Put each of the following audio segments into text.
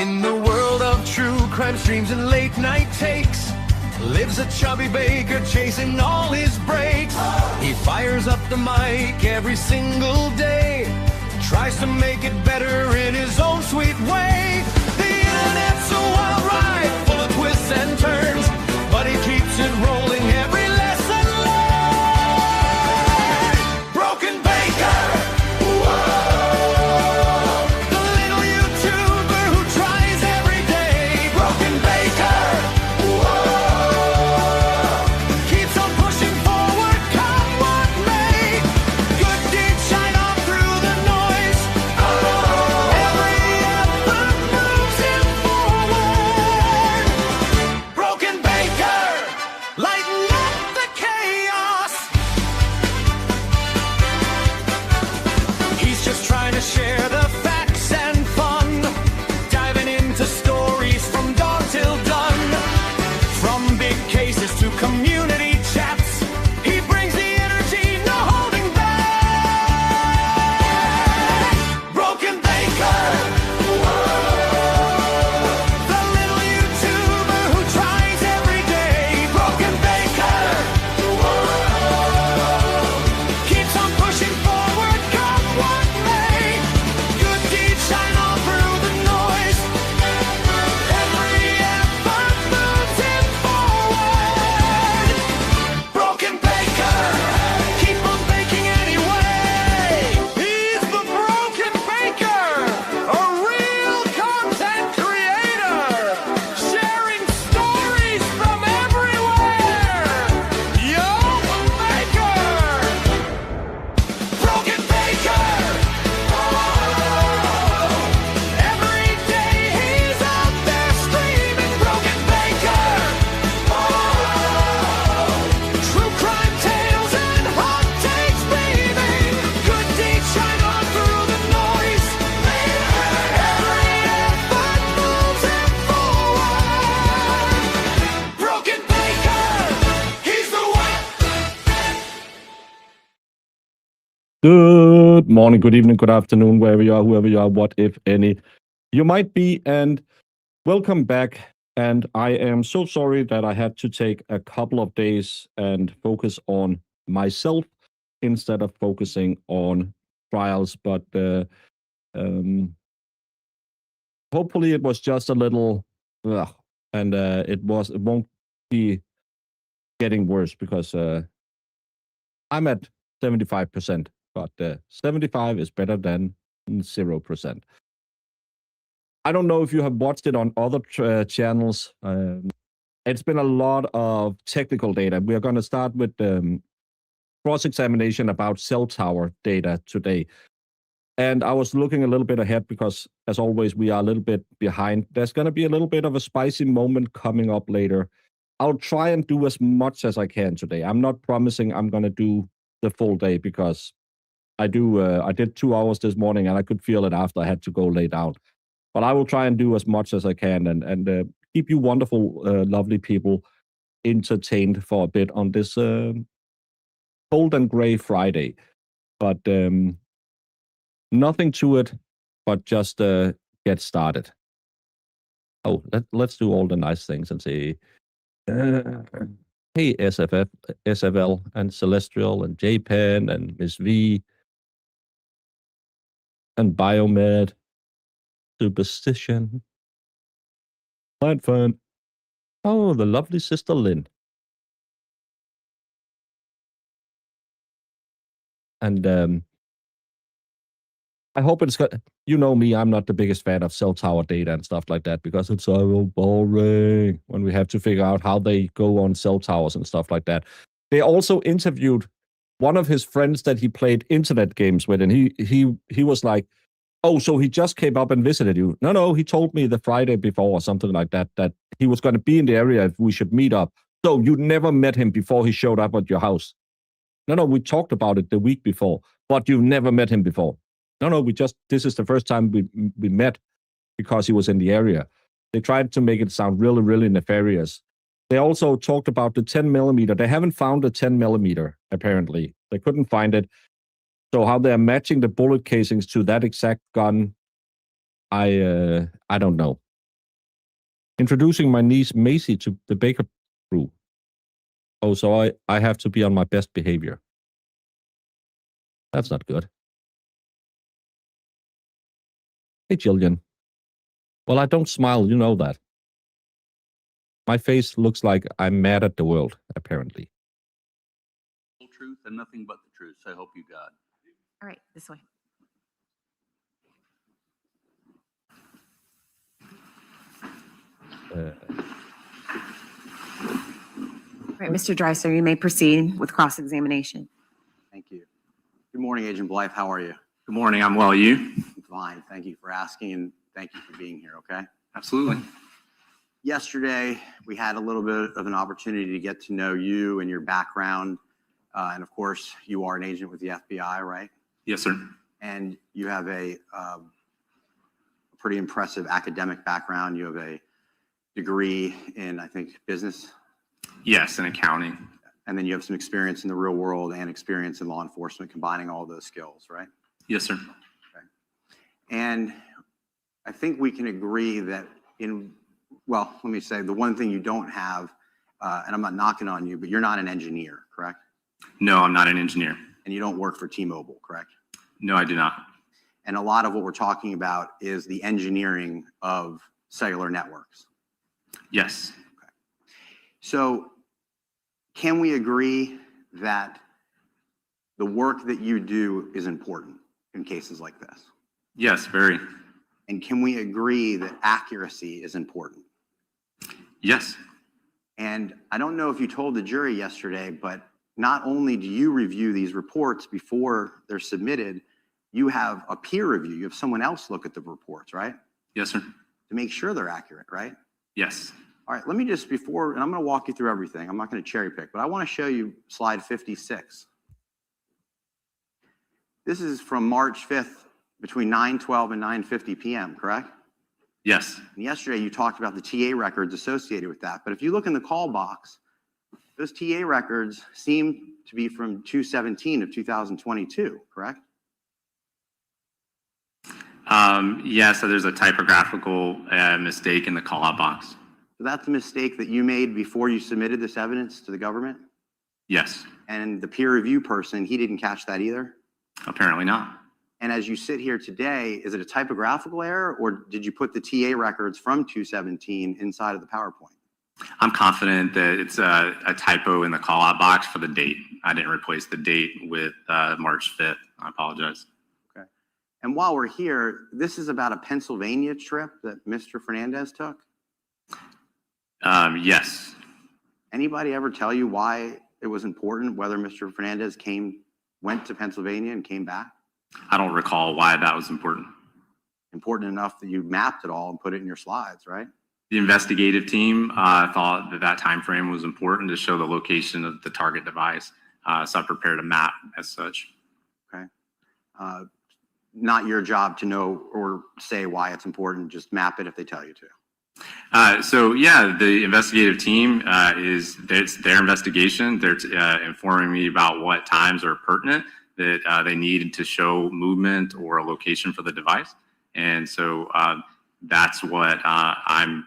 In the world of true crime streams and late night takes, lives a chubby baker chasing all his breaks. He fires up the mic every single day, tries to make it better in his own sweet way. The internet's a wild ride, full of twists and turns, but he keeps it rolling every lesson learned. Broken Baker, whoa, the little YouTuber who tries every day. Broken Baker, whoa, keeps on pushing forward, come what may. Good deeds shine on through the noise. Every effort moves him forward. Broken Baker, lighten up the chaos. He's just trying to share the facts and fun, diving into stories from dawn till done. From big cases to community chats, he brings the energy, no holding back. Broken Baker, whoa, the little YouTuber who tries every day. Broken Baker, whoa, keeps on pushing forward, come what may. Good deeds shine on through the noise. Every effort moves him forward. Broken Baker, keep on baking anyway. He's the Broken Baker, a real content creator, sharing stories from everywhere. Yo, Baker, Broken Baker, every day he's out there streaming. Broken Baker, true crime tales and hot takes beaming. Good deeds shine on through the noise. Every effort moves him forward. Broken Baker, he's the one. Good morning, good evening, good afternoon, wherever you are, whoever you are, what if any you might be, and welcome back. And I am so sorry that I had to take a couple of days and focus on myself instead of focusing on trials, but hopefully it was just a little, and it won't be getting worse because I'm at 75%, but 75 is better than 0%. I don't know if you have watched it on other channels. It's been a lot of technical data. We are going to start with cross-examination about cell tower data today. And I was looking a little bit ahead because, as always, we are a little bit behind. There's going to be a little bit of a spicy moment coming up later. I'll try and do as much as I can today. I'm not promising I'm going to do the full day because I did 2 hours this morning and I could feel it after I had to go lay down. But I will try and do as much as I can and keep you wonderful, lovely people entertained for a bit on this cold and gray Friday. But nothing to it, but just get started. Oh, let's do all the nice things and say, hey, SFF, SFL, and Celestial, and JPen, and Miss V, and Biomed, Superstition, Plant Fern. Oh, the lovely Sister Lynn. And I hope it's good. You know me, I'm not the biggest fan of cell tower data and stuff like that because it's so boring when we have to figure out how they go on cell towers and stuff like that. They also interviewed one of his friends that he played internet games with, and he was like, oh, so he just came up and visited you. No, he told me the Friday before or something like that, that he was going to be in the area if we should meet up. So you never met him before he showed up at your house. No, we talked about it the week before, but you've never met him before. No, this is the first time we met because he was in the area. They tried to make it sound really, really nefarious. They also talked about the 10 millimeter. They haven't found a 10 millimeter, apparently. They couldn't find it. So how they're matching the bullet casings to that exact gun, I don't know. Introducing my niece Macy to the Baker crew. Oh, so I have to be on my best behavior. That's not good. Hey, Jillian. Well, I don't smile, you know that. My face looks like I'm mad at the world, apparently. Whole truth and nothing but the truth, so help you God. All right, this way. All right, Mr. Dreiser, you may proceed with cross-examination. Thank you. Good morning, Agent Blythe. How are you? Good morning, I'm well. You? I'm fine. Thank you for asking, and thank you for being here, okay? Absolutely. Yesterday, we had a little bit of an opportunity to get to know you and your background. And of course, you are an agent with the FBI, right? Yes, sir. And you have a pretty impressive academic background. You have a degree in, I think, business. Yes, in accounting. And then you have some experience in the real world and experience in law enforcement, combining all those skills, right? Yes, sir. Okay. And I think we can agree that well, let me say the one thing you don't have, and I'm not knocking on you, but you're not an engineer, correct? No, I'm not an engineer. And you don't work for T-Mobile, correct? No, I do not. And a lot of what we're talking about is the engineering of cellular networks. Yes. Okay. So can we agree that the work that you do is important in cases like this? Yes, very. And can we agree that accuracy is important? Yes. And I don't know if you told the jury yesterday, but not only do you review these reports before they're submitted, you have a peer review. You have someone else look at the reports, right? Yes, sir. To make sure they're accurate, right? Yes. All right, let me just and I'm going to walk you through everything. I'm not going to cherry pick, but I want to show you slide 56. This is from March 5th between 9:12 and 9:50 p.m., correct? Yes. And yesterday you talked about the TA records associated with that. But if you look in the call box, those TA records seem to be from 2/17 of 2022, correct? Yeah, so there's a typographical mistake in the call-out box. So that's a mistake that you made before you submitted this evidence to the government? Yes. And the peer review person, he didn't catch that either? Apparently not. And as you sit here today, is it a typographical error or did you put the TA records from 2/17 inside of the PowerPoint? I'm confident that it's a typo in the call-out box for the date. I didn't replace the date with March 5th. I apologize. Okay. And while we're here, this is about a Pennsylvania trip that Mr. Fernandez took? Yes. Anybody ever tell you why it was important whether Mr. Fernandez went to Pennsylvania and came back? I don't recall why that was important. Important enough that you mapped it all and put it in your slides, right? The investigative team thought that time frame was important to show the location of the target device. So I prepared a map as such. Okay. Not your job to know or say why it's important. Just map it if they tell you to. So yeah, the investigative team it's their investigation. They're informing me about what times are pertinent that they needed to show movement or a location for the device. And so that's what I'm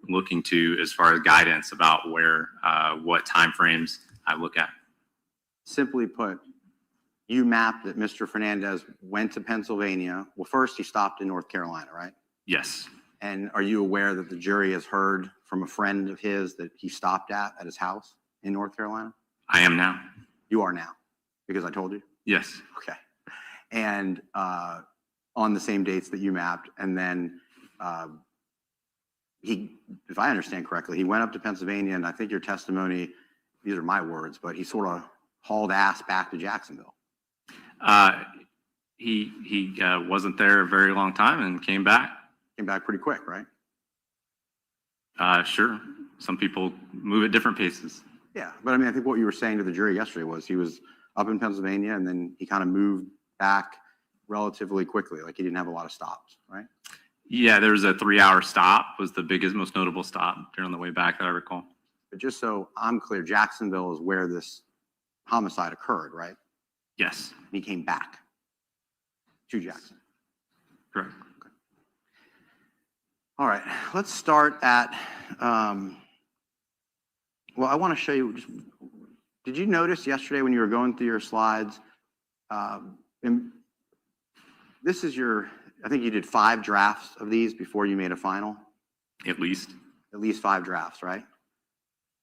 looking to as far as guidance about what timeframes I look at. Simply put, you mapped that Mr. Fernandez went to Pennsylvania. Well, first he stopped in North Carolina, right? Yes. And are you aware that the jury has heard from a friend of his that he stopped at his house in North Carolina? I am now. You are now, because I told you? Yes. Okay. And on the same dates that you mapped, and then if I understand correctly, he went up to Pennsylvania, and I think your testimony, these are my words, but he sort of hauled ass back to Jacksonville. He wasn't there a very long time and came back. Came back pretty quick, right? Sure. Some people move at different paces. Yeah, but I mean, I think what you were saying to the jury yesterday was he was up in Pennsylvania and then he kind of moved back relatively quickly, like he didn't have a lot of stops, right? Yeah, there was a 3-hour stop, was the biggest, most notable stop during the way back that I recall. But just so I'm clear, Jacksonville is where this homicide occurred, right? Yes. And he came back to Jackson. Correct. All right, let's start at, well, I want to show you, did you notice yesterday when you were going through your slides, this is I think you did 5 drafts of these before you made a final? At least. At least 5 drafts, right?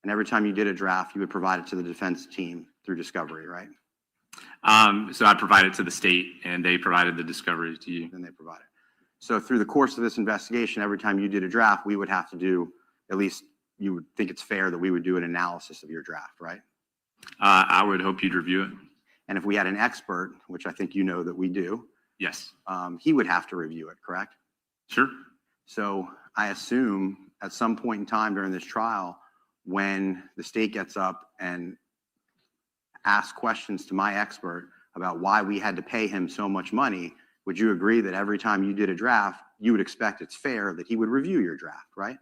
And every time you did a draft, you would provide it to the defense team through discovery, right? So I provided it to the state, and they provided the discovery to you. Then they provide it. So through the course of this investigation, every time you did a draft, we would have to do, at least you would think it's fair that we would do an analysis of your draft, right? I would hope you'd review it. And if we had an expert, which I think you know that we do, Yes. he would have to review it, correct? Sure. So I assume at some point in time during this trial, when the state gets up and asks questions to my expert about why we had to pay him so much money, would you agree that every time you did a draft, you would expect it's fair that he would review your draft, right?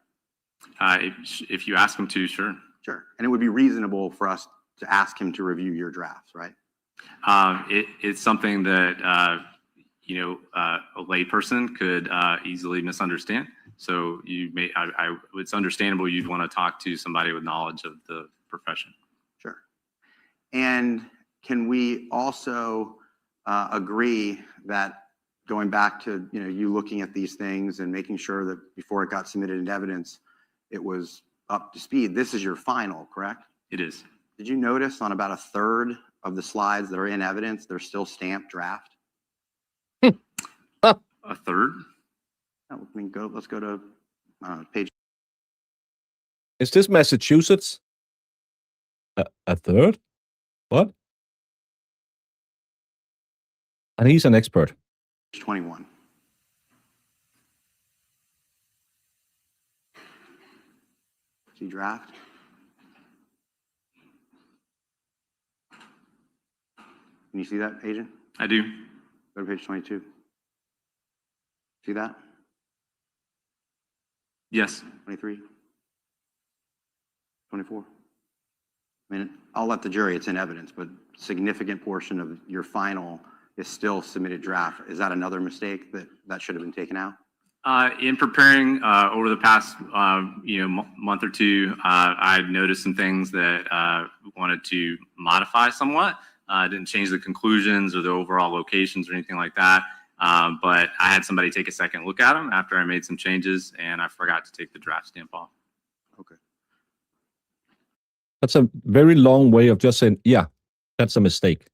If you ask him to, sure. Sure. And it would be reasonable for us to ask him to review your drafts, right? It's something that, a layperson could easily misunderstand. So it's understandable you'd want to talk to somebody with knowledge of the profession. Sure. And can we also agree that going back to, you looking at these things and making sure that before it got submitted into evidence, it was up to speed. This is your final, correct? It is. Did you notice on about a third of the slides that are in evidence, they're still stamped draft? A third? Let's go to page. Is this Massachusetts? A third? What? And he's an expert. 21. See draft? Can you see that, Agent? I do. Go to page 22. See that? Yes. 23? 24? I mean, I'll let the jury, it's in evidence, but significant portion of your final is still submitted draft. Is that another mistake that should have been taken out? In preparing over the past month or two, I noticed some things that wanted to modify somewhat. Didn't change the conclusions or the overall locations or anything like that. But I had somebody take a second look at them after I made some changes, and I forgot to take the draft stamp off. Okay. That's a very long way of just saying, yeah, that's a mistake.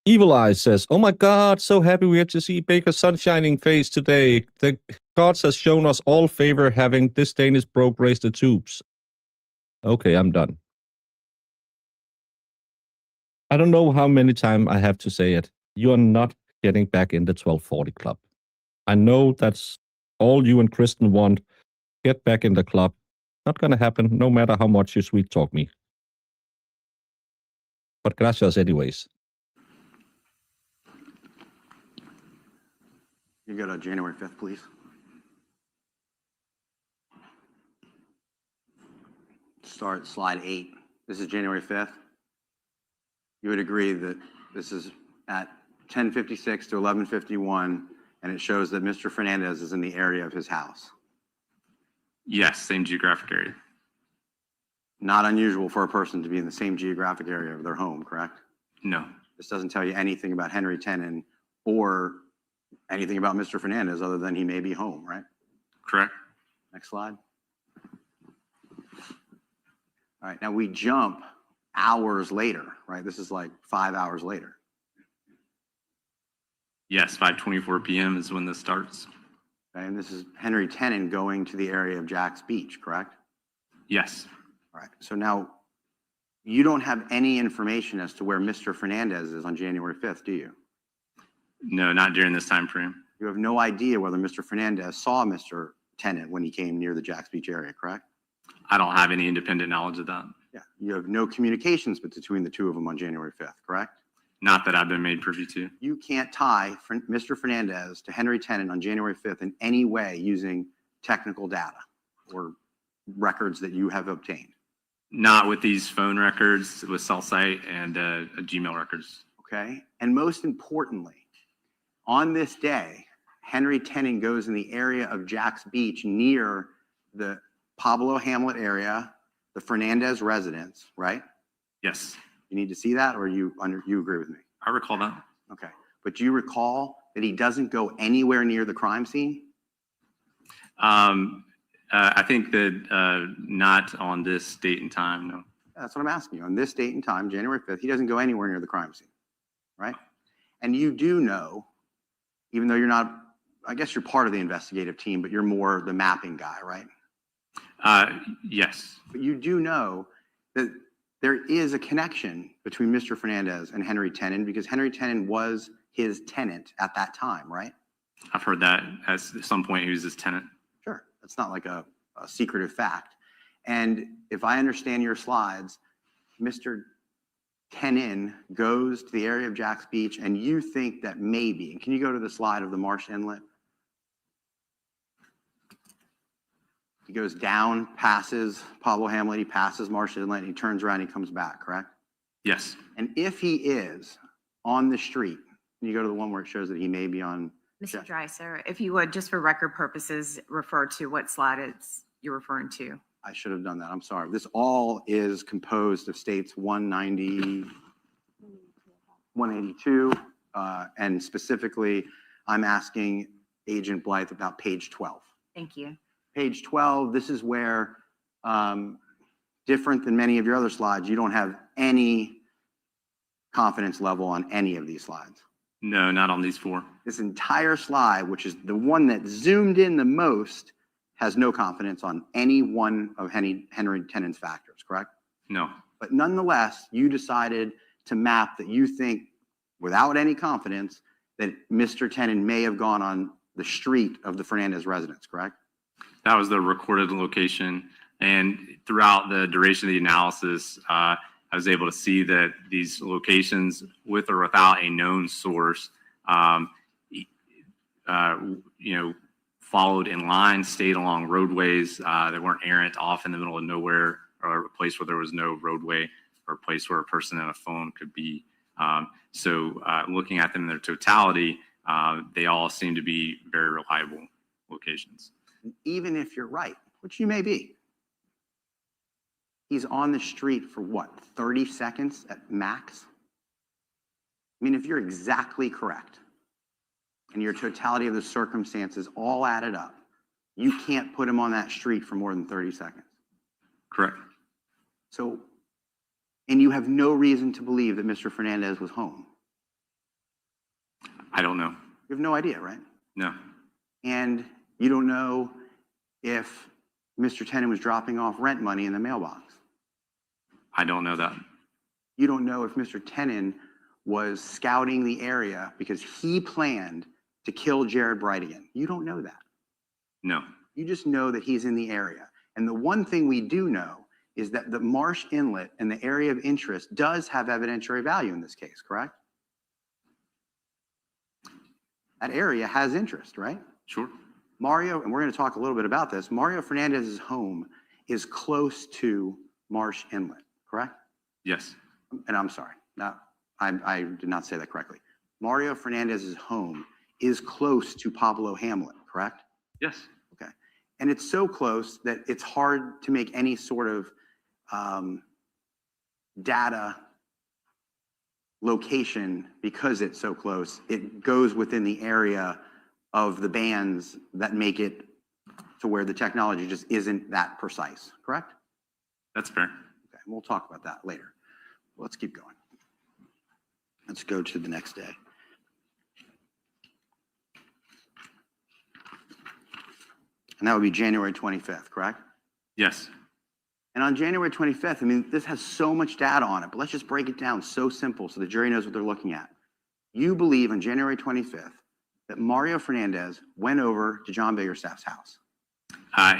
Evil Eye says, oh my God, so happy we get to see Baker's sunshining face today. The gods has shown us all favor having this Danish broke raise the tubes. Okay, I'm done. I don't know how many times I have to say it. You are not getting back in the 1240 club. I know that's all you and Kristen want. Get back in the club. Not going to happen, no matter how much you sweet talk me. But gracias anyways. You go to January 5th, please. Start slide 8. This is January 5th. You would agree that this is at 10:56 to 11:51, and it shows that Mr. Fernandez is in the area of his house. Yes, same geographic area. Not unusual for a person to be in the same geographic area of their home, correct? No. This doesn't tell you anything about Henry Tenen or anything about Mr. Fernandez other than he may be home, right? Correct. Next slide. All right, now we jump hours later, right? This is like 5 hours later. Yes, 5:24 p.m. is when this starts. Okay, and this is Henry Tenen going to the area of Jack's Beach, correct? Yes. All right, so now you don't have any information as to where Mr. Fernandez is on January 5th, do you? No, not during this time frame. You have no idea whether Mr. Fernandez saw Mr. Tenen when he came near the Jack's Beach area, correct? I don't have any independent knowledge of that. Yeah, you have no communications between the two of them on January 5th, correct? Not that I've been made privy to. You can't tie Mr. Fernandez to Henry Tenen on January 5th in any way using technical data or records that you have obtained. Not with these phone records, with cell site and Gmail records. Okay, and most importantly, on this day, Henry Tenen goes in the area of Jack's Beach near the Pablo Hamlet area, the Fernandez residence, right? Yes, You need to see that, or you agree with me? I recall that. Okay. But do you recall that he doesn't go anywhere near the crime scene? I think that not on this date and time, no. That's what I'm asking you. On this date and time, January 5th, he doesn't go anywhere near the crime scene, right? And you do know, even though you're not, I guess you're part of the investigative team, but you're more the mapping guy, right? Yes, But you do know that there is a connection between Mr. Fernandez and Henry Tenen because Henry Tenen was his tenant at that time, right? I've heard that at some point he was his tenant. Sure. That's not like a secretive fact. And if I understand your slides, Mr. Tenen goes to the area of Jack's Beach and you think that maybe, and can you go to the slide of the Marsh Inlet? He goes down, passes Pablo Hamlet, he passes Marsh Inlet, and he turns around and he comes back, correct? Yes, And if he is on the street, can you go to the one where it shows that he may be on? Mr. Dreiser, if you would, just for record purposes, refer to what slide you're referring to. I should have done that. I'm sorry. This all is composed of states 190, 182, and specifically, I'm asking Agent Blythe about page 12. Thank you. Page 12, this is where, different than many of your other slides, you don't have any confidence level on any of these slides. no, not on these four. This entire slide, which is the one that zoomed in the most, has no confidence on any one of Henry Tenen's factors, correct? No, But nonetheless, you decided to map that you think, without any confidence, that Mr. Tenen may have gone on the street of the Fernandez residence, correct? that was the recorded location. And throughout the duration of the analysis, I was able to see that these locations, with or without a known source, followed in line, stayed along roadways. They weren't errant off in the middle of nowhere or a place where there was no roadway or a place where a person and a phone could be. So looking at them in their totality, they all seem to be very reliable locations. Even if you're right, which you may be, he's on the street for what, 30 seconds at max? I mean, if you're exactly correct and your totality of the circumstances all added up, you can't put him on that street for more than 30 seconds. Correct. So, and you have no reason to believe that Mr. Fernandez was home. I don't know. You have no idea, right? No, And you don't know if Mr. Tenen was dropping off rent money in the mailbox. I don't know that. You don't know if Mr. Tenen was scouting the area because he planned to kill Jared Bridegan. You don't know that. No, You just know that he's in the area. And the one thing we do know is that the Marsh Inlet and the area of interest does have evidentiary value in this case, correct? That area has interest, right? sure. Mario, and we're going to talk a little bit about this, Mario Fernandez's home is close to Marsh Inlet, correct? Yes, And I'm sorry, I did not say that correctly. Mario Fernandez's home is close to Pablo Hamlet, correct? yes, Okay. And it's so close that it's hard to make any sort of data location because it's so close. It goes within the area of the bands that make it to where the technology just isn't that precise, correct? that's fair. Okay, we'll talk about that later. Let's keep going. Let's go to the next day. And that would be January 25th, correct? Yes, And on January 25th, I mean, this has so much data on it, but let's just break it down so simple so the jury knows what they're looking at. You believe on January 25th that Mario Fernandez went over to John Biggerstaff's house.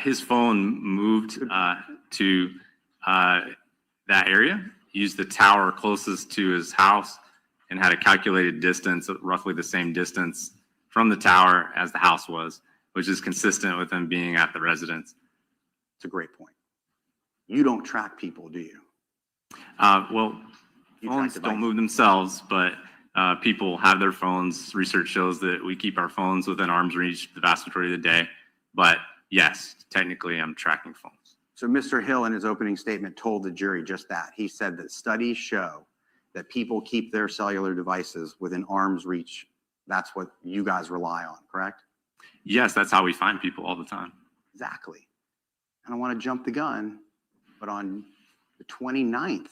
his phone moved to that area, used the tower closest to his house, and had a calculated distance, roughly the same distance from the tower as the house was, which is consistent with him being at the residence. It's a great point. You don't track people, do you? Well, You phones track don't devices. move themselves, but People have their phones. Research shows that we keep our phones within arm's reach the vast majority of the day. But yes, technically I'm tracking phones. So Mr. Hill in his opening statement told the jury just that. He said that studies show that people keep their cellular devices within arm's reach. That's what you guys rely on, correct? Yes, that's how we find people all the time. Exactly. I don't want to jump the gun, but on the 29th,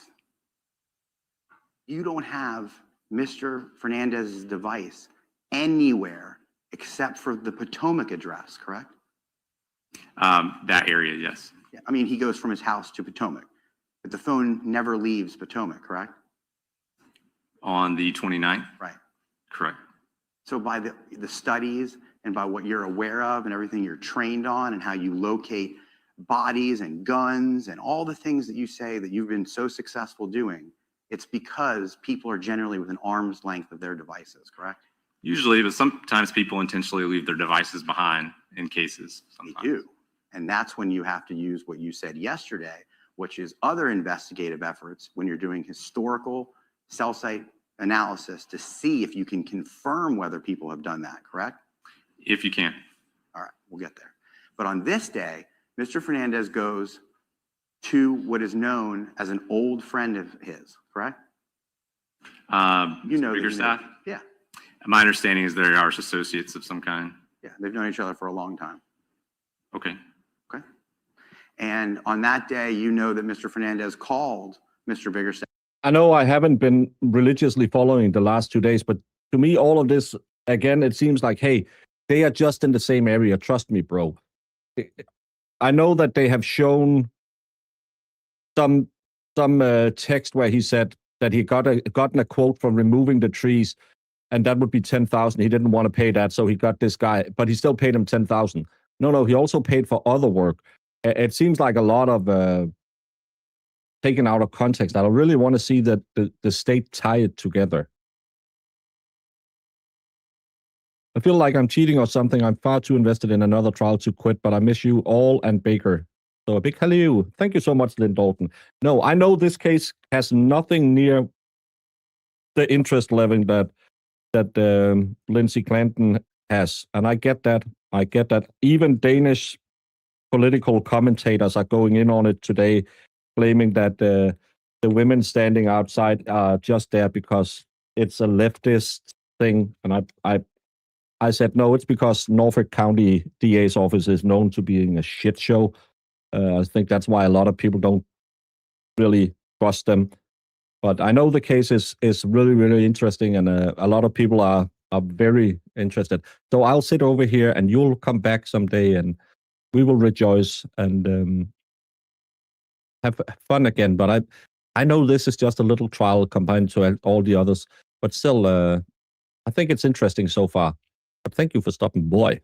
you don't have Mr. Fernandez's device anywhere except for the Potomac address, correct? That area, yes. Yeah, I mean, he goes from his house to Potomac, but the phone never leaves Potomac, correct? On the 29th? Right. Correct. So by the studies and by what you're aware of and everything you're trained on and how you locate bodies and guns and all the things that you say that you've been so successful doing, it's because people are generally within arm's length of their devices, correct? Usually, but sometimes people intentionally leave their devices behind in cases. Sometimes. They do. And that's when you have to use what you said yesterday, which is other investigative efforts when you're doing historical cell site analysis to see if you can confirm whether people have done that, correct? If you can. All right, we'll get there. But on this day, Mr. Fernandez goes to what is known as an old friend of his, correct? You know, bigger staff? Yeah, My understanding is they are associates of some kind. yeah, they've known each other for a long time. Okay. Okay. And on that day, you know that Mr. Fernandez called Mr. Biggerstaff. I know I haven't been religiously following the last 2 days, but to me, all of this, again, it seems like, hey, they are just in the same area. Trust me, bro. I know that they have shown some text where he said that he gotten a quote for removing the trees, and that would be 10,000. He didn't want to pay that, so he got this guy, but he still paid him 10,000. No, he also paid for other work. It seems like a lot of taken out of context. I really want to see that the state tie it together. I feel like I'm cheating or something. I'm far too invested in another trial to quit, but I miss you all and Baker. So a big hello. Thank you so much, Lynn Dalton. No, I know this case has nothing near the interest level that Lindsey Clanton has. And I get that. Even Danish political commentators are going in on it today, claiming that the women standing outside are just there because it's a leftist thing. And I said, no, it's because Norfolk County DA's office is known to being a shit show. I think that's why a lot of people don't really trust them. But I know the case is really, really interesting, and a lot of people are very interested. So I'll sit over here, and you'll come back someday, and we will rejoice and have fun again. But I know this is just a little trial combined to all the others. But still, I think it's interesting so far. But thank you for stopping by.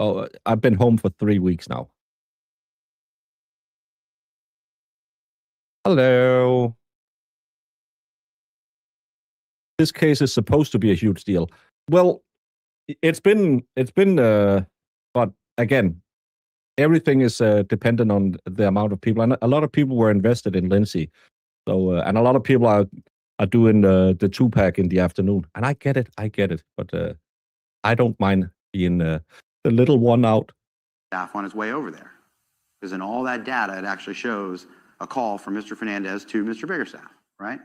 Oh, I've been home for 3 weeks now. Hello. This case is supposed to be a huge deal. Well, it's been, but again, everything is dependent on the amount of people, and a lot of people were invested in Lindsey. So, and a lot of people are doing the 2-pack in the afternoon, and I get it, but I don't mind being the little one out. Staff on his way over there, because in all that data, it actually shows a call from Mr. Fernandez to Mr. Biggerstaff, right?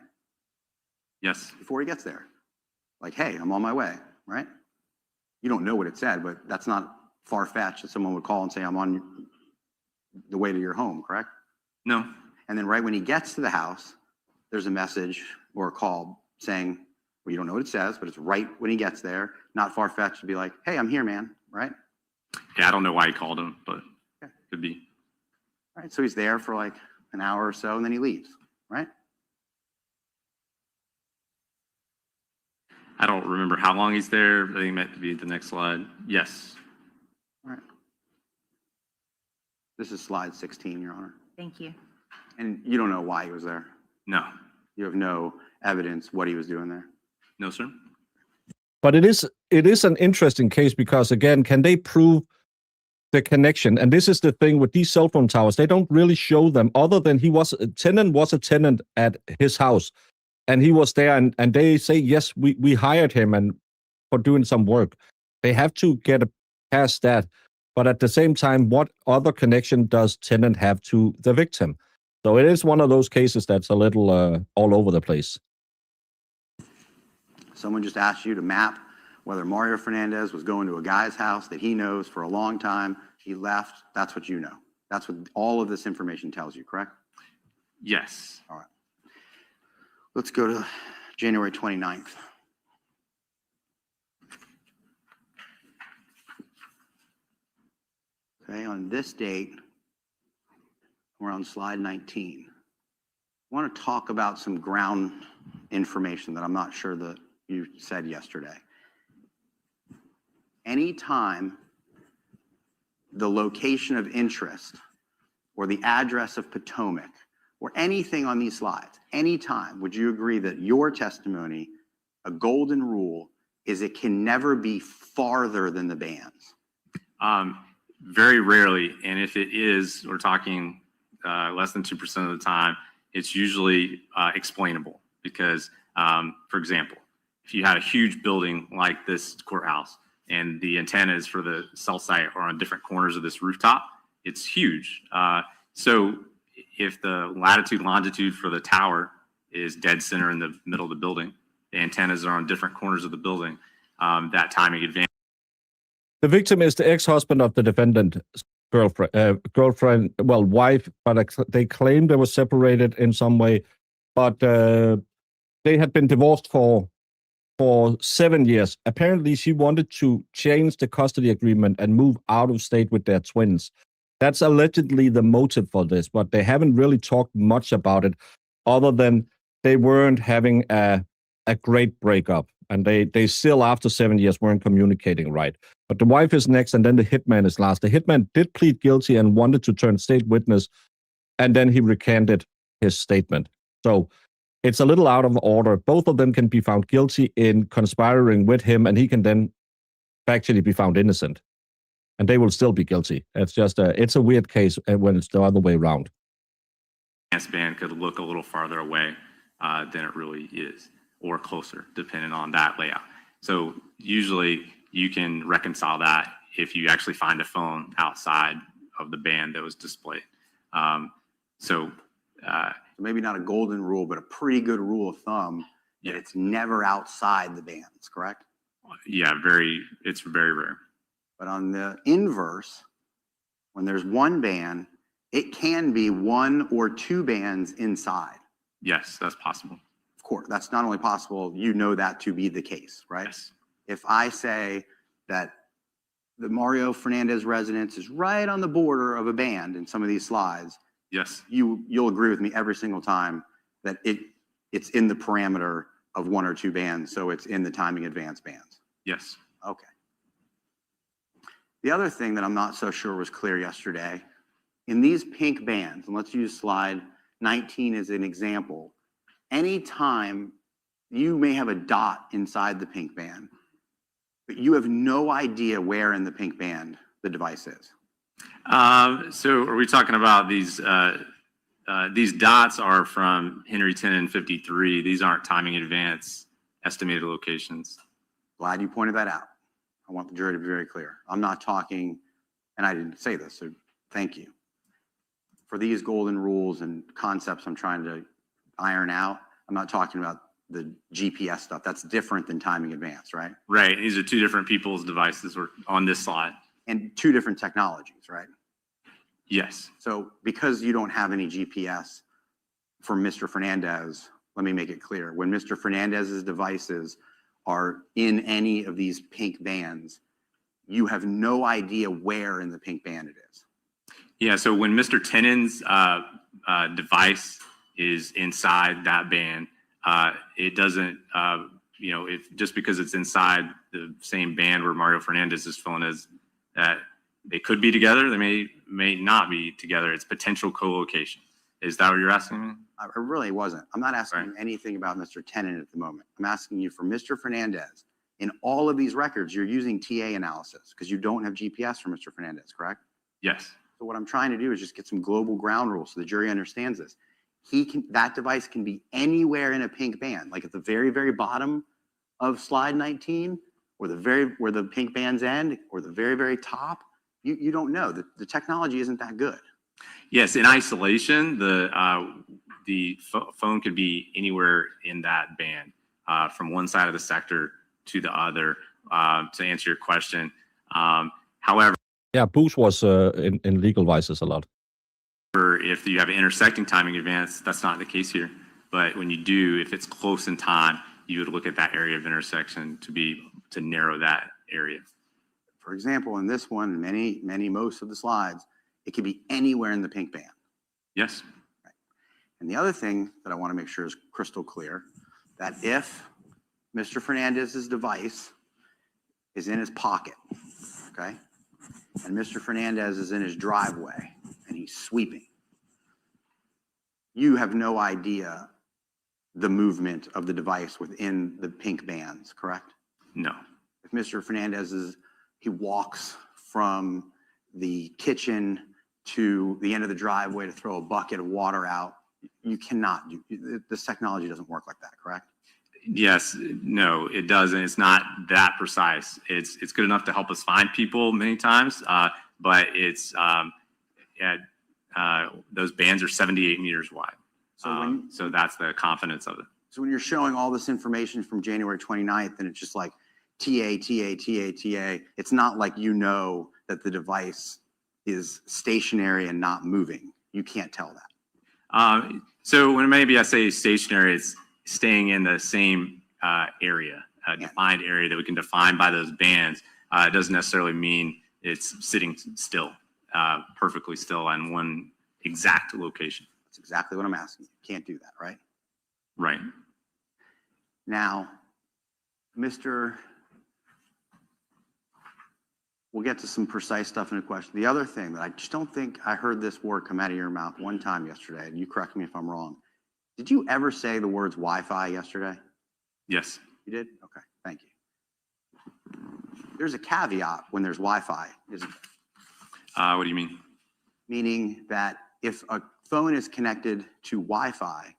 Yes. Before he gets there, like, hey, I'm on my way, right? You don't know what it said, but that's not far-fetched that someone would call and say, I'm on the way to your home, correct? No. And then right when he gets to the house, there's a message or a call saying, well, you don't know what it says, but it's right when he gets there, not far-fetched to be like, hey, I'm here, man, right? Yeah, I don't know why he called him, but could be. All right, so he's there for like an hour or so, and then he leaves, right? I don't remember how long he's there. I think it might be the next slide. Yes. All right. This is slide 16, Your Honor. Thank you. And you don't know why he was there? No. You have no evidence what he was doing there? No, sir. But it is an interesting case because, again, can they prove the connection? And this is the thing with these cell phone towers. They don't really show them other than a tenant was a tenant at his house. and he was there, and they say, yes, we hired him and for doing some work. They have to get past that. But at the same time, what other connection does tenant have to the victim? So it is one of those cases that's a little all over the place. Someone just asked you to map whether Mario Fernandez was going to a guy's house that he knows for a long time. He left. That's what you know. That's what all of this information tells you, correct? Yes. All right. Let's go to January 29th. Okay, on this date, we're on slide 19. I want to talk about some ground information that I'm not sure that you said yesterday. Anytime the location of interest or the address of Potomac or anything on these slides, anytime, would you agree that your testimony, a golden rule, is it can never be farther than the bands? Very rarely, and if it is, we're talking less than 2% of the time, it's usually explainable because, for example, if you had a huge building like this courthouse and the antennas for the cell site are on different corners of this rooftop, it's huge. So if the latitude, longitude for the tower is dead center in the middle of the building, the antennas are on different corners of the building, that timing advantage. The victim is the ex-husband of the defendant's girlfriend, well, wife, but they claim they were separated in some way. But they had been divorced for 7 years. Apparently, she wanted to change the custody agreement and move out of state with their twins. That's allegedly the motive for this, but they haven't really talked much about it, other than they weren't having a great breakup, and they still, after 7 years, weren't communicating right. But the wife is next, and then the hitman is last. The hitman did plead guilty and wanted to turn state witness, and then he recanted his statement. So it's a little out of order. Both of them can be found guilty in conspiring with him, and he can then factually be found innocent, and they will still be guilty. It's just it's a weird case when it's the other way around. Band could look a little farther away than it really is, or closer, depending on that layout. So usually you can reconcile that if you actually find a phone outside of the band that was displayed. So maybe not a golden rule, but a pretty good rule of thumb that it's never outside the bands, correct? Yeah, it's very rare. But on the inverse, when there's one band, it can be one or two bands inside. Yes, that's possible. Of course, that's not only possible, you know that to be the case, right? Yes. If I say that the Mario Fernandez residence is right on the border of a band in some of these slides, yes, you'll agree with me every single time that it's in the parameter of one or two bands, so it's in the timing advance bands. yes. Okay. The other thing that I'm not so sure was clear yesterday, in these pink bands, and let's use slide 19 as an example, anytime you may have a dot inside the pink band, but you have no idea where in the pink band the device is. So are we talking about these dots are from Henry 10 and 53. These aren't timing advance estimated locations. Glad you pointed that out. I want the jury to be very clear. I'm not talking, and I didn't say this, so thank you. For these golden rules and concepts I'm trying to iron out, I'm not talking about the GPS stuff. That's different than timing advance, right? Right. These are two different people's devices on this slide. And two different technologies, right? Yes. So because you don't have any GPS for Mr. Fernandez, let me make it clear. When Mr. Fernandez's devices are in any of these pink bands, you have no idea where in the pink band it is. Yeah, so when Mr. Tennant's device is inside that band, it doesn't, just because it's inside the same band where Mario Fernandez's phone is, that they could be together, they may not be together. It's potential co-location. Is that what you're asking me? I really wasn't. I'm not asking you anything about Mr. Tennant at the moment. I'm asking you for Mr. Fernandez. In all of these records, you're using TA analysis because you don't have GPS for Mr. Fernandez, correct? Yes. So what I'm trying to do is just get some global ground rules so the jury understands this. that device can be anywhere in a pink band, like at the very, very bottom of slide 19, or where the pink bands end, or the very, very top. You don't know. The technology isn't that good. Yes, in isolation, the phone could be anywhere in that band, from one side of the sector to the other. To answer your question, however, Yeah, Booz was in legal vices a lot. if you have an intersecting timing advance, that's not the case here. But when you do, if it's close in time, you would look at that area of intersection to narrow that area. For example, in this one, most of the slides, it could be anywhere in the pink band. Yes. Right. And the other thing that I want to make sure is crystal clear, that if Mr. Fernandez's device is in his pocket, okay, and Mr. Fernandez is in his driveway and he's sweeping, you have no idea the movement of the device within the pink bands, correct? No. If Mr. Fernandez he walks from the kitchen to the end of the driveway to throw a bucket of water out, you cannot do, this technology doesn't work like that, correct? Yes, no, it doesn't. It's not that precise. It's good enough to help us find people many times, but it's those bands are 78 meters wide. So that's the confidence of it. So when you're showing all this information from January 29th and it's just like TA, it's not like you know that the device is stationary and not moving. You can't tell that. So when maybe I say stationary, it's staying in the same area, a defined area that we can define by those bands. It doesn't necessarily mean it's sitting still, perfectly still on one exact location. That's exactly what I'm asking. You can't do that, right? Right. Now, we'll get to some precise stuff in a question. The other thing that I just don't think I heard this word come out of your mouth one time yesterday, and you correct me if I'm wrong. Did you ever say the words Wi-Fi yesterday? Yes. You did? Okay, thank you. There's a caveat when there's Wi-Fi, isn't there? What do you mean? Meaning that if a phone is connected to Wi-Fi,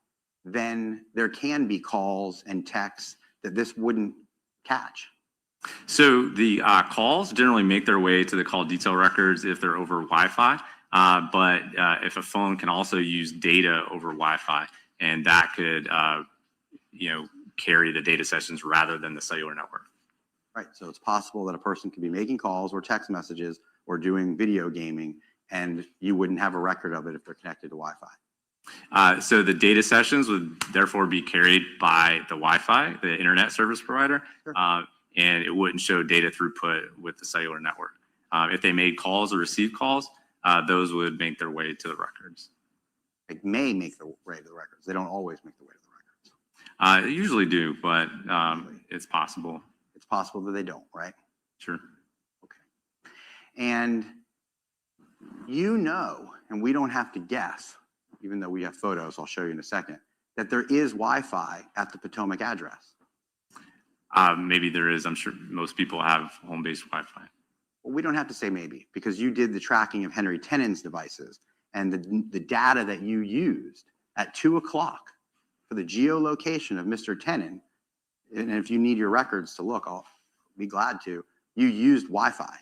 then there can be calls and texts that this wouldn't catch. So the calls generally make their way to the call detail records if they're over Wi-Fi, but if a phone can also use data over Wi-Fi, and that could, carry the data sessions rather than the cellular network. Right. So it's possible that a person could be making calls or text messages or doing video gaming, and you wouldn't have a record of it if they're connected to Wi-Fi. So the data sessions would therefore be carried by the Wi-Fi, the internet service provider, Sure. And it wouldn't show data throughput with the cellular network. If they made calls or received calls, those would make their way to the records. They may make their way to the records. They don't always make their way to the records. They usually do, but it's possible. It's possible that they don't, right? Sure. Okay. And and we don't have to guess, even though we have photos, I'll show you in a second, that there is Wi-Fi at the Potomac address. Maybe there is. I'm sure most people have home-based Wi-Fi. Well, we don't have to say maybe, because you did the tracking of Henry Tennant's devices, and the data that you used at 2 o'clock for the geolocation of Mr. Tennant, and if you need your records to look, I'll be glad to, you used Wi-Fi.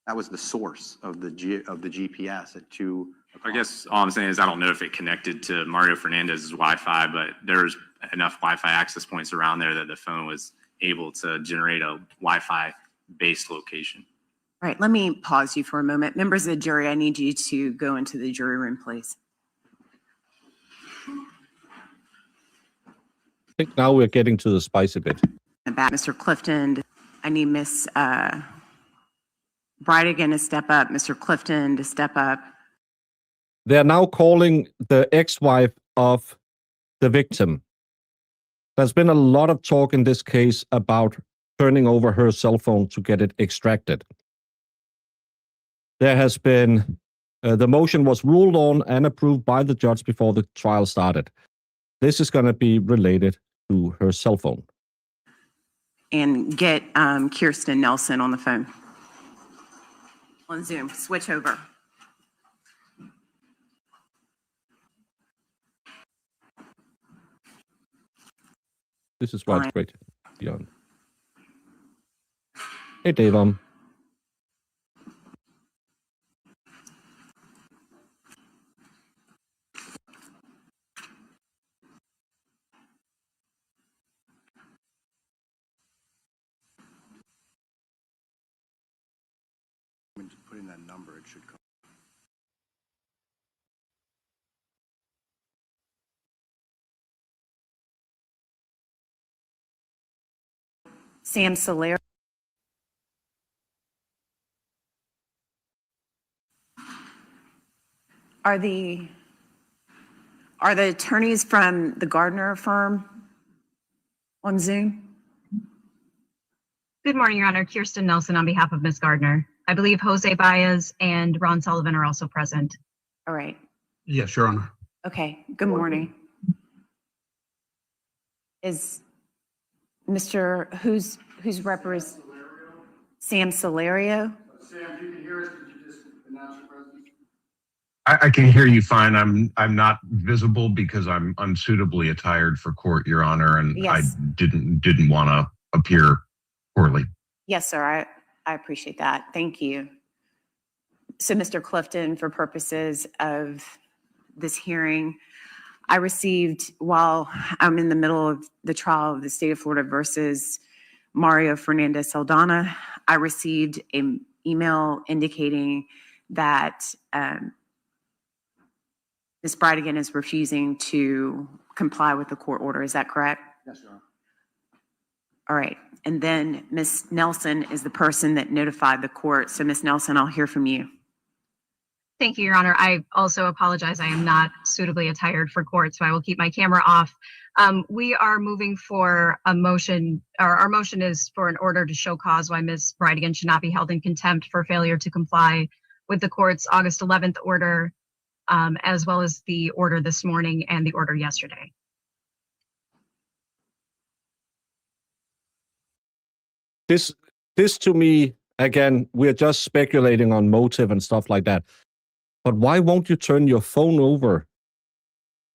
That was the source of the GPS at 2 o'clock. I guess all I'm saying is I don't know if it connected to Mario Fernandez's Wi-Fi, but there's enough Wi-Fi access points around there that the phone was able to generate a Wi-Fi based location. All right, let me pause you for a moment. Members of the jury, I need you to go into the jury room, please. I think now we're getting to the spicy bit. About Mr. Clifton, I need Miss Bridegan to step up, Mr. Clifton to step up. They're now calling the ex-wife of the victim. There's been a lot of talk in this case about turning over her cell phone to get it extracted. There has been, the motion was ruled on and approved by the judge before the trial started. This is going to be related to her cell phone. And get Kirsten Nelson on the phone. On Zoom, switch over. This is why it's Fine. great to be on. Hey, Dave. When you put in that number, it should come. Sam Solera. Are the attorneys from the Gardner firm on Zoom? Good morning, Your Honor. Kirsten Nelson on behalf of Ms. Gardner. I believe Jose Baez and Ron Sullivan are also present. All right. Yes, Your Honor. Okay. Good morning. Is Mr. who's represent Sam Solario? Sam, you can hear us. Could you just announce your presence? I can hear you fine. I'm not visible because I'm unsuitably attired for court, Your Honor, and Yes. I didn't want to appear poorly. Yes, sir. I appreciate that. Thank you. So, Mr. Clifton, for purposes of this hearing, I received, while I'm in the middle of the trial of the state of Florida versus Mario Fernandez Saldana, I received an email indicating that Ms. Bridegan is refusing to comply with the court order. Is that correct? Yes, Your Honor. All right. And then Ms. Nelson is the person that notified the court. So, Ms. Nelson, I'll hear from you. Thank you, Your Honor. I also apologize. I am not suitably attired for court, so I will keep my camera off. We are moving for a motion, or our motion is for an order to show cause why Ms. Bridegan should not be held in contempt for failure to comply with the court's August 11th order, as well as the order this morning and the order yesterday. This to me, again, we're just speculating on motive and stuff like that. But why won't you turn your phone over?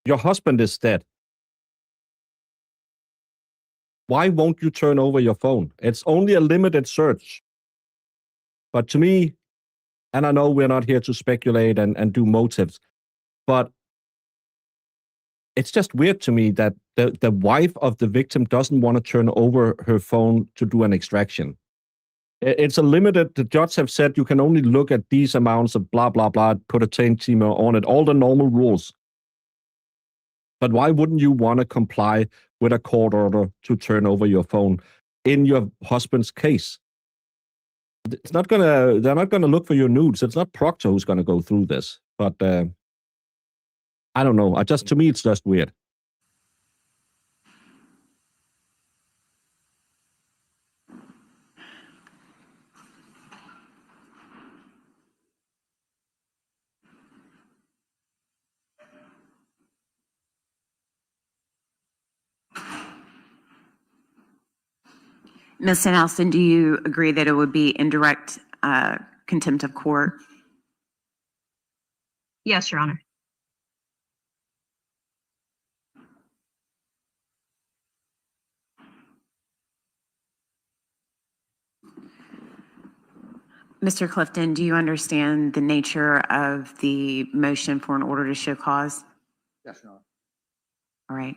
Your husband is dead. Why won't you turn over your phone? It's only a limited search. But to me, and I know we're not here to speculate and do motives, but it's just weird to me that the wife of the victim doesn't want to turn over her phone to do an extraction. It's a limited, the judge have said you can only look at these amounts of blah, blah, blah, put a chain timer on it, all the normal rules. But why wouldn't you want to comply with a court order to turn over your phone in your husband's case? It's not gonna, they're not gonna look for your nudes. It's not Proctor who's gonna go through this. But I don't know. To me, it's just weird. Ms. Nelson, do you agree that it would be indirect contempt of court? Yes, Your Honor. Mr. Clifton, do you understand the nature of the motion for an order to show cause? Yes, Your Honor. All right.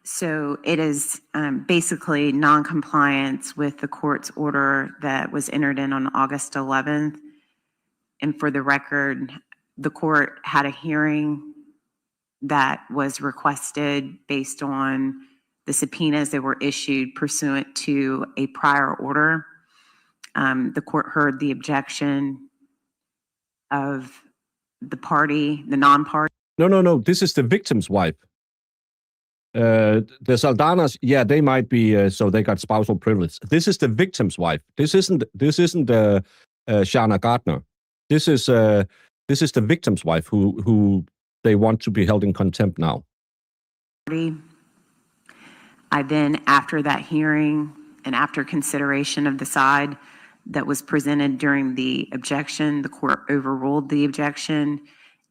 So it is basically non-compliance with the court's order that was entered in on August 11th. And for the record, the court had a hearing that was requested based on the subpoenas that were issued pursuant to a prior order. The court heard the objection of the party, the non-party. No. This is the victim's wife. The Saldanas, yeah, they might be, so they got spousal privilege. This is the victim's wife. This isn't Shana Gardner. This is the victim's wife who they want to be held in contempt now. I then, after that hearing and after consideration of the side that was presented during the objection, the court overruled the objection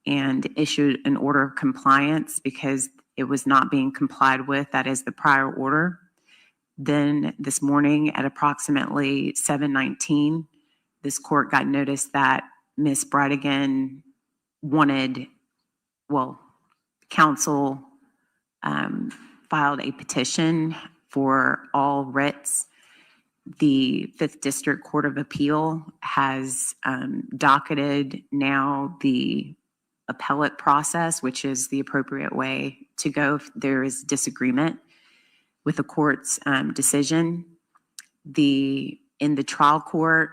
and issued an order of compliance because it was not being complied with. That is the prior order. Then this morning at approximately 7:19, this court got notice that Ms. Bridegan wanted, well, counsel filed a petition for all writs. The 5th District Court of Appeal has docketed now the appellate process, which is the appropriate way to go if there is disagreement with the court's decision. In the trial court,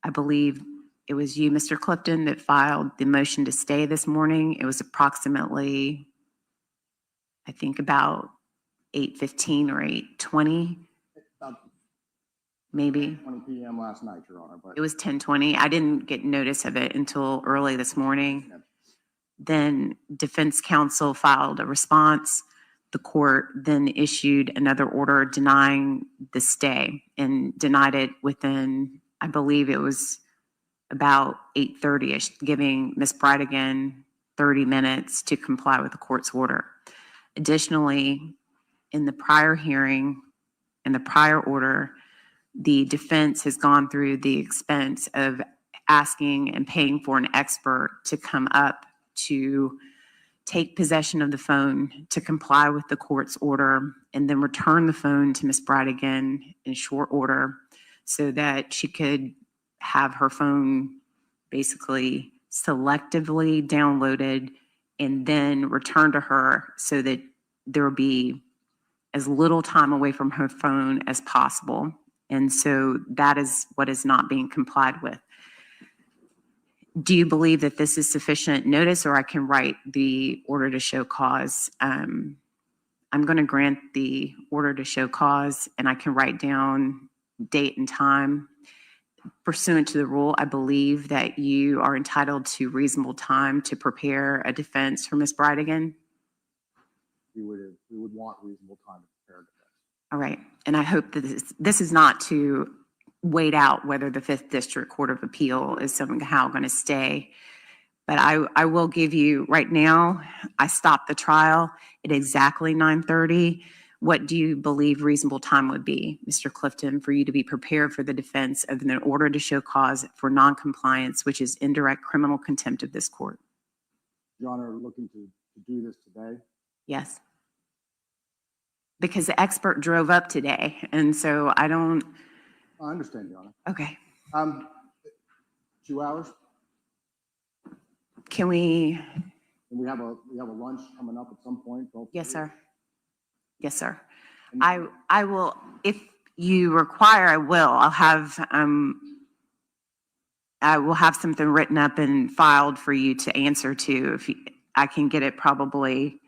I believe it was you, Mr. Clifton, that filed the motion to stay this morning. It was approximately, I think, about 8:15 or 8:20, About maybe. 20 p.m. last night, Your Honor, but It was 10:20. I didn't get notice of it until early this morning. Yep. Then defense counsel filed a response. The court then issued another order denying the stay and denied it within, I believe it was about 8:30ish, giving Ms. Bridegan 30 minutes to comply with the court's order. Additionally, in the prior hearing, in the prior order, the defense has gone through the expense of asking and paying for an expert to come up to take possession of the phone, to comply with the court's order, and then return the phone to Ms. Bridegan in short order so that she could have her phone basically selectively downloaded and then returned to her so that there would be as little time away from her phone as possible. And so that is what is not being complied with. Do you believe that this is sufficient notice, or I can write the order to show cause? I'm going to grant the order to show cause, and I can write down date and time. Pursuant to the rule, I believe that you are entitled to reasonable time to prepare a defense for Ms. Bridegan. we would want reasonable time to prepare a defense. All right. And I hope that this is not to wait out whether the 5th District Court of Appeal is somehow going to stay. But I will give you, right now, I stopped the trial at exactly 9:30. What do you believe reasonable time would be, Mr. Clifton, for you to be prepared for the defense of an order to show cause for noncompliance, which is indirect criminal contempt of this court? Your Honor, looking to do this today? Yes. Because the expert drove up today, and so I don't. I understand, Your Honor. Okay. 2 hours? Can we? And we have a lunch coming up at some point. Yes, sir. Yes, sir. I will, if you require, I will. I will have something written up and filed for you to answer to. I can get it probably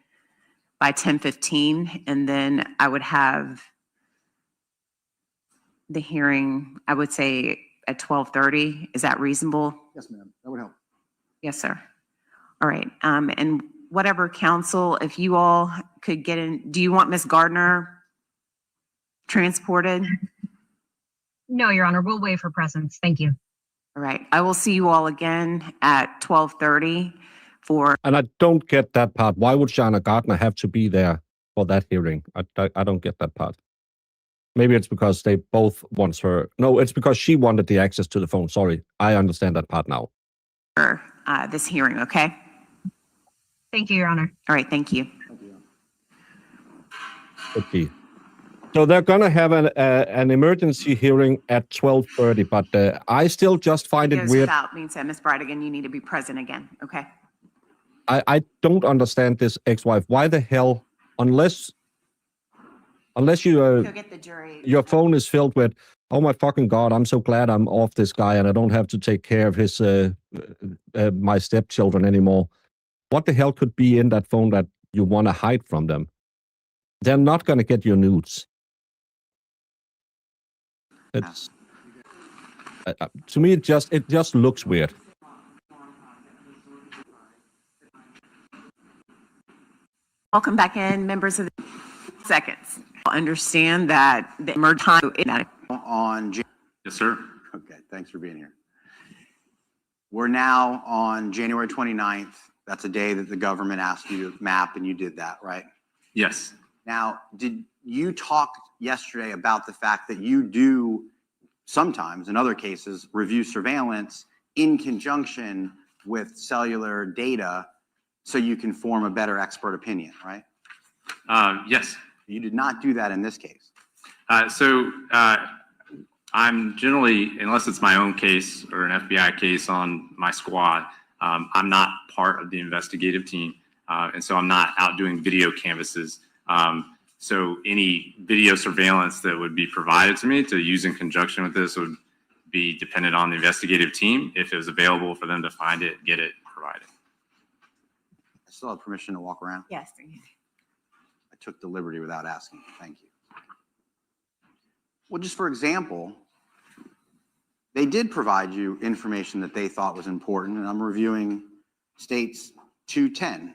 by 10:15, and then I would have the hearing, I would say at 12:30. Is that reasonable? Yes, ma'am. That would help. Yes, sir. All right. And whatever counsel, if you all could get in, do you want Ms. Gardner transported? No, Your Honor, we'll waive her presence. Thank you. All right. I will see you all again at 12:30 for. And I don't get that part. Why would Shana Gardner have to be there for that hearing? I don't get that part. Maybe it's because they both want her. No, it's because she wanted the access to the phone. Sorry. I understand that part now. This hearing, okay? Thank you, Your Honor. All right. Thank you. Thank you, Your Honor. Okay. So they're going to have an emergency hearing at 12:30, but I still just find it Goes weird. without being said, Ms. Bridegan, you need to be present again, okay? I don't understand this ex-wife. Why the hell, unless you Go get the jury. your phone is filled with, oh my fucking God, I'm so glad I'm off this guy and I don't have to take care of his my stepchildren anymore. What the hell could be in that phone that you want to hide from them? They're not going to get your nudes. It's to me, it just looks weird. Welcome back in, members of the seconds. Understand that the emergency. Yes, sir. Okay, thanks for being here. We're now on January 29th. That's a day that the government asked you to map, and you did that, right? Yes. Now, did you talk yesterday about the fact that you do sometimes, in other cases, review surveillance in conjunction with cellular data so you can form a better expert opinion, right? Yes. You did not do that in this case. I'm generally, unless it's my own case or an FBI case on my squad, I'm not part of the investigative team. And so I'm not out doing video canvases. So any video surveillance that would be provided to me to use in conjunction with this would be dependent on the investigative team. If it was available for them to find it, get it provided. I still have permission to walk around. Yes. I took the liberty without asking. Thank you. Well, just for example, they did provide you information that they thought was important, and I'm reviewing States 210.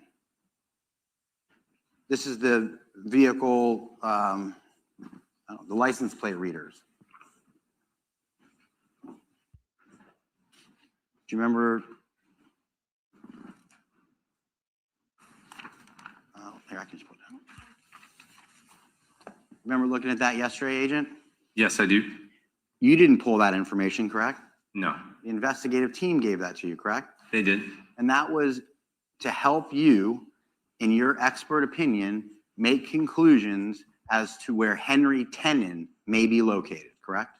This is the vehicle, the license plate readers. Do you remember? Here, I can just put it down. Remember looking at that yesterday, Agent? Yes, I do. You didn't pull that information, correct? No, The investigative team gave that to you, correct? they did. And that was to help you, in your expert opinion, make conclusions as to where Henry Tenon may be located, correct?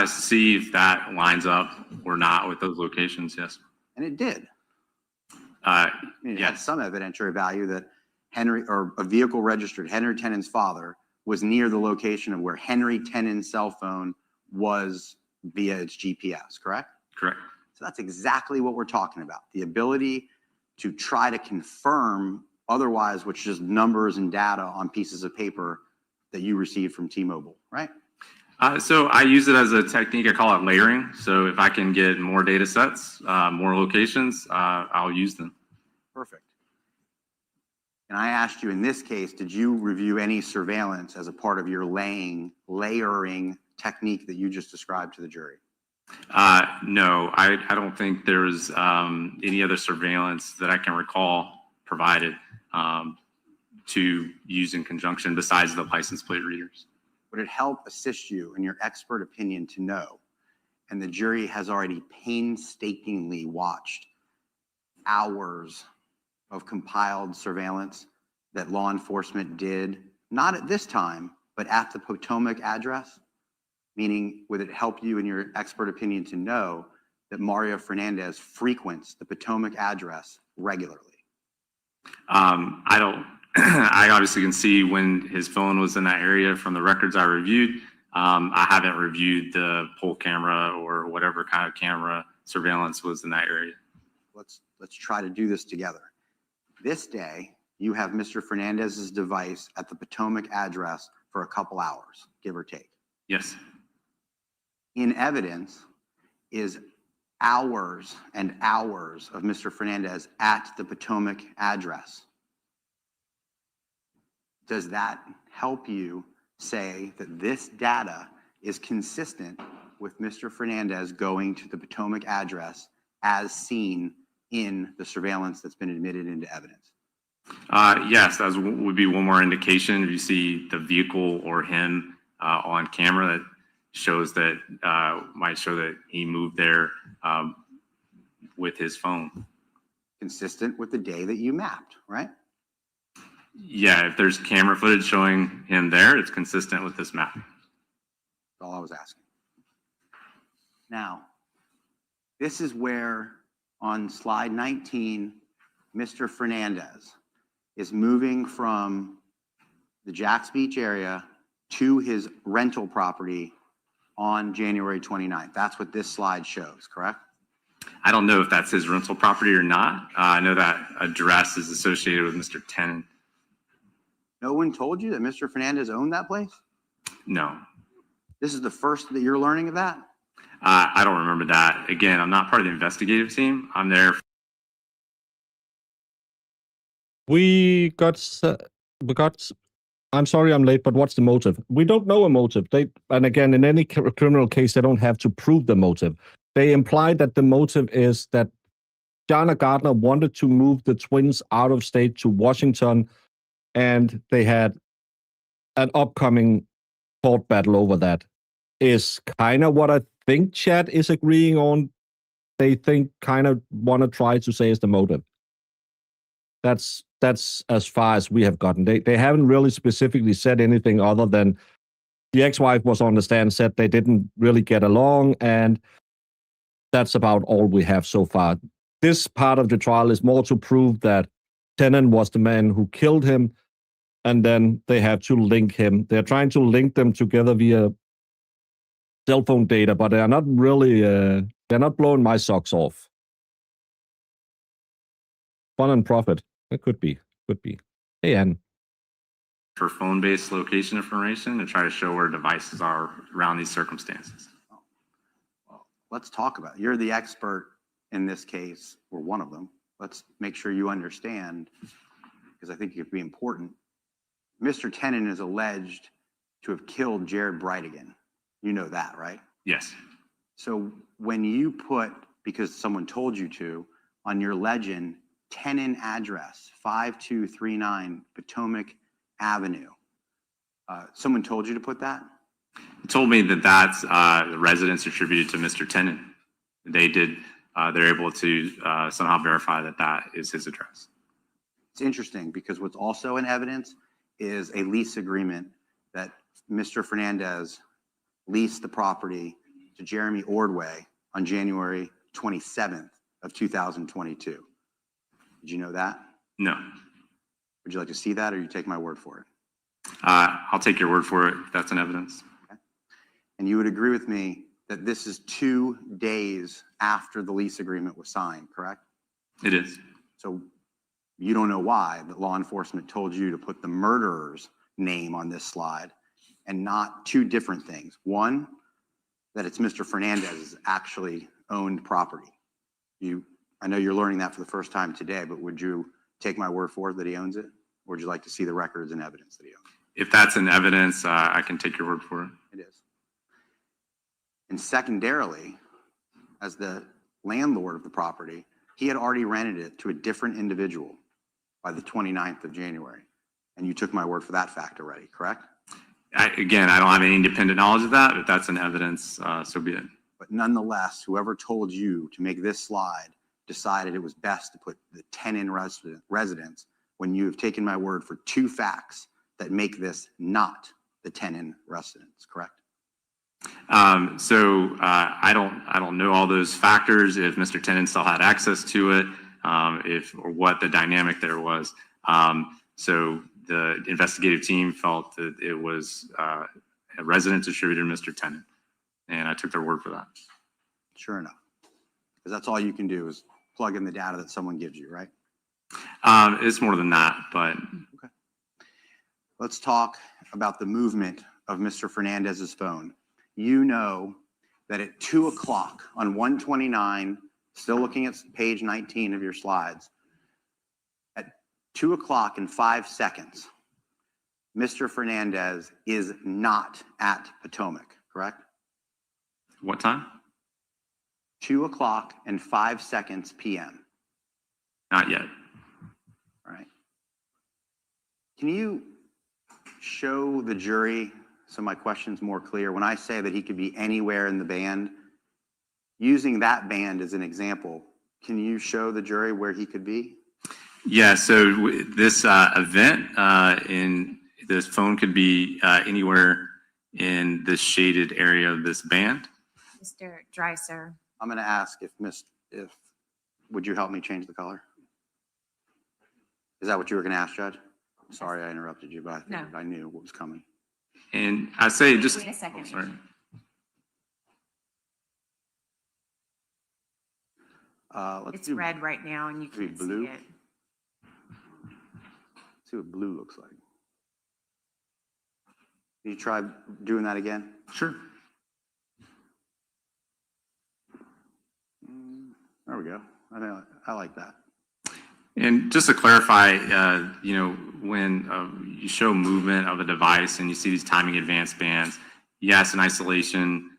See if that lines up or not with those locations. Yes. And it did. Uh, I mean, it had yes. some evidentiary value that Henry, or a vehicle registered Henry Tenon's father, was near the location of where Henry Tenon's cell phone was via its GPS, correct? Correct. So that's exactly what we're talking about. The ability to try to confirm otherwise, which is numbers and data on pieces of paper that you received from T-Mobile, right? So I use it as a technique. I call it layering. So if I can get more data sets, more locations, I'll use them. Perfect. And I asked you in this case, did you review any surveillance as a part of your layering technique that you just described to the jury? No, I don't think there was any other surveillance that I can recall provided to use in conjunction besides the license plate readers. Would it help assist you in your expert opinion to know, and the jury has already painstakingly watched hours of compiled surveillance that law enforcement did, not at this time, but at the Potomac address? Meaning, would it help you in your expert opinion to know that Mario Fernandez frequents the Potomac address regularly? I don't, I obviously can see when his phone was in that area from the records I reviewed. I haven't reviewed the poll camera or whatever kind of camera surveillance was in that area. Let's try to do this together. This day, you have Mr. Fernandez's device at the Potomac address for a couple hours, give or take. Yes. In evidence is hours and hours of Mr. Fernandez at the Potomac address. Does that help you say that this data is consistent with Mr. Fernandez going to the Potomac address as seen in the surveillance that's been admitted into evidence? Yes, that would be one more indication. If you see the vehicle or him on camera, that shows that, might show that he moved there with his phone. Consistent with the day that you mapped, right? Yeah, if there's camera footage showing him there, it's consistent with this map. That's all I was asking. Now, this is where on slide 19, Mr. Fernandez is moving from the Jacks Beach area to his rental property on January 29th. That's what this slide shows, correct? I don't know if that's his rental property or not. I know that address is associated with Mr. Tenon. No one told you that Mr. Fernandez owned that place? No. This is the first that you're learning of that? I don't remember that. Again, I'm not part of the investigative team. I'm there. I'm sorry I'm late, but what's the motive? We don't know a motive. And again, in any criminal case, they don't have to prove the motive. They imply that the motive is that Jana Gardner wanted to move the twins out of state to Washington and they had an upcoming court battle over that, is kind of what I think chat is agreeing on. They think kind of want to try to say is the motive. That's as far as we have gotten. They haven't really specifically said anything other than the ex-wife was on the stand, said they didn't really get along, and that's about all we have so far. This part of the trial is more to prove that Tenen was the man who killed him, and then they have to link him. They're trying to link them together via cell phone data, but they're not really, they're not blowing my socks off. Fun and profit. It could be. Hey, Ann. For phone-based location information to try to show where devices are around these circumstances. Well, let's talk about it. You're the expert in this case, or one of them. Let's make sure you understand, because I think it could be important. Mr. Tenen is alleged to have killed Jared Bridegan. You know that, right? Yes. So when you put, because someone told you to, on your legend, Tenen address, 5239 Potomac Avenue, someone told you to put that? It told me that that's the residence attributed to Mr. Tenen. They did, they're able to somehow verify that that is his address. It's interesting because what's also in evidence is a lease agreement that Mr. Fernandez leased the property to Jeremy Ordway on January 27th of 2022. Did you know that? No. Would you like to see that, or you take my word for it? I'll take your word for it if that's an evidence. Okay. And you would agree with me that this is 2 days after the lease agreement was signed, correct? It is. So you don't know why that law enforcement told you to put the murderer's name on this slide and not two different things. One, that it's Mr. Fernandez's actually owned property. I know you're learning that for the first time today, but would you take my word for it that he owns it? Or would you like to see the records and evidence that he owns it? If that's an evidence, I can take your word for it. It is. And secondarily, as the landlord of the property, he had already rented it to a different individual by the 29th of January. And you took my word for that fact already, correct? Again, I don't have any independent knowledge of that. If that's an evidence, so be it. But nonetheless, whoever told you to make this slide decided it was best to put the Tenen residence when you have taken my word for two facts that make this not the Tenen residence, correct? I don't know all those factors, if Mr. Tenen still had access to it, or what the dynamic there was. So the investigative team felt that it was a residence attributed to Mr. Tenen, and I took their word for that. Sure enough, because that's all you can do is plug in the data that someone gives you, right? It's more than that, but. Okay. Let's talk about the movement of Mr. Fernandez's phone. You know that at 2 o'clock on 129, still looking at page 19 of your slides, at 2 o'clock and 5 seconds, Mr. Fernandez is not at Potomac, correct? What time? 2 o'clock and 5 seconds p.m. Not yet. All right. Can you show the jury so my question's more clear? When I say that he could be anywhere in the band, using that band as an example, can you show the jury where he could be? Yeah, so this event in this phone could be anywhere in this shaded area of this band. Mr. Dreiser. I'm going to ask if would you help me change the color? Is that what you were going to ask, Judge? Sorry, I interrupted you, but I knew what was coming. And I say just wait a second. Sorry. Let's It's red right now, and you maybe can't blue? see it. See what blue looks like. Can you try doing that again? Sure. There we go. I like that. And just to clarify, when you show movement of a device and you see these timing advanced bands, yes, in isolation,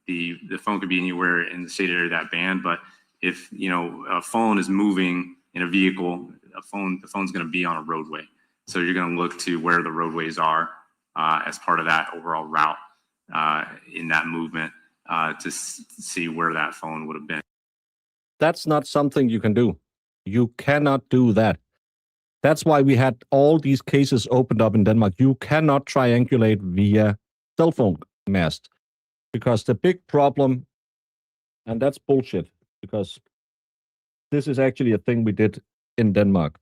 the phone could be anywhere in the shaded area of that band. But if a phone is moving in a vehicle, the phone's going to be on a roadway. So you're going to look to where the roadways are as part of that overall route in that movement to see where that phone would have been. That's not something you can do. You cannot do that. That's why we had all these cases opened up in Denmark. You cannot triangulate via cell phone mast, because the big problem, and that's bullshit, because this is actually a thing we did in Denmark.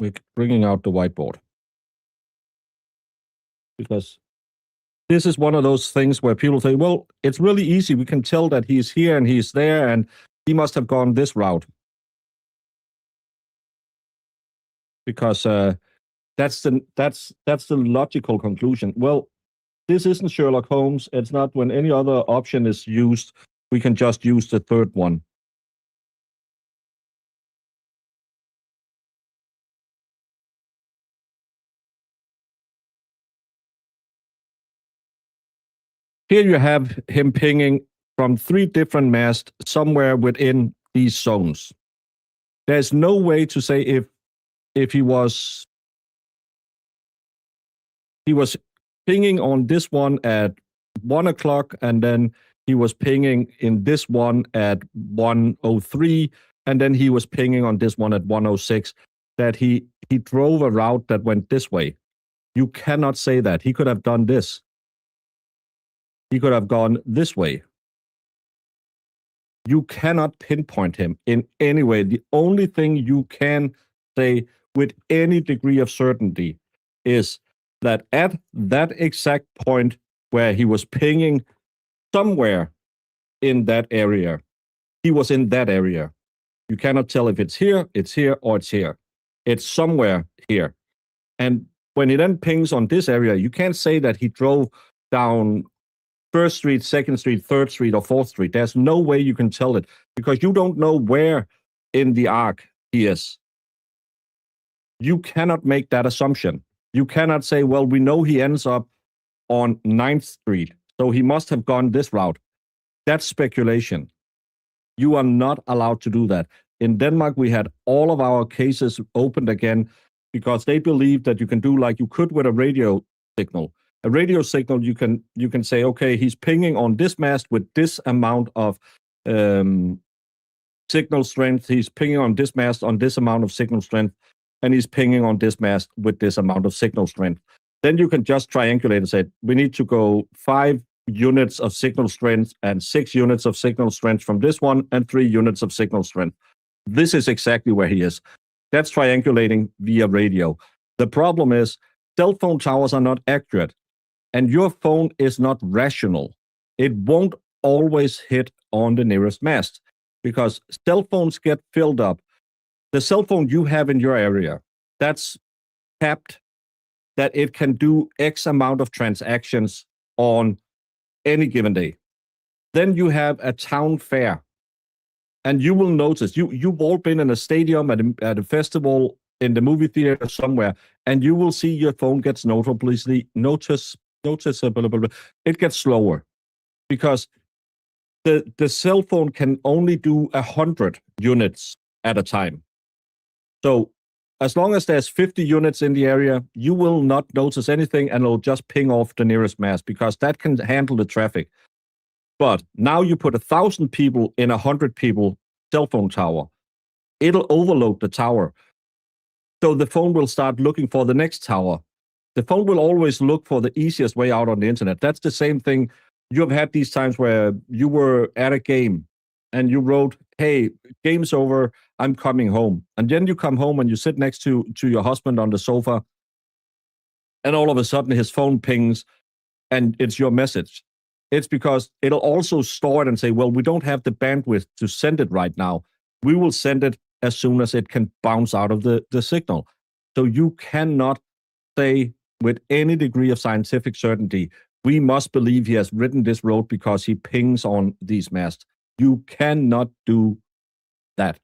We're bringing out the whiteboard, because this is one of those things where people say, well, it's really easy. We can tell that he's here and he's there, and he must have gone this route. Because that's the logical conclusion. Well, this isn't Sherlock Holmes. It's not. When any other option is used, we can just use the third one. Here you have him pinging from 3 different masts somewhere within these zones. There's no way to say if he was pinging on this one at 1 o'clock, and then he was pinging in this one at 1:03, and then he was pinging on this one at 1:06, that he drove a route that went this way. You cannot say that. He could have done this. He could have gone this way. You cannot pinpoint him in any way. The only thing you can say with any degree of certainty is that at that exact point where he was pinging somewhere in that area, he was in that area. You cannot tell if it's here, or it's here. It's somewhere here. And when he then pings on this area, you can't say that he drove down 1st Street, 2nd Street, 3rd Street, or 4th Street. There's no way you can tell it, because you don't know where in the arc he is. You cannot make that assumption. You cannot say, well, we know he ends up on 9th Street, so he must have gone this route. That's speculation. You are not allowed to do that. In Denmark, we had all of our cases opened again because they believed that you can do like you could with a radio signal. A radio signal, you can say, okay, he's pinging on this mast with this amount of signal strength. He's pinging on this mast on this amount of signal strength, and he's pinging on this mast with this amount of signal strength. Then you can just triangulate and say, we need to go 5 units of signal strength and 6 units of signal strength from this one and 3 units of signal strength. This is exactly where he is. That's triangulating via radio. The problem is cell phone towers are not accurate, and your phone is not rational. It won't always hit on the nearest mast because cell phones get filled up. The cell phone you have in your area, that's capped that it can do X amount of transactions on any given day. Then you have a town fair, and you will notice, you've all been in a stadium, at a festival, in the movie theater somewhere, and you will see your phone gets noticeably, it gets slower because the cell phone can only do 100 units at a time. So as long as there's 50 units in the area, you will not notice anything, and it'll just ping off the nearest mast because that can handle the traffic. But now you put 1,000 people in 100 people cell phone tower, it'll overload the tower. So the phone will start looking for the next tower. The phone will always look for the easiest way out on the internet. That's the same thing. You've had these times where you were at a game and you wrote, hey, game's over, I'm coming home. And then you come home and you sit next to your husband on the sofa, and all of a sudden his phone pings and it's your message. It's because it'll also store it and say, well, we don't have the bandwidth to send it right now. We will send it as soon as it can bounce out of the signal. So you cannot say with any degree of scientific certainty, we must believe he has written this road because he pings on these masts. You cannot do that.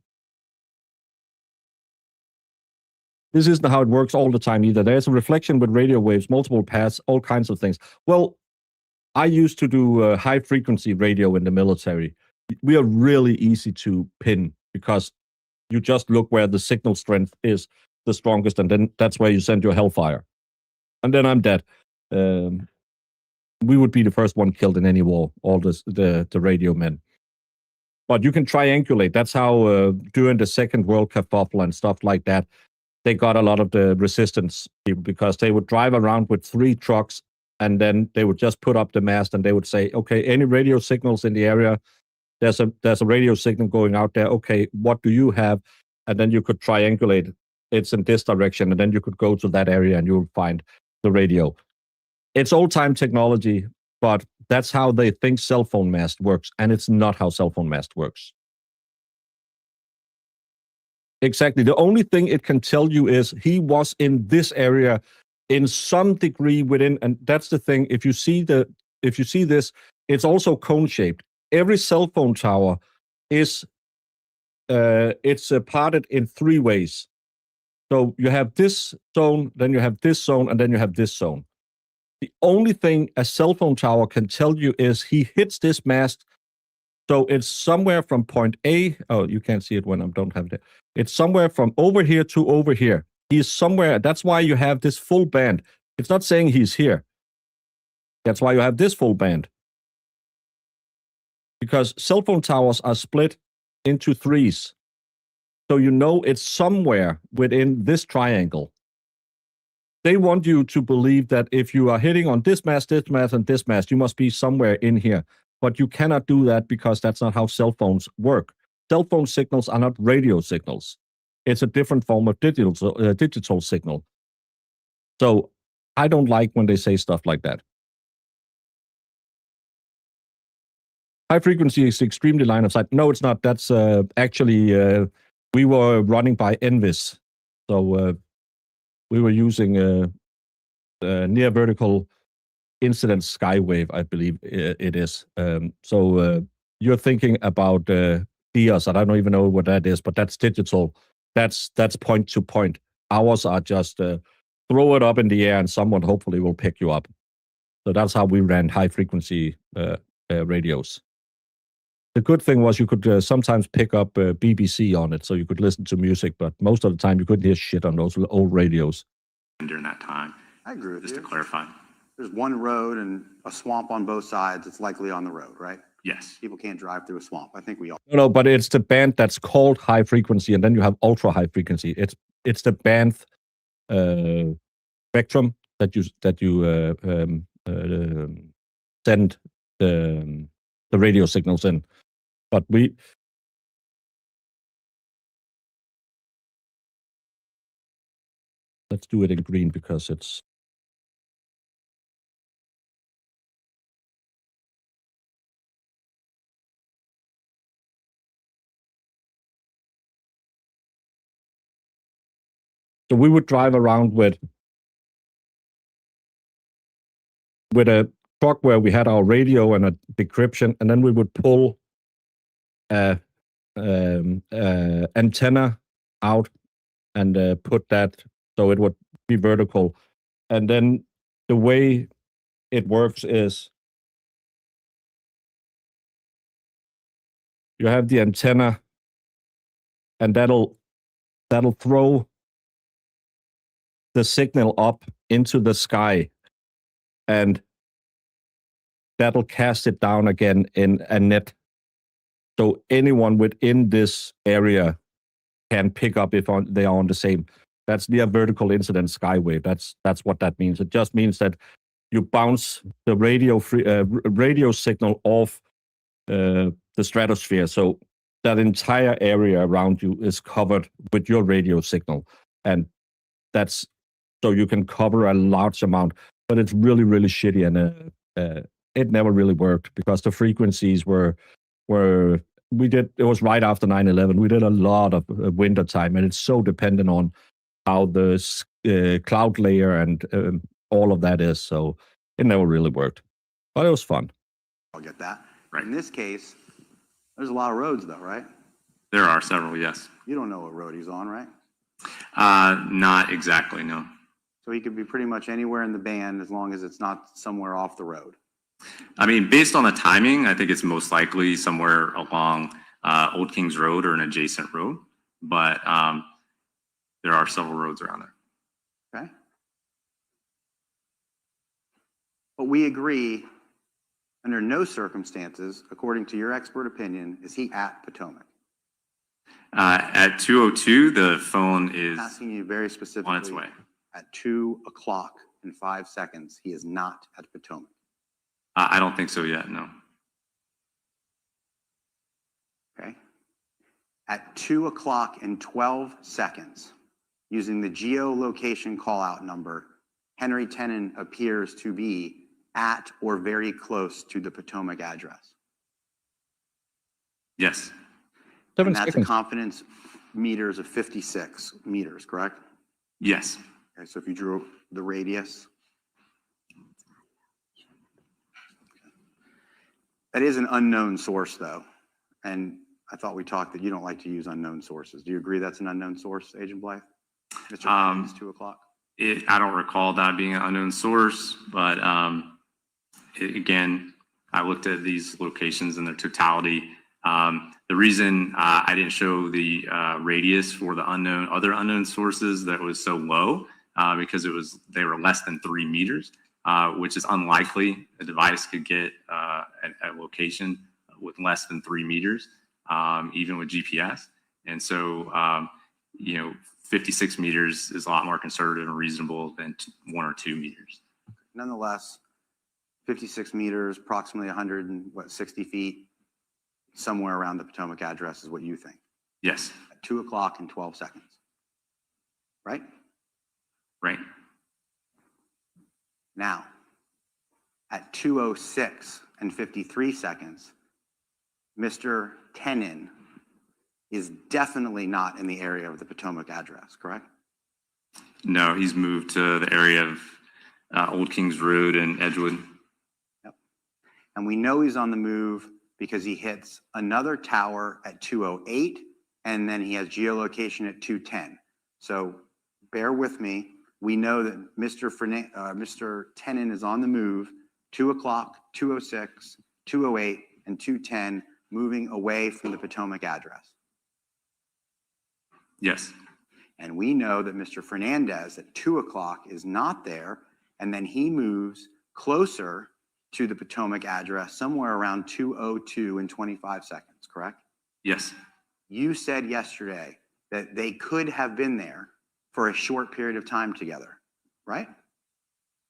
This isn't how it works all the time either. There's a reflection with radio waves, multiple paths, all kinds of things. Well, I used to do high-frequency radio in the military, we are really easy to pin because you just look where the signal strength is the strongest, and then that's where you send your hellfire. And then I'm dead. We would be the first one killed in any war, all the radio men. But you can triangulate. That's how during the Second World Kerfuffle and stuff like that, they got a lot of the resistance people because they would drive around with 3 trucks and then they would just put up the mast and they would say, okay, any radio signals in the area, there's a radio signal going out there. Okay, what do you have? And then you could triangulate. It's in this direction, and then you could go to that area and you'll find the radio. It's old-time technology, but that's how they think cell phone mast works, and it's not how cell phone mast works. Exactly. The only thing it can tell you is he was in this area in some degree within, and that's the thing. If you see this, it's also cone-shaped. Every cell phone tower is it's parted in 3 ways. So you have this zone, then you have this zone, and then you have this zone. The only thing a cell phone tower can tell you is he hits this mast. So it's somewhere from point A. Oh, you can't see it when I don't have it. It's somewhere from over here to over here. He's somewhere. That's why you have this full band. It's not saying he's here. That's why you have this full band. Because cell phone towers are split into 3s. So you know it's somewhere within this triangle. They want you to believe that if you are hitting on this mast, and this mast, you must be somewhere in here. But you cannot do that because that's not how cell phones work. Cell phone signals are not radio signals. It's a different form of digital signal. So I don't like when they say stuff like that. High frequency is extremely line of sight. No, it's not. That's actually, we were running by NVIS. So we were using near vertical incident skywave, I believe it is. So you're thinking about DIAS. I don't even know what that is, but that's digital. That's point to point. Ours are just throw it up in the air and someone hopefully will pick you up. So that's how we ran high frequency radios. The good thing was you could sometimes pick up BBC on it, so you could listen to music, but most of the time you couldn't hear shit on those old radios. During that time. I agree with you. Just to clarify. There's one road and a swamp on both sides. It's likely on the road, right? Yes. People can't drive through a swamp. I think we all. No, but it's the band that's called high frequency, and then you have ultra high frequency. It's the band spectrum that you send the radio signals in. But let's do it in green because it's. So we would drive around with a truck where we had our radio and a decryption, and then we would pull a antenna out and put that so it would be vertical. And then the way it works is you have the antenna, and that'll throw the signal up into the sky, and that'll cast it down again in a net. So anyone within this area can pick up if they are on the same. That's near vertical incident skywave. That's what that means. It just means that you bounce the radio signal off the stratosphere. So that entire area around you is covered with your radio signal, and that's so you can cover a large amount. But it's really, really shitty, and it never really worked because the frequencies were it was right after 9/11. We did a lot of winter time, and it's so dependent on how the cloud layer and all of that is. So it never really worked, but it was fun. I'll get that. Right. In this case, there's a lot of roads though, right? There are several, yes. You don't know what road he's on, right? Not exactly, no. So he could be pretty much anywhere in the band as long as it's not somewhere off the road. I mean, based on the timing, I think it's most likely somewhere along Old Kings Road or an adjacent road, but there are several roads around there. Okay. But we agree, under no circumstances, according to your expert opinion, is he at Potomac? At 2:02, the phone is I'm asking you very specifically. on its way. At 2:05, he is not at Potomac. I don't think so yet, no. Okay. At 2:12, using the geolocation call-out number, Henry Tenen appears to be at or very close to the Potomac address. Yes, 7 And that's a seconds. confidence meters of 56 meters, correct? yes. Okay, so if you drew the radius. That is an unknown source, though. And I thought we talked that you don't like to use unknown sources. Do you agree that's an unknown source, Agent Blythe? Mr. It's 2:00. I don't recall that being an unknown source, but again, I looked at these locations in their totality. The reason I didn't show the radius for the other unknown sources that was so low because they were less than 3 meters, which is unlikely a device could get a location with less than 3 meters, even with GPS. And so, 56 meters is a lot more conservative and reasonable than 1 or 2 meters. Nonetheless, 56 meters, approximately 160 feet, somewhere around the Potomac address is what you think. Yes, At 2:12. Right? right. Now, at 2:06, Mr. Tenen is definitely not in the area of the Potomac address, correct? No, he's moved to the area of Old Kings Road and Edgewood. Yep. And we know he's on the move because he hits another tower at 2:08, and then he has geolocation at 2:10. So bear with me. We know that Mr. Tenen is on the move, 2:00, 2:06, 2:08, and 2:10, moving away from the Potomac address. Yes, And we know that Mr. Fernandez at 2:00 is not there, and then he moves closer to the Potomac address somewhere around 2:02, correct? yes, You said yesterday that they could have been there for a short period of time together, right?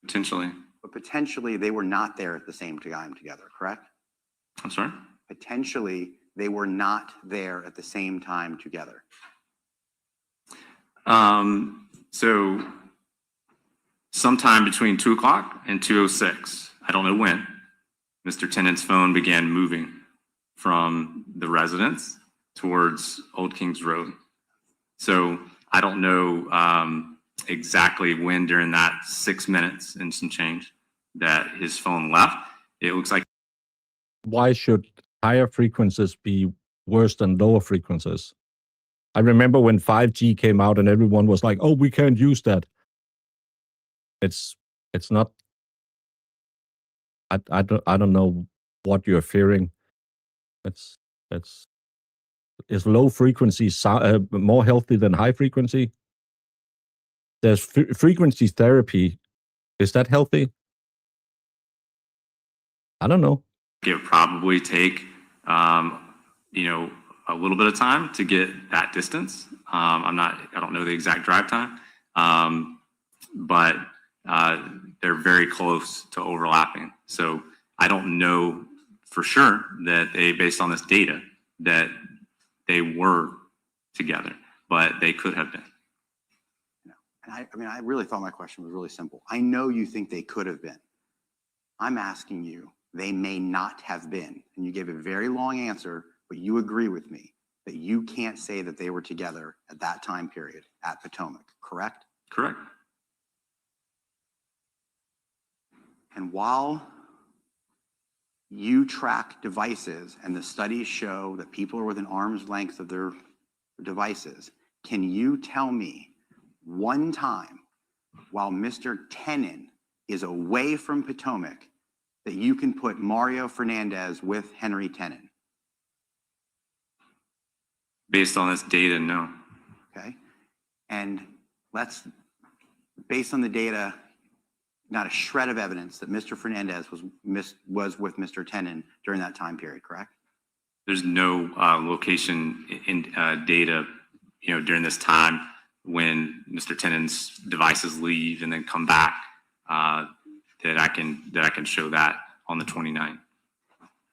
potentially. But potentially they were not there at the same time together, correct? I'm sorry? Potentially they were not there at the same time together. So sometime between 2:00 and 2:06, I don't know when, Mr. Tenen's phone began moving from the residence towards Old Kings Road. So I don't know exactly when during that 6 minutes and some change that his phone left. It looks like Why should higher frequencies be worse than lower frequencies? I remember when 5G came out and everyone was like, "Oh, we can't use that." It's not. I don't know what you're fearing. It's is low frequency more healthy than high frequency? There's frequency therapy. Is that healthy? I don't know. it would probably take, a little bit of time to get that distance. I don't know the exact drive time, but they're very close to overlapping. So I don't know for sure that based on this data, that they were together, but they could have been. And I really thought my question was really simple. I know you think they could have been. I'm asking you, they may not have been. And you gave a very long answer, but you agree with me that you can't say that they were together at that time period at Potomac, correct? Correct. And while you track devices and the studies show that people are within arm's length of their devices, can you tell me one time while Mr. Tenen is away from Potomac that you can put Mario Fernandez with Henry Tenon? Based on this data, no. Okay. And based on the data, not a shred of evidence that Mr. Fernandez was with Mr. Tenon during that time period, correct? There's no location in data, during this time when Mr. Tenon's devices leave and then come back that I can show that on the 29th.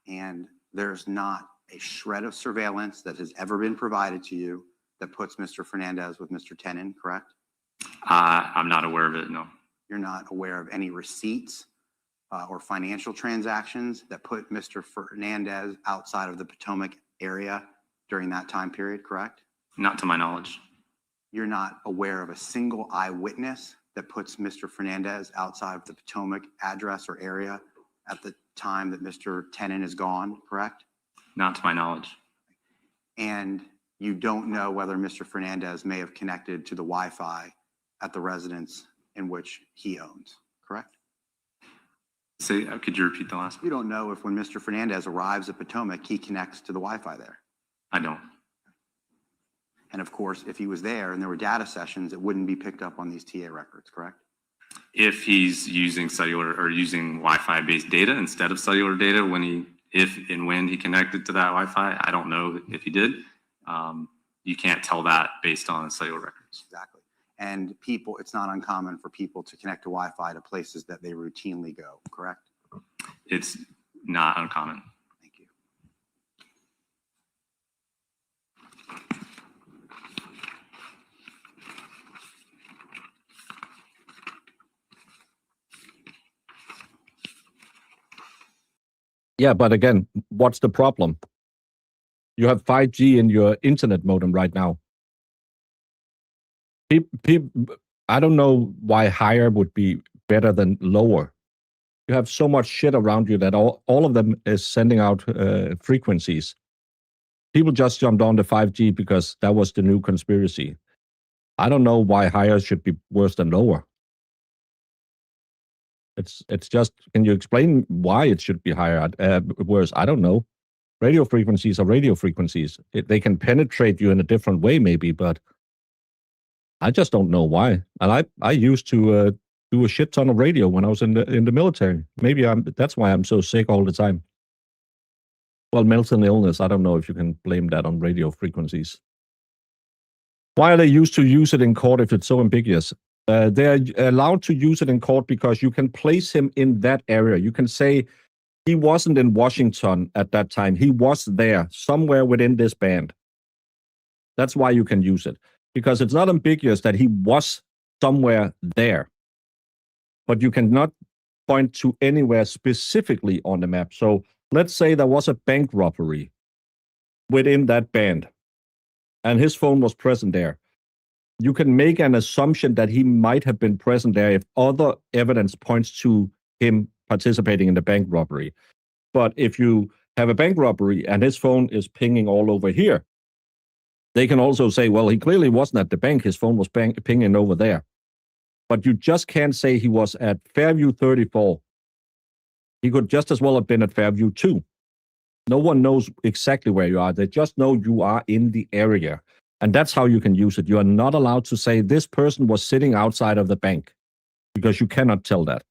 And there's not a shred of surveillance that has ever been provided to you that puts Mr. Fernandez with Mr. Tenon, correct? I'm not aware of it, no. You're not aware of any receipts or financial transactions that put Mr. Fernandez outside of the Potomac area during that time period, correct? Not to my knowledge. You're not aware of a single eyewitness that puts Mr. Fernandez outside of the Potomac address or area at the time that Mr. Tenon is gone, correct? Not to my knowledge. And you don't know whether Mr. Fernandez may have connected to the Wi-Fi at the residence in which he owns, correct? Could you repeat the last one? You don't know if when Mr. Fernandez arrives at Potomac, he connects to the Wi-Fi there. I don't. And of course, if he was there and there were data sessions, it wouldn't be picked up on these TA records, correct? If he's using cellular or using Wi-Fi based data instead of cellular data if and when he connected to that Wi-Fi, I don't know if he did. You can't tell that based on cellular records. Exactly. And it's not uncommon for people to connect to Wi-Fi to places that they routinely go, correct? It's not uncommon. Thank you. Yeah, but again, what's the problem? You have 5G in your internet modem right now. I don't know why higher would be better than lower. You have so much shit around you that all of them is sending out frequencies. People just jumped on the 5G because that was the new conspiracy. I don't know why higher should be worse than lower. It's just, can you explain why it should be higher, worse? I don't know. Radio frequencies are radio frequencies. They can penetrate you in a different way, maybe, but I just don't know why. And I used to do a shit ton of radio when I was in the military. Maybe that's why I'm so sick all the time. Well, mental illness, I don't know if you can blame that on radio frequencies. Why are they used to use it in court if it's so ambiguous? They're allowed to use it in court because you can place him in that area. You can say he wasn't in Washington at that time. He was there somewhere within this band. That's why you can use it, because it's not ambiguous that he was somewhere there. But you cannot point to anywhere specifically on the map. So let's say there was a bank robbery within that band and his phone was present there. You can make an assumption that he might have been present there if other evidence points to him participating in the bank robbery. But if you have a bank robbery and his phone is pinging all over here, they can also say, well, he clearly wasn't at the bank. His phone was pinging over there. But you just can't say he was at Fairview 34. He could just as well have been at Fairview 2. No one knows exactly where you are. They just know you are in the area. And that's how you can use it. You are not allowed to say this person was sitting outside of the bank, because you cannot tell that.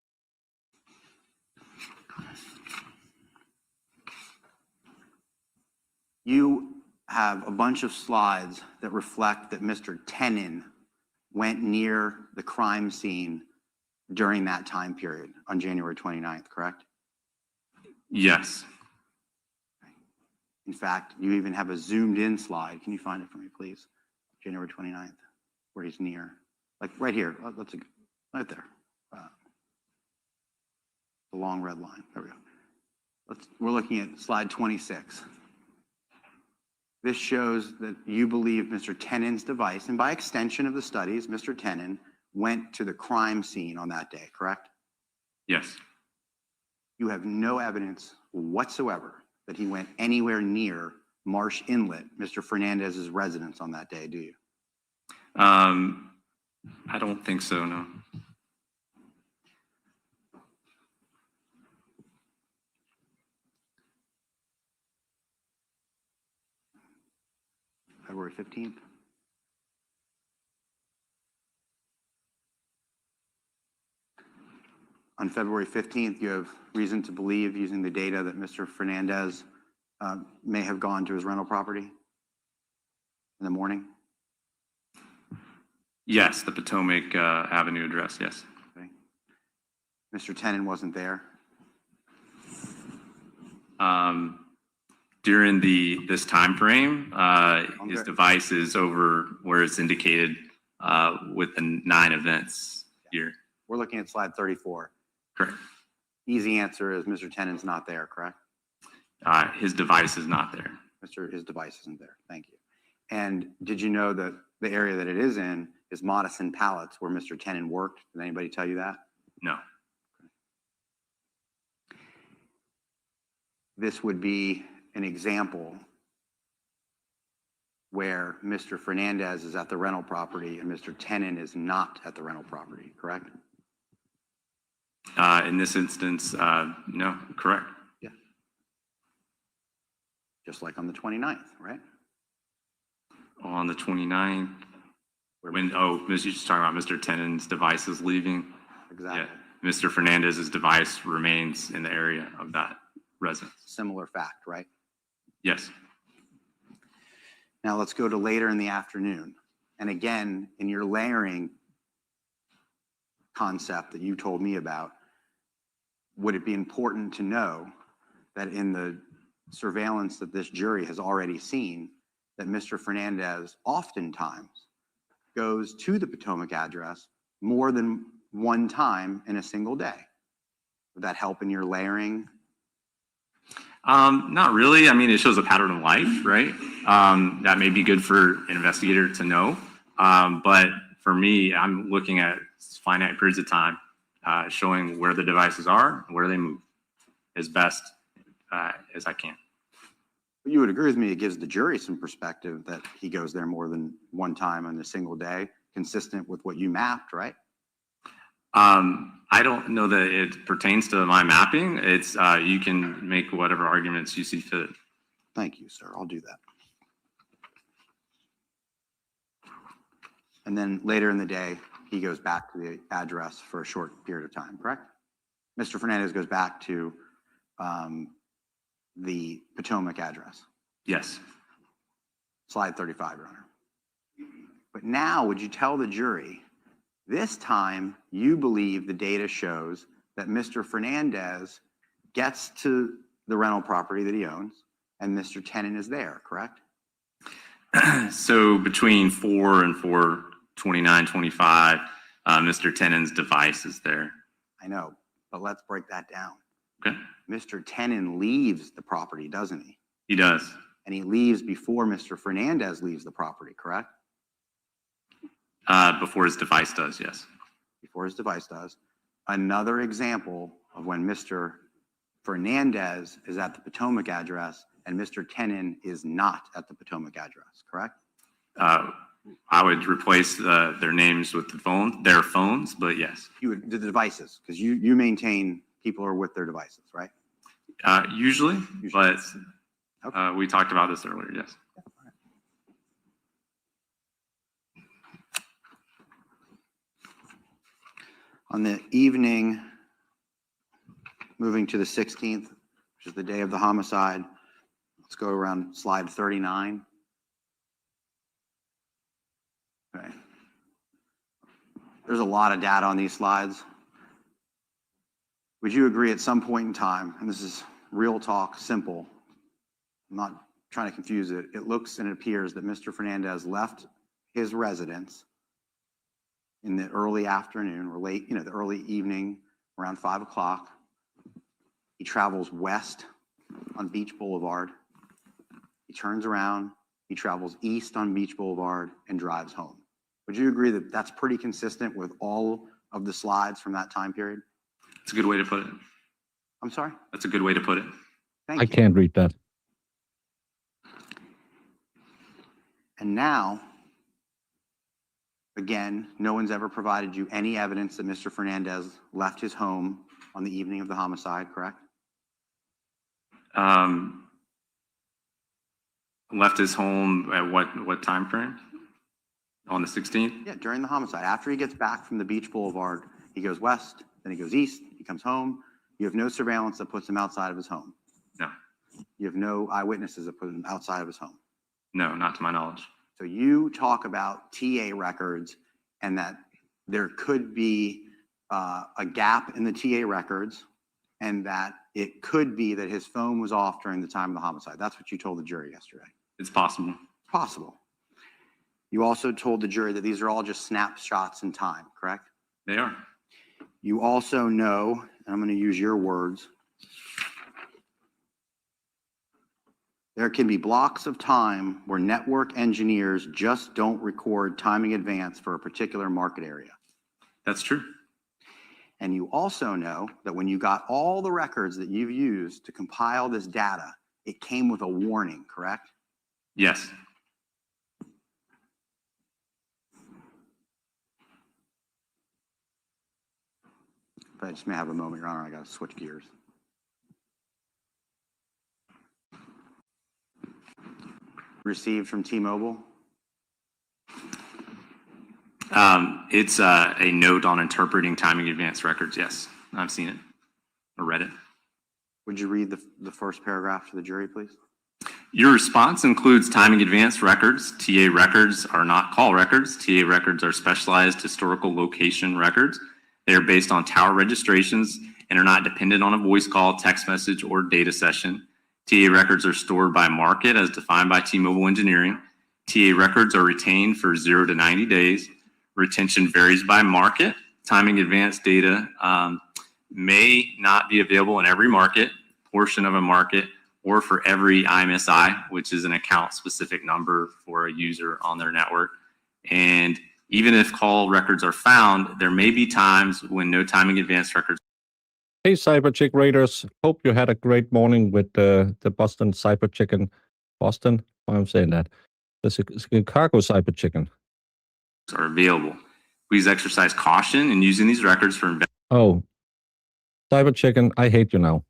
You have a bunch of slides that reflect that Mr. Tenon went near the crime scene during that time period on January 29th, correct? Yes. In fact, you even have a zoomed in slide. Can you find it for me, please? January 29th, where he's near. Like right here, right there. The long red line, there we go. We're looking at slide 26. This shows that you believe Mr. Tenon's device, and by extension of the studies, Mr. Tenon went to the crime scene on that day, correct? Yes. You have no evidence whatsoever that he went anywhere near Marsh Inlet, Mr. Fernandez's residence on that day, do you? I don't think so, no. February 15th. On February 15th, you have reason to believe, using the data, that Mr. Fernandez may have gone to his rental property in the morning? Yes, the Potomac Avenue address, yes. Okay. Mr. Tenen wasn't there? During this time frame, his device is over where it's indicated with the 9 events here. We're looking at slide 34. Correct. Easy answer is Mr. Tenen's not there, correct? His device is not there. His device isn't there. Thank you. And did you know that the area that it is in is Modison Pallets, where Mr. Tenen worked? Did anybody tell you that? No. This would be an example where Mr. Fernandez is at the rental property and Mr. Tenen is not at the rental property, correct? In this instance, no, correct. Yeah. Just like on the 29th, right? On the 29th, when, you're just talking about Mr. Tenen's device is leaving? Exactly. Yeah. Mr. Fernandez's device remains in the area of that residence. Similar fact, right? Yes. Now let's go to later in the afternoon. And again, in your layering concept that you told me about, would it be important to know that in the surveillance that this jury has already seen, that Mr. Fernandez oftentimes goes to the Potomac address more than one time in a single day? Would that help in your layering? Not really. I mean, it shows a pattern of life, right? That may be good for an investigator to know. But for me, I'm looking at finite periods of time, showing where the devices are and where they move as best as I can. You would agree with me, it gives the jury some perspective that he goes there more than one time in a single day, consistent with what you mapped, right? I don't know that it pertains to my mapping. It's you can make whatever arguments you see fit. Thank you, sir. I'll do that. And then later in the day, he goes back to the address for a short period of time, correct? Mr. Fernandez goes back to the Potomac address. Yes. Slide 35, Your Honor. But now, would you tell the jury, this time you believe the data shows that Mr. Fernandez gets to the rental property that he owns and Mr. Tenen is there, correct? So between 4 and 4:29:25, Mr. Tenen's device is there. I know, but let's break that down. Okay. Mr. Tenen leaves the property, doesn't he? He does. And he leaves before Mr. Fernandez leaves the property, correct? Before his device does, yes. Before his device does. Another example of when Mr. Fernandez is at the Potomac address and Mr. Tenen is not at the Potomac address, correct? I would replace their names with their phones, but yes. You would, the devices, because you maintain people are with their devices, right? Usually, but Okay. we talked about this earlier, yes. On the evening, moving to the 16th, which is the day of the homicide, let's go around slide 39. Okay. There's a lot of data on these slides. Would you agree at some point in time, and this is real talk, simple, I'm not trying to confuse it, it looks and it appears that Mr. Fernandez left his residence in the early afternoon or late, the early evening, around 5 o'clock. He travels west on Beach Boulevard. He turns around, he travels east on Beach Boulevard and drives home. Would you agree that that's pretty consistent with all of the slides from that time period? That's a good way to put it. I'm sorry? That's a good way to put it. Thank I you. can't read that. And now, again, no one's ever provided you any evidence that Mr. Fernandez left his home on the evening of the homicide, correct? Left his home at what time frame? On the 16th? Yeah, during the homicide. After he gets back from the Beach Boulevard, he goes west, then he goes east, he comes home. You have no surveillance that puts him outside of his home. No. You have no eyewitnesses that put him outside of his home. No, not to my knowledge. So you talk about TA records and that there could be a gap in the TA records and that it could be that his phone was off during the time of the homicide. That's what you told the jury yesterday. It's possible. Possible. You also told the jury that these are all just snapshots in time, correct? They are. You also know, and I'm going to use your words, there can be blocks of time where network engineers just don't record time in advance for a particular market area. That's true. And you also know that when you got all the records that you've used to compile this data, it came with a warning, correct? Yes. But I just may have a moment, Your Honor. I got to switch gears. Received from T-Mobile? It's a note on interpreting timing advance records. Yes, I've seen it or read it. Would you read the first paragraph to the jury, please? Your response includes timing advance records. TA records are not call records. TA records are specialized historical location records. They are based on tower registrations and are not dependent on a voice call, text message, or data session. TA records are stored by market as defined by T-Mobile Engineering. TA records are retained for 0 to 90 days. Retention varies by market. Timing advance data may not be available in every market, portion of a market, or for every IMSI, which is an account-specific number for a user on their network. And even if call records are found, there may be times when no timing advance records. Hey, Cyber Chick Raiders. Hope you had a great morning with the Boston Cyber Chicken. Boston? Why I'm saying that. The Chicago Cyber Chicken. Are available. Please exercise caution in using these records for Oh, Cyber Chicken, I hate you now.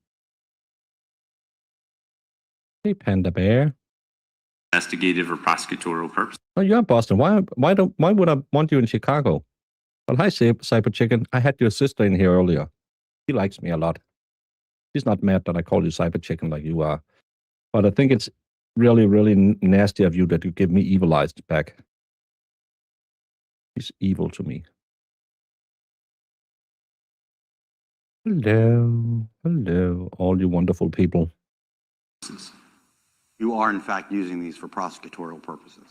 Hey, Panda Bear. investigative or prosecutorial purposes. Oh, you're in Boston. Why would I want you in Chicago? Well, hi, Cyber Chicken. I had your sister in here earlier. She likes me a lot. She's not mad that I call you Cyber Chicken like you are. But I think it's really, really nasty of you that you give me evil eyes back. He's evil to me. Hello. Hello, all you wonderful people. You are, in fact, using these for prosecutorial purposes.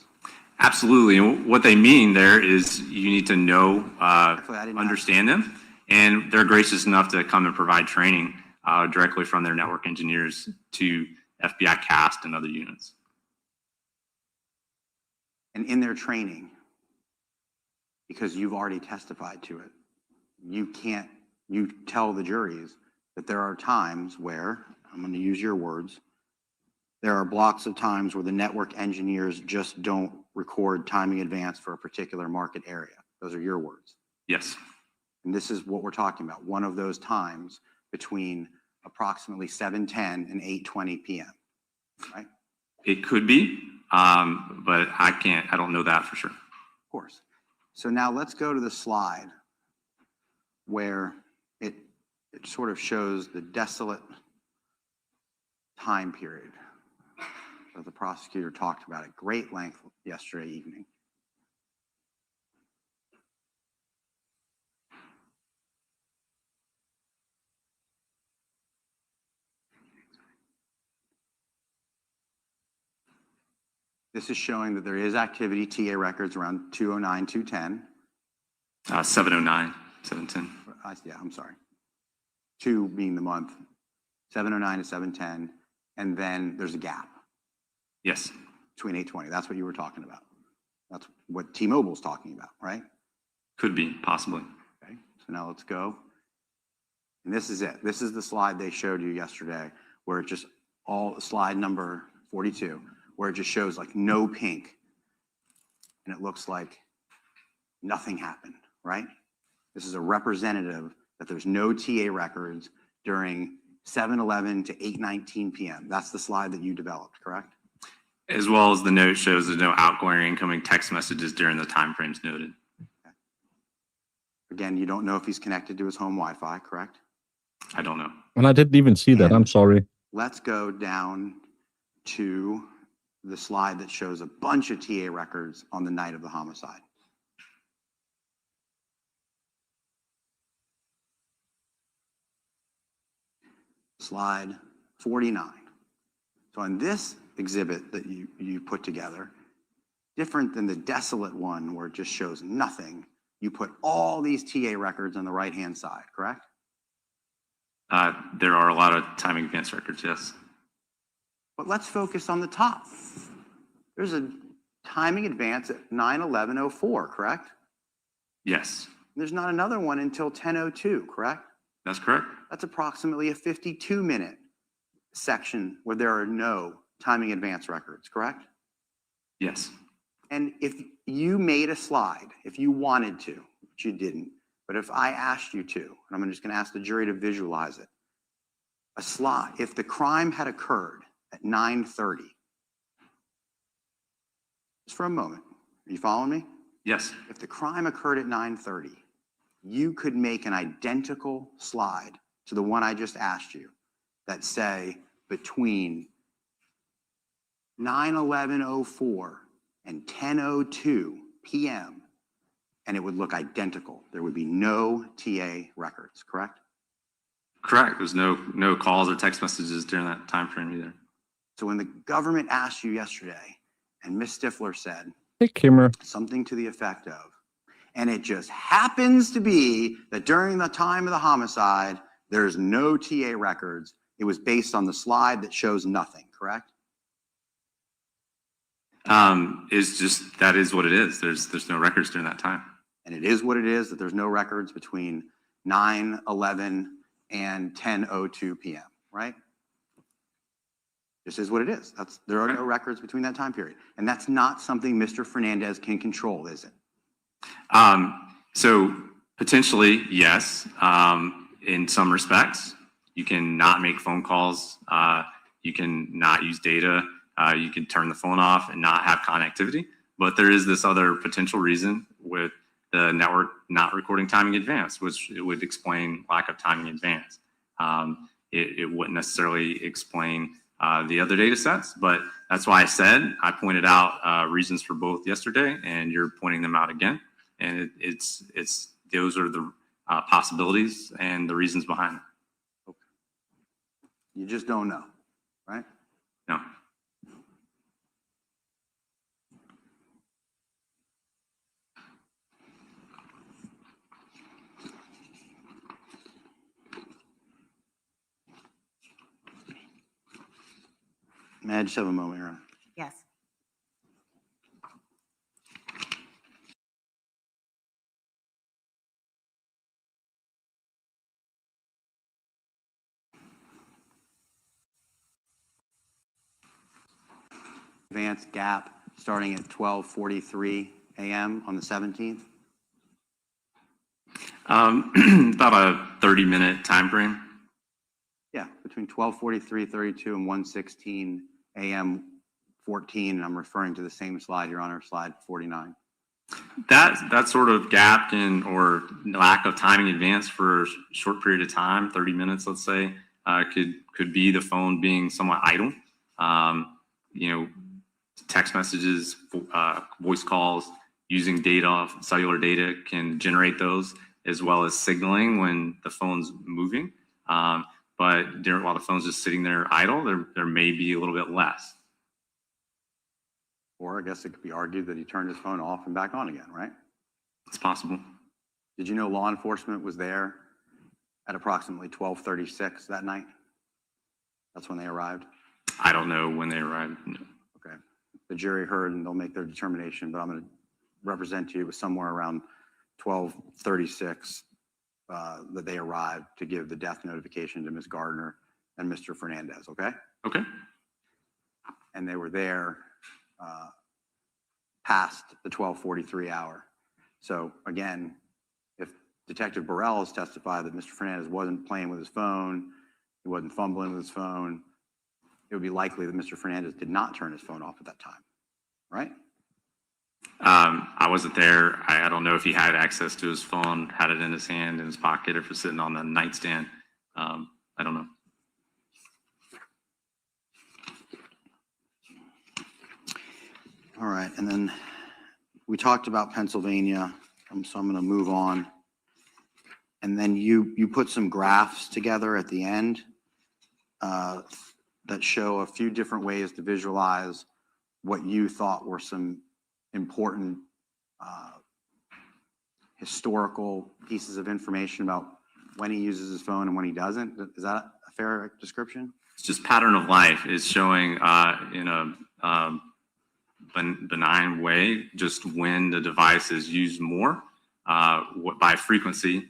Absolutely. And what they mean there is you need to know, Actually, I didn't understand them, and they're gracious enough to come and provide training directly from their network engineers to FBI CAST and other units. And in their training, because you've already testified to it, you tell the juries that there are times where, I'm going to use your words, there are blocks of times where the network engineers just don't record timing advance for a particular market area. Those are your words. Yes. And this is what we're talking about. One of those times between approximately 7:10 and 8:20 p.m., right? It could be, but I don't know that for sure. Of course. So now let's go to the slide where it sort of shows the desolate time period that the prosecutor talked about at great length yesterday evening. This is showing that there is activity, TA records around 209, 210. 709, 710. Yeah, I'm sorry. 2 being the month, 709 to 710, and then there's a gap. Yes. Between 820. That's what you were talking about. That's what T-Mobile's talking about, right? Could be, possibly. Okay, so now let's go. And this is it. This is the slide they showed you yesterday, where it just slide number 42, where it just shows like no pink. And it looks like nothing happened, right? This is a representative that there's no TA records during 7:11 to 8:19 p.m. That's the slide that you developed, correct? As well as the note shows there's no outgoing or incoming text messages during the timeframes noted. Again, you don't know if he's connected to his home Wi-Fi, correct? I don't know. And I didn't even see that. I'm And sorry. let's go down to the slide that shows a bunch of TA records on the night of the homicide. Slide 49. So on this exhibit that you put together, different than the desolate one where it just shows nothing, you put all these TA records on the right-hand side, correct? There are a lot of timing advance records, yes. But let's focus on the top. There's a timing advance at 9/11/04, correct? Yes, There's not another one until 10:02, correct? that's correct. That's approximately a 52-minute section where there are no timing advance records, correct? Yes. And if you made a slide, if you wanted to, which you didn't, but if I asked you to, and I'm just going to ask the jury to visualize it, a slide, if the crime had occurred at 9:30, just for a moment, are you following me? Yes. If the crime occurred at 9:30, you could make an identical slide to the one I just asked you that say between 9/11/04 and 10:02 p.m. and it would look identical. There would be no TA records, correct? Correct. There's no calls or text messages during that time frame either. So when the government asked you yesterday and Ms. Stifler said Hey, Kimmer. something to the effect of, and it just happens to be that during the time of the homicide, there's no TA records, it was based on the slide that shows nothing, correct? It's just, that is what it is. There's no records during that time. And it is what it is that there's no records between 9/11 and 10:02 p.m., right? This is what it is. There are no records between that time period. And that's not something Mr. Fernandez can control, is it? So potentially, yes. In some respects, you can not make phone calls. You can not use data. You can turn the phone off and not have connectivity. But there is this other potential reason with the network not recording timing advance, which it would explain lack of timing advance. It wouldn't necessarily explain the other data sets, but that's why I pointed out reasons for both yesterday, and you're pointing them out again. And it's those are the possibilities and the reasons behind it. Okay. You just don't know, right? No. May I just have a moment, Your Honor? Yes. Advance gap starting at 12:43 a.m. on the 17th? About a 30-minute time frame. Yeah, between 12:43:32 and 1:16 a.m. 14, and I'm referring to the same slide, Your Honor, slide 49. That sort of gap or lack of timing advance for a short period of time, 30 minutes, let's say, could be the phone being somewhat idle. Text messages, voice calls, using data, cellular data can generate those, as well as signaling when the phone's moving. But while the phone's just sitting there idle, there may be a little bit less. Or I guess it could be argued that he turned his phone off and back on again, right? It's possible. Did you know law enforcement was there at approximately 12:36 that night? That's when they arrived? I don't know when they arrived. No. Okay. The jury heard and they'll make their determination, but I'm going to represent to you it was somewhere around 12:36 that they arrived to give the death notification to Ms. Gardner and Mr. Fernandez, okay? Okay. And they were there past the 12:43 hour. So again, if Detective Burrell has testified that Mr. Fernandez wasn't playing with his phone, he wasn't fumbling with his phone, it would be likely that Mr. Fernandez did not turn his phone off at that time, right? I wasn't there. I don't know if he had access to his phone, had it in his hand, in his pocket, or if it's sitting on the nightstand. I don't know. All right, and then we talked about Pennsylvania, so I'm going to move on. And then you put some graphs together at the end that show a few different ways to visualize what you thought were some important historical pieces of information about when he uses his phone and when he doesn't. Is that a fair description? It's just pattern of life is showing in a benign way just when the device is used more by frequency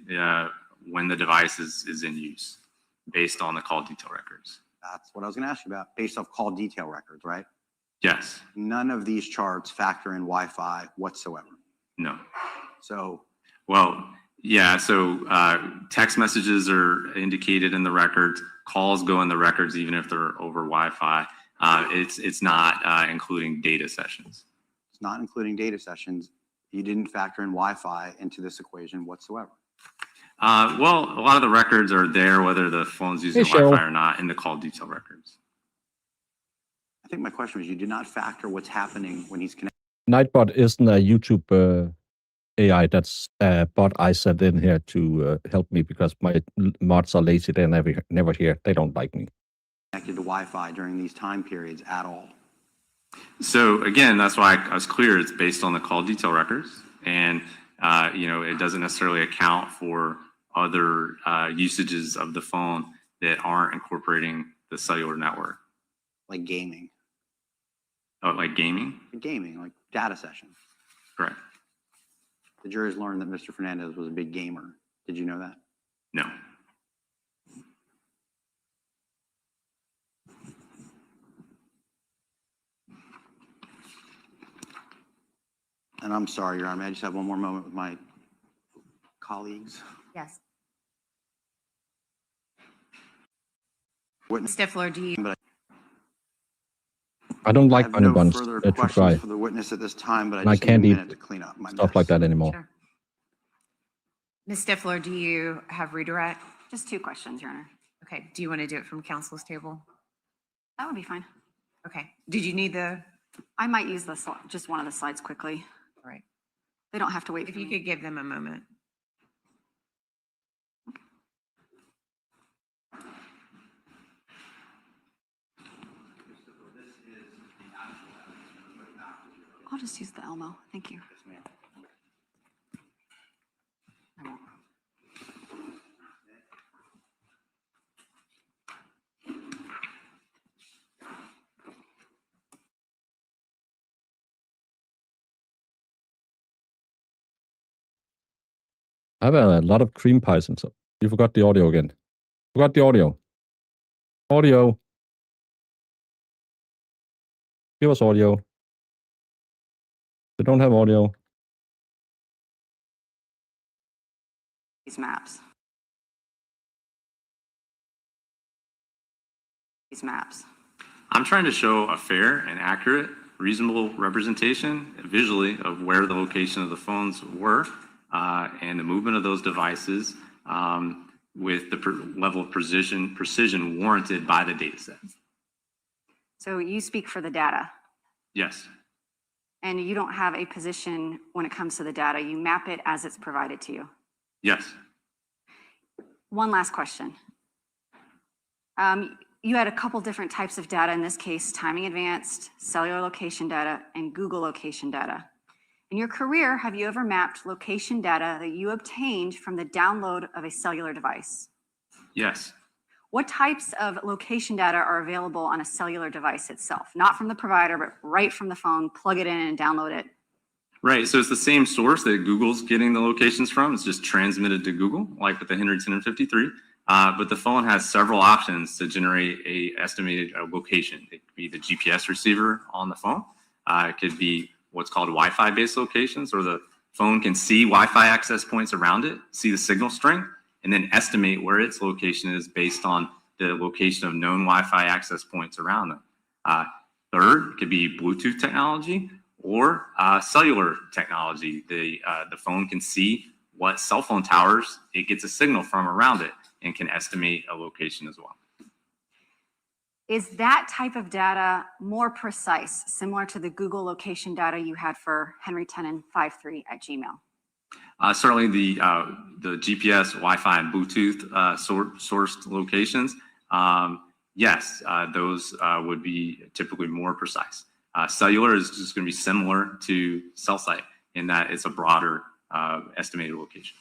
when the device is in use based on the call detail records. That's what I was going to ask you about, based off call detail records, right? Yes. None of these charts factor in Wi-Fi whatsoever. No. So, well, yeah. So text messages are indicated in the records. Calls go in the records even if they're over Wi-Fi. It's not including data sessions. it's not including data sessions. You didn't factor in Wi-Fi into this equation whatsoever. Well, a lot of the records are there, whether the phone's using Wi-Fi or not, in the call detail records. I think my question was, you did not factor what's happening when he's connected. Nightbot isn't a YouTube AI. That's a bot I sent in here to help me because my mods are lazy. They're never here. They don't like me. Connected to Wi-Fi during these time periods at all. So again, that's why I was clear. It's based on the call detail records, and it doesn't necessarily account for other usages of the phone that aren't incorporating the cellular network. Like gaming. Oh, like gaming? Gaming, like data sessions. Correct. The jury's learned that Mr. Fernandez was a big gamer. Did you know that? No. And I'm sorry, Your Honor, may I just have one more moment with my colleagues? Yes. Witness, Stifler, do you? but I don't I like have bunny no buns further to questions try. for the witness at this time, but I And I just need a can't eat minute to clean up my stuff mess. like that anymore. Sure. Ms. Stifler, do you have redirect? Just 2 questions, Your Honor. Okay, do you want to do it from counsel's table? That would be fine. Okay, did you need the, I might use just one of the slides quickly. all right, They don't have to wait if for you me. could give them a moment. I'll just use the Elmo. Thank you. I won't. I have a lot of cream pies and stuff. You forgot the audio again. Forgot the audio. Audio. Give us audio. They don't have audio. These maps. These maps. I'm trying to show a fair and accurate, reasonable representation visually of where the location of the phones were and the movement of those devices with the level of precision warranted by the data set. So you speak for the data, Yes. and you don't have a position when it comes to the data. You map it as it's provided to you. Yes. One last question. You had a couple different types of data, in this case, timing advanced, cellular location data, and Google location data. In your career, have you ever mapped location data that you obtained from the download of a cellular device? Yes. What types of location data are available on a cellular device itself? Not from the provider, but right from the phone, plug it in and download it. Right. So it's the same source that Google's getting the locations from. It's just transmitted to Google, like with the Henry 1053. But the phone has several options to generate a estimated location. It could be the GPS receiver on the phone. It could be what's called Wi-Fi based locations, or the phone can see Wi-Fi access points around it, see the signal strength, and then estimate where its location is based on the location of known Wi-Fi access points around them. Third could be Bluetooth technology or cellular technology. The phone can see what cell phone towers it gets a signal from around it and can estimate a location as well. Is that type of data more precise, similar to the Google location data you had for henrytenon53@gmail? Certainly the GPS, Wi-Fi, and Bluetooth sourced locations, yes, those would be typically more precise. Cellular is just going to be similar to cell site in that it's a broader estimated location.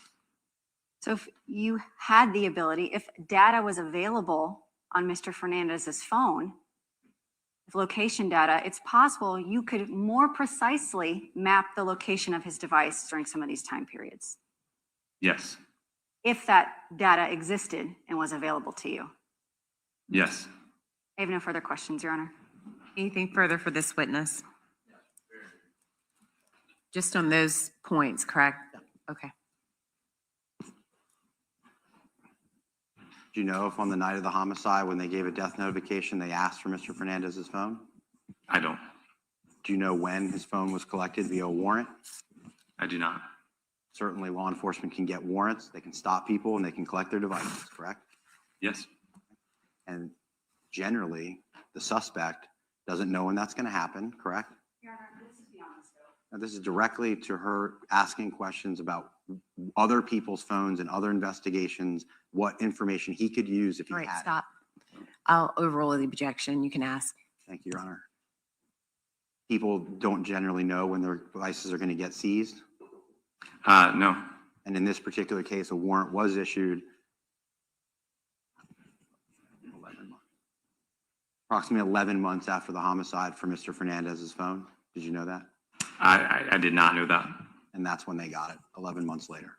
So if you had the ability, if data was available on Mr. Fernandez's phone, with location data, it's possible you could more precisely map the location of his device during some of these time periods, Yes, if that data existed and was available to you. yes. I have no further questions, Your Honor. Anything further for this witness? Just on those points, correct? Okay. Do you know if on the night of the homicide, when they gave a death notification, they asked for Mr. Fernandez's phone? I don't. Do you know when his phone was collected via warrant? I do not. Certainly law enforcement can get warrants, they can stop people and they can collect their devices, correct? Yes, And generally, the suspect doesn't know when that's going to happen, correct? Your Honor, this is beyond the scope. Now, this is directly to her asking questions about other people's phones and other investigations, what information he could use if he All right, had. stop. I'll overrule the objection. You can ask. Thank you, Your Honor. People don't generally know when their devices are going to get seized. no, And in this particular case, a warrant was issued 11 months. Approximately 11 months after the homicide for Mr. Fernandez's phone. Did you know that? I did not know that. And that's when they got it, 11 months later,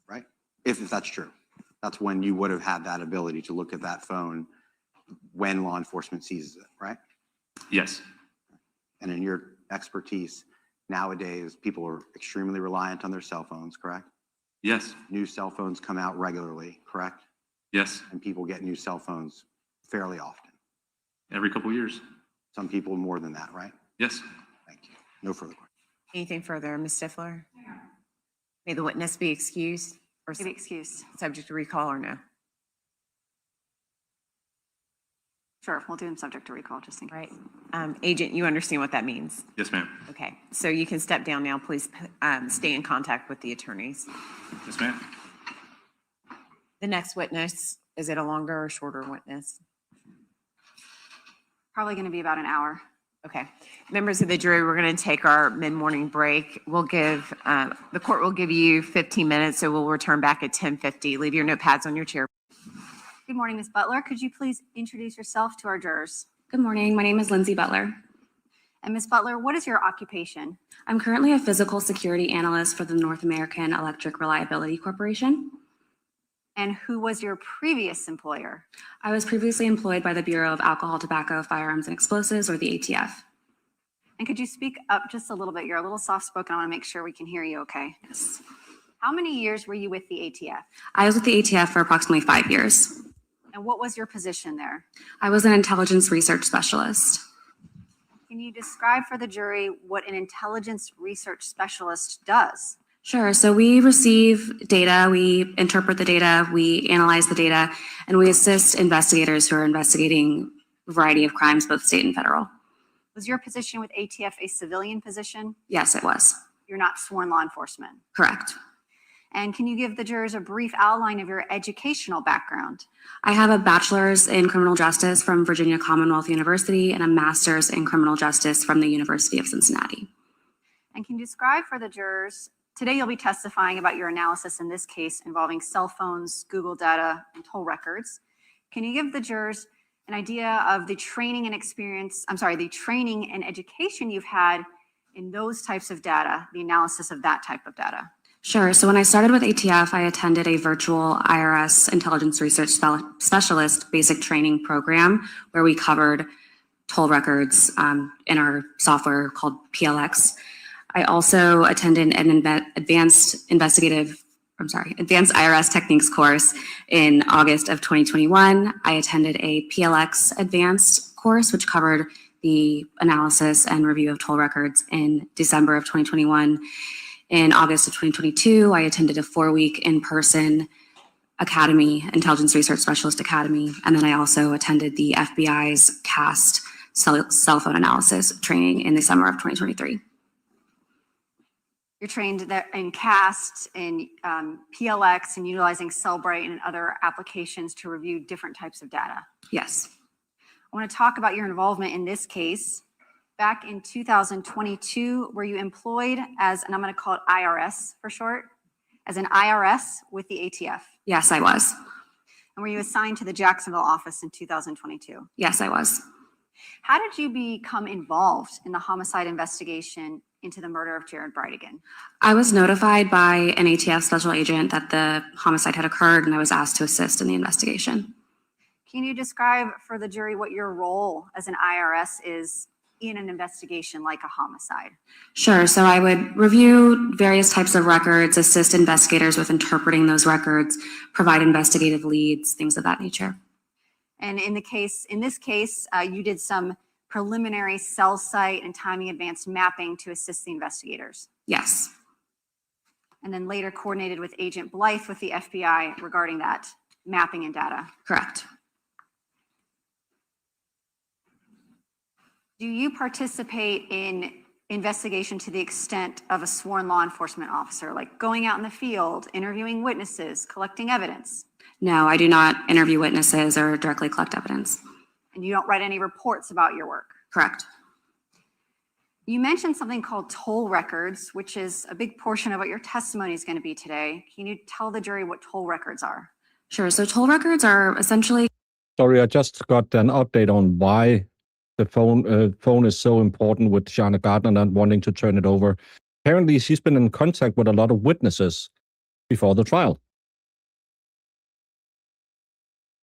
right? If that's true. That's when you would have had that ability to look at that phone when law enforcement seizes it, right? Yes, And in your expertise, nowadays, people are extremely reliant on their cell phones, correct? yes, New cell phones come out regularly, correct? yes. And people get new cell phones fairly often. Every couple of years. Some people more than that, right? Yes. Thank you. No further questions. Anything further, Ms. Stifler? May the witness be excused or To be excused. subject to recall or no? Sure, we'll do him subject to recall just in case. Right. Agent, you understand what that means? Yes, ma'am. Okay, so you can step down now. Please stay in contact with the attorneys. Yes, ma'am. The next witness, is it a longer or shorter witness? Probably going to be about an hour. Okay. Members of the jury, we're going to take our mid-morning break. We'll give, the court will give you 15 minutes, so we'll return back at 10:50. Leave your notepads on your chair. Good morning, Ms. Butler. Could you please introduce yourself to our jurors? Good morning. My name is Lindsay Butler. And Ms. Butler, what is your occupation? I'm currently a physical security analyst for the North American Electric Reliability Corporation. And who was your previous employer? I was previously employed by the Bureau of Alcohol, Tobacco, Firearms, and Explosives, or the ATF. And could you speak up just a little bit? You're a little soft-spoken. I want to make sure we can hear you okay. Yes. How many years were you with the ATF? I was with the ATF for approximately 5 years. And what was your position there? I was an intelligence research specialist. Can you describe for the jury what an intelligence research specialist does? Sure. So we receive data, we interpret the data, we analyze the data, and we assist investigators who are investigating a variety of crimes, both state and federal. Was your position with ATF a civilian position? Yes, it was. You're not sworn law enforcement. Correct. And can you give the jurors a brief outline of your educational background? I have a bachelor's in criminal justice from Virginia Commonwealth University and a master's in criminal justice from the University of Cincinnati. And can you describe for the jurors, today you'll be testifying about your analysis in this case involving cell phones, Google data, and toll records. Can you give the jurors an idea of the training and the training and education you've had in those types of data, the analysis of that type of data? Sure. So when I started with ATF, I attended a virtual IRS intelligence research specialist basic training program where we covered toll records in our software called PLX. I also attended an advanced investigative Advanced IRS Techniques course in August of 2021. I attended a PLX Advanced course, which covered the analysis and review of toll records in December of 2021. In August of 2022, I attended a 4-week in-person academy, Intelligence Research Specialist Academy, and then I also attended the FBI's CAST cell phone analysis training in the summer of 2023. You're trained in CAST, in PLX, and utilizing Cellbrite and other applications to review different types of data. Yes. I want to talk about your involvement in this case. Back in 2022, were you employed as, and I'm going to call it IRS for short, as an IRS with the ATF? Yes, I was. And were you assigned to the Jacksonville office in 2022? Yes, I was. How did you become involved in the homicide investigation into the murder of Jared Bridegan? I was notified by an ATF special agent that the homicide had occurred, and I was asked to assist in the investigation. Can you describe for the jury what your role as an IRS is in an investigation like a homicide? Sure. So I would review various types of records, assist investigators with interpreting those records, provide investigative leads, things of that nature. And in this case, you did some preliminary cell site and timing advanced mapping to assist the investigators. Yes. And then later coordinated with Agent Blythe with the FBI regarding that mapping and data. Correct. Do you participate in investigation to the extent of a sworn law enforcement officer, like going out in the field, interviewing witnesses, collecting evidence? No, I do not interview witnesses or directly collect evidence. And you don't write any reports about your work? Correct. You mentioned something called toll records, which is a big portion of what your testimony is going to be today. Can you tell the jury what toll records are? Sure. So toll records are essentially... Sorry, I just got an update on why the phone is so important with Shana Gardner not wanting to turn it over. Apparently, she's been in contact with a lot of witnesses before the trial.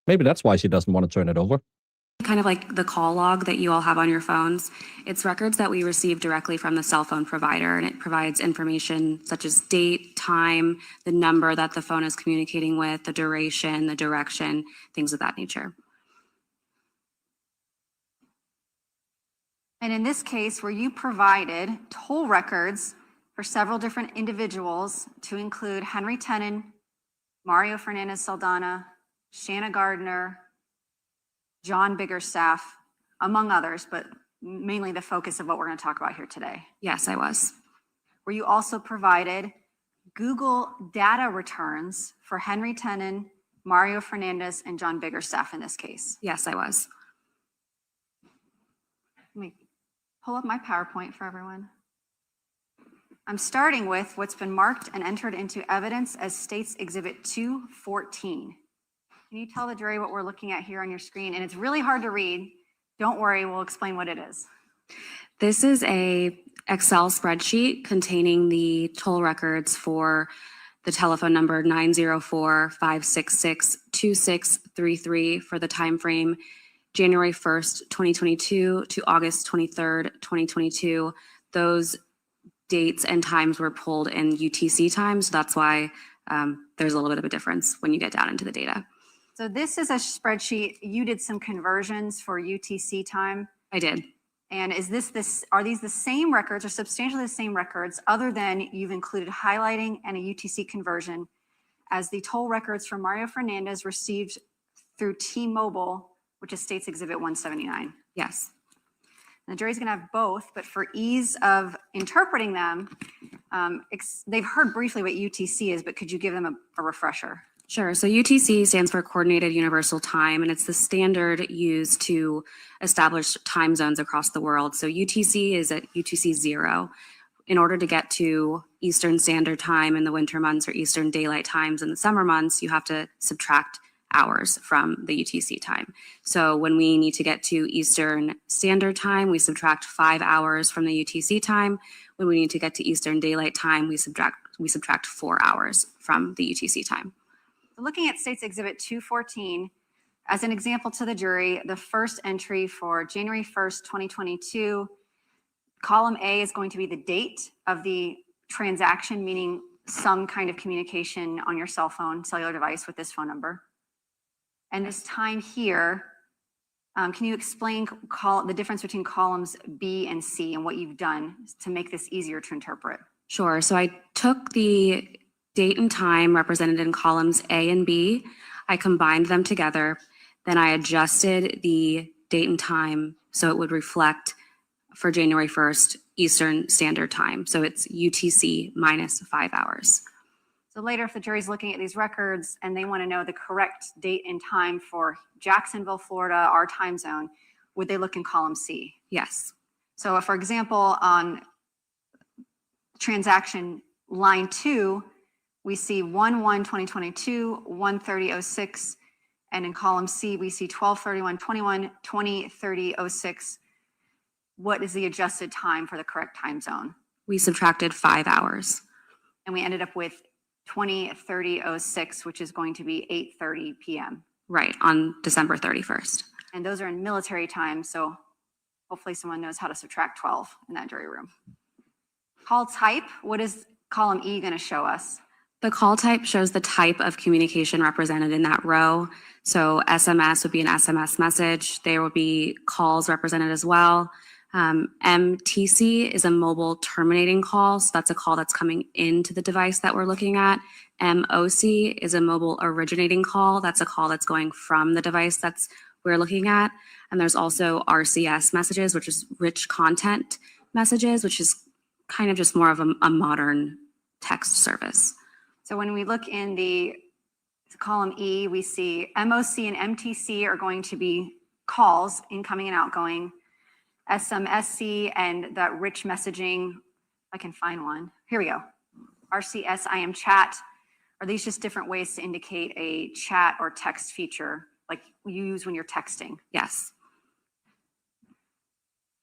Maybe that's why she doesn't want to turn it over. Kind of like the call log that you all have on your phones. It's records that we receive directly from the cell phone provider, and it provides information such as date, time, the number that the phone is communicating with, the duration, the direction, things of that nature. And in this case, where you provided toll records for several different individuals to include Henry Tenon, Mario Fernandez Saldana, Shanna Gardner, John Biggerstaff, among others, but mainly the focus of what we're going to talk about here today. Yes, I was. Where you also provided Google data returns for Henry Tenon, Mario Fernandez, and John Biggerstaff in this case. Yes, I was. Let me pull up my PowerPoint for everyone. I'm starting with what's been marked and entered into evidence as State's Exhibit 214. Can you tell the jury what we're looking at here on your screen? And it's really hard to read. Don't worry, we'll explain what it is. This is a Excel spreadsheet containing the toll records for the telephone number 904-566-2633 for the time frame January 1st, 2022 to August 23rd, 2022. Those dates and times were pulled in UTC time, so that's why there's a little bit of a difference when you get down into the data. So this is a spreadsheet. You did some conversions for UTC time. I did. And are these the same records or substantially the same records other than you've included highlighting and a UTC conversion as the toll records from Mario Fernandez received through T-Mobile, which is State's Exhibit 179? Yes. And the jury's going to have both, but for ease of interpreting them, they've heard briefly what UTC is, but could you give them a refresher? Sure. So UTC stands for Coordinated Universal Time, and it's the standard used to establish time zones across the world. So UTC is at UTC 0. In order to get to Eastern Standard Time in the winter months or Eastern Daylight Times in the summer months, you have to subtract hours from the UTC time. So when we need to get to Eastern Standard Time, we subtract 5 hours from the UTC time. When we need to get to Eastern Daylight Time, we subtract 4 hours from the UTC time. Looking at State's Exhibit 214, as an example to the jury, the first entry for January 1st, 2022, column A is going to be the date of the transaction, meaning some kind of communication on your cell phone, cellular device with this phone number. And this time here, can you explain the difference between columns B and C and what you've done to make this easier to interpret? Sure. So I took the date and time represented in columns A and B. I combined them together. Then I adjusted the date and time so it would reflect for January 1st Eastern Standard Time. So it's UTC minus 5 hours. So later, if the jury's looking at these records and they want to know the correct date and time for Jacksonville, Florida, our time zone, would they look in column C? Yes. So for example, on transaction line 2, we see 1/1/2022, 1/30/06, and in column C, we see 12/31/21, 20/30/06. What is the adjusted time for the correct time zone? We subtracted 5 hours. And we ended up with 20/30/06, which is going to be 8:30 p.m. Right, on December 31st. And those are in military time, so hopefully someone knows how to subtract 12 in that jury room. Call type, what is column E going to show us? The call type shows the type of communication represented in that row. So SMS would be an SMS message. There will be calls represented as well. MTC is a mobile terminating call. So that's a call that's coming into the device that we're looking at. MOC is a mobile originating call. That's a call that's going from the device that's we're looking at. And there's also RCS messages, which is rich content messages, which is kind of just more of a modern text service. So when we look in the column E, we see MOC and MTC are going to be calls, incoming and outgoing. SMSC and that rich messaging, I can find one. Here we go. RCS, IM chat. Are these just different ways to indicate a chat or text feature like you use when you're texting? Yes.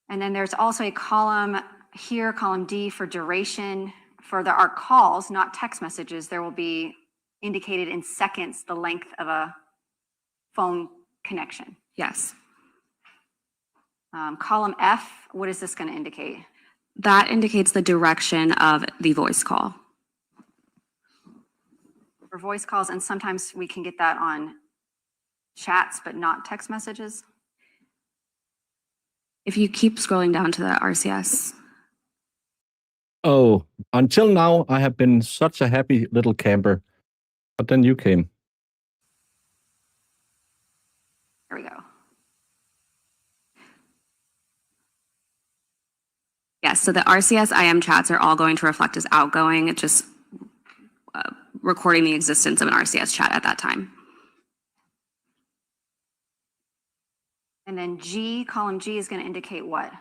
And then there's also a column here, column D, for duration. For our calls, not text messages, there will be indicated in seconds the length of a phone connection. Yes. Column F, what is this going to indicate? That indicates the direction of the voice call. For voice calls, and sometimes we can get that on chats, but not text messages. If you keep scrolling down to the RCS. Oh, until now, I have been such a happy little camper. But then you came. There we go. Yes, so the RCS IM chats are all going to reflect as outgoing. It's just recording the existence of an RCS chat at that time. And then G, column G is going to indicate what?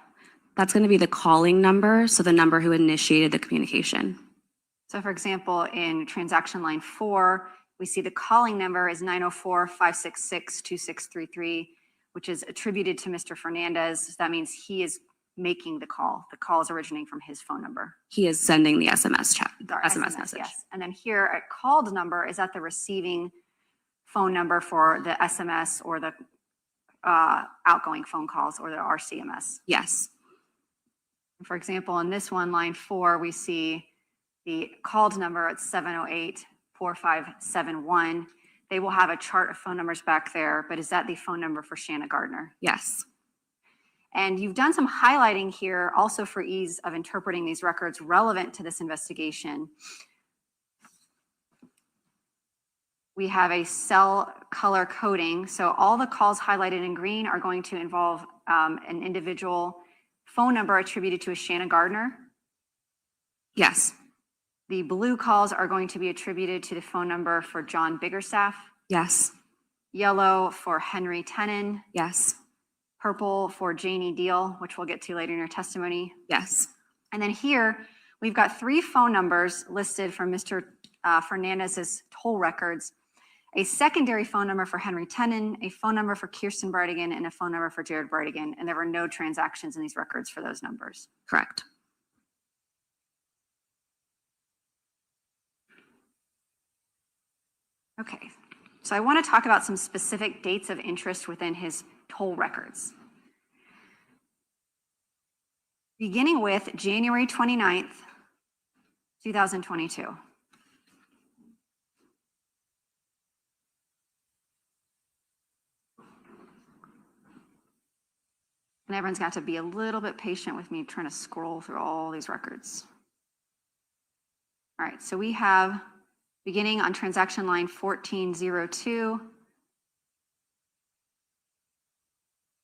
That's going to be the calling number, so the number who initiated the communication. So for example, in transaction line 4, we see the calling number is 904-566-2633, which is attributed to Mr. Fernandez. So that means he is making the call. The call is originating from his phone number. He is sending the SMS chat, SMS message. Yes. And then here a called number is at the receiving phone number for the SMS or the outgoing phone calls or the RCMS. Yes. For example, in this one, line 4, we see the called number at 708-4571. They will have a chart of phone numbers back there, but is that the phone number for Shanna Gardner? Yes. And you've done some highlighting here also for ease of interpreting these records relevant to this investigation. We have a cell color coding. So all the calls highlighted in green are going to involve an individual phone number attributed to a Shanna Gardner. Yes. The blue calls are going to be attributed to the phone number for John Biggerstaff. Yes. Yellow for Henry Tenon. Yes. Purple for Janie Deal, which we'll get to later in your testimony. Yes. And then here, we've got 3 phone numbers listed from Mr. Fernandez's toll records, a secondary phone number for Henry Tenon, a phone number for Kirsten Bridegan, and a phone number for Jared Bridegan. And there were no transactions in these records for those numbers. Correct. Okay, so I want to talk about some specific dates of interest within his toll records. Beginning with January 29th, 2022. And everyone's got to be a little bit patient with me trying to scroll through all these records. All right, so we have beginning on transaction line 1402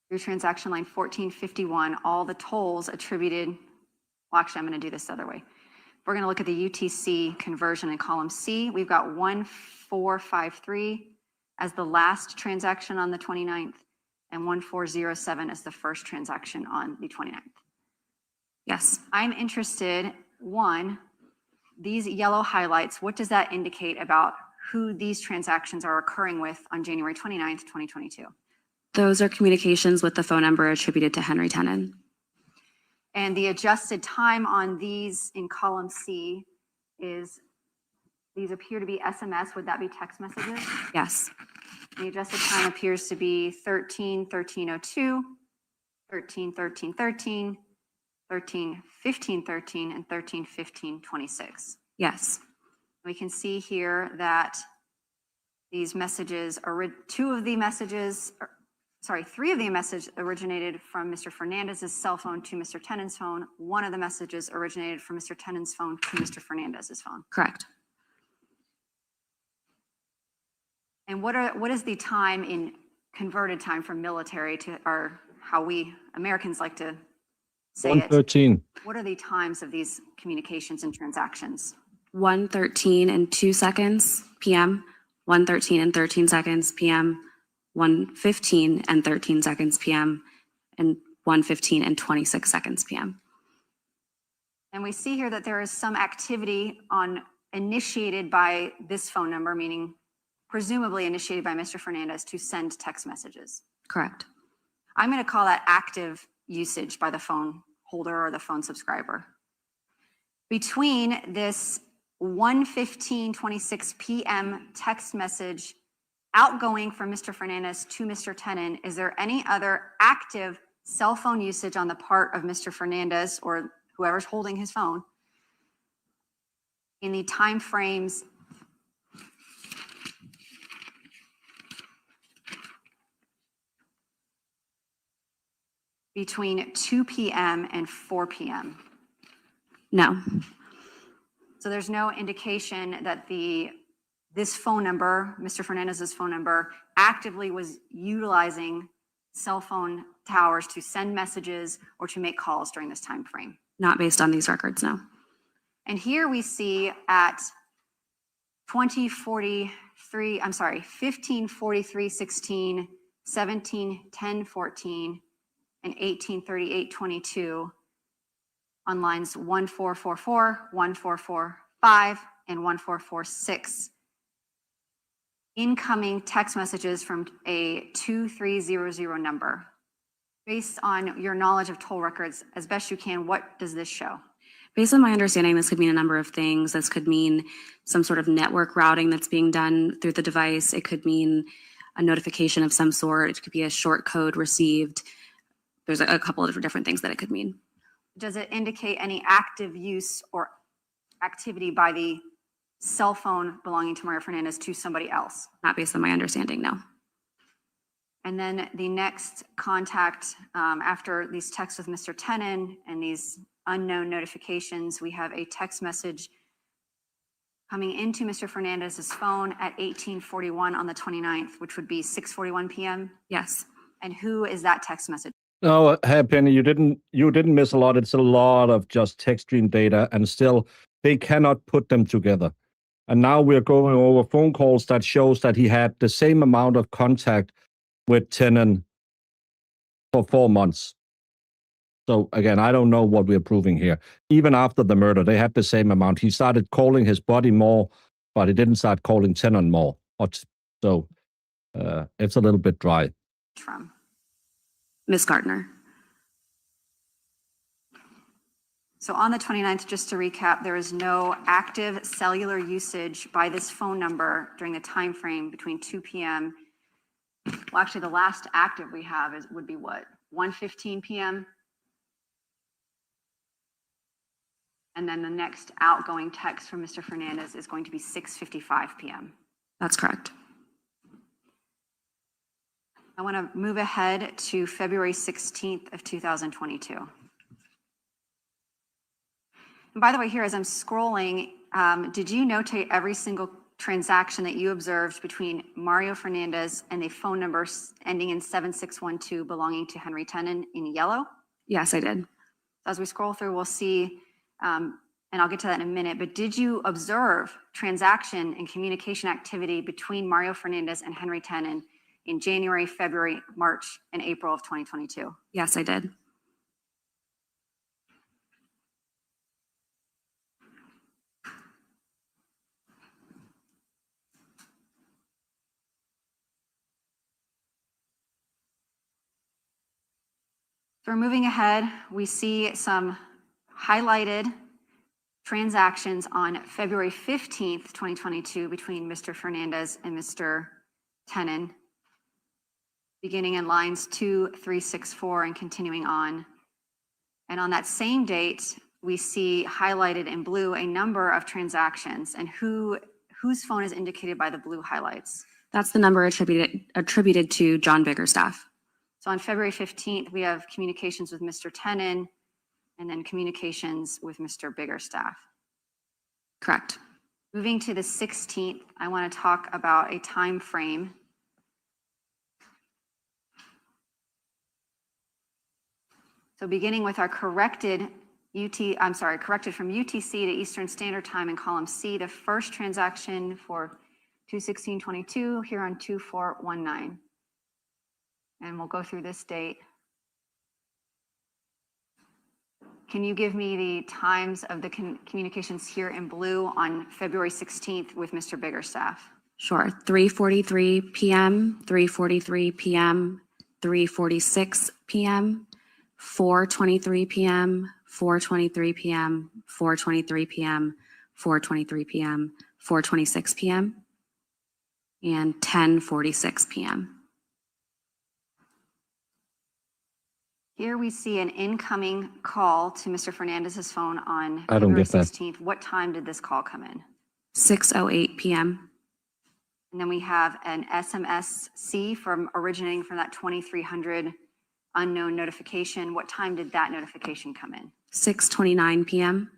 through transaction line 1451, all the tolls attributed. Well, actually, I'm going to do this the other way. We're going to look at the UTC conversion in column C. We've got 1453 as the last transaction on the 29th and 1407 as the first transaction on the 29th. Yes. I'm interested, one, these yellow highlights, what does that indicate about who these transactions are occurring with on January 29th, 2022? Those are communications with the phone number attributed to Henry Tenon. And the adjusted time on these in column C is, these appear to be SMS. Would that be text messages? Yes. The adjusted time appears to be 13:13:02, 13:13:13, 13:15:13, and 13:15:26. Yes. We can see here that these messages are, three of the messages originated from Mr. Fernandez's cell phone to Mr. Tenon's phone. One of the messages originated from Mr. Tenon's phone to Mr. Fernandez's phone. Correct. And what is the time in converted time from military to our, how we Americans like to say 113. it? What are the times of these communications and transactions? 1:13 and 2 seconds p.m., 1:13 and 13 seconds p.m., 1:15 and 13 seconds p.m., and 1:15 and 26 seconds p.m. And we see here that there is some activity initiated by this phone number, meaning presumably initiated by Mr. Fernandez to send text messages. Correct. I'm going to call that active usage by the phone holder or the phone subscriber. Between this 1:15:26 p.m. text message outgoing from Mr. Fernandez to Mr. Tenon, is there any other active cell phone usage on the part of Mr. Fernandez or whoever's holding his phone in the time frames between 2 p.m. and 4 p.m.? No. So there's no indication that this phone number, Mr. Fernandez's phone number, actively was utilizing cell phone towers to send messages or to make calls during this time frame. Not based on these records, no. And here we see at 15:43:16, 17:10:14, and 18:38:22 on lines 1444, 1445, and 1446. Incoming text messages from a 2300 number. Based on your knowledge of toll records, as best you can, what does this show? Based on my understanding, this could mean a number of things. This could mean some sort of network routing that's being done through the device. It could mean a notification of some sort. It could be a short code received. There's a couple of different things that it could mean. Does it indicate any active use or activity by the cell phone belonging to Mario Fernandez to somebody else? Not based on my understanding, no. And then the next contact after these texts with Mr. Tenon and these unknown notifications, we have a text message coming into Mr. Fernandez's phone at 18:41 on the 29th, which would be 6:41 p.m. Yes. And who is that text message? No, hey, Penny, you didn't miss a lot. It's a lot of just text stream data, and still they cannot put them together. And now we're going over phone calls that shows that he had the same amount of contact with Tenon for 4 months. So again, I don't know what we're proving here. Even after the murder, they had the same amount. He started calling his buddy more, but he didn't start calling Tenon more. So it's a little bit dry. From Ms. Gardner. So on the 29th, just to recap, there is no active cellular usage by this phone number during the time frame between 2 p.m. Well, actually, the last active we have would be what? 1:15 p.m. And then the next outgoing text from Mr. Fernandez is going to be 6:55 p.m. That's correct. I want to move ahead to February 16th of 2022. And by the way, here, as I'm scrolling, did you notate every single transaction that you observed between Mario Fernandez and the phone numbers ending in 7612 belonging to Henry Tenen in yellow? Yes, I did. As we scroll through, we'll see, and I'll get to that in a minute, but did you observe transaction and communication activity between Mario Fernandez and Henry Tenen in January, February, March, and April of 2022? Yes, I did. So we're moving ahead. We see some highlighted transactions on February 15th, 2022 between Mr. Fernandez and Mr. Tenen, beginning in lines 2, 3, 6, 4, and continuing on. And on that same date, we see highlighted in blue a number of transactions, and whose phone is indicated by the blue highlights. That's the number attributed to John Biggerstaff. So on February 15th, we have communications with Mr. Tenen and then communications with Mr. Biggerstaff. Correct. Moving to the 16th, I want to talk about a time frame. So beginning with our corrected from UTC to Eastern Standard Time in column C, the first transaction for 2/16/22 here on 2419. And we'll go through this date. Can you give me the times of the communications here in blue on February 16th with Mr. Biggerstaff? Sure. 3:43 p.m., 3:43 p.m., 3:46 p.m., 4:23 p.m., 4:23 p.m., 4:23 p.m., 4:23 p.m., 4:26 p.m., and 10:46 p.m. Here we see an incoming call to Mr. Fernandez's phone on I don't February get that. 16th. What time did this call come in? 6:08 p.m. And then we have an SMSC originating from that 2300 unknown notification. What time did that notification come in? 6:29 p.m.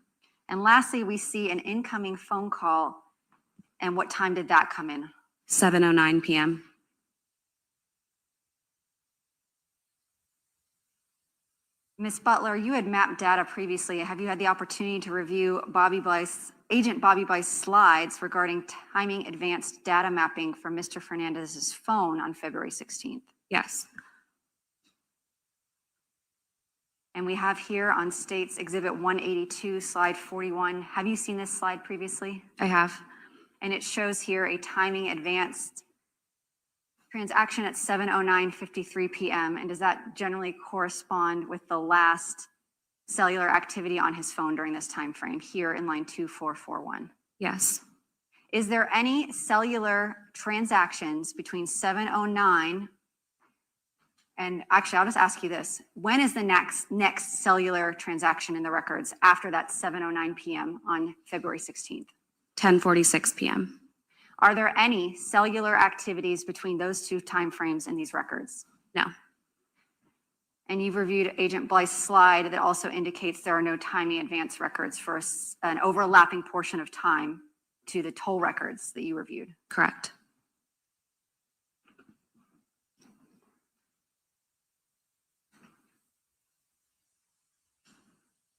And lastly, we see an incoming phone call. And what time did that come in? 7:09 p.m. Ms. Butler, you had mapped data previously. Have you had the opportunity to review Agent Bobby Blythe's slides regarding timing advanced data mapping from Mr. Fernandez's phone on February 16th? Yes. And we have here on States Exhibit 182, slide 41. Have you seen this slide previously? I have. And it shows here a timing advanced transaction at 7:09:53 p.m. And does that generally correspond with the last cellular activity on his phone during this time frame here in line 2441? Yes. Is there any cellular transactions between 7:09 and actually I'll just ask you this. When is the next cellular transaction in the records after that 7:09 p.m. on February 16th? 10:46 p.m. Are there any cellular activities between those two timeframes in these records? No. And you've reviewed Agent Blythe's slide that also indicates there are no timing advance records for an overlapping portion of time to the toll records that you reviewed. Correct.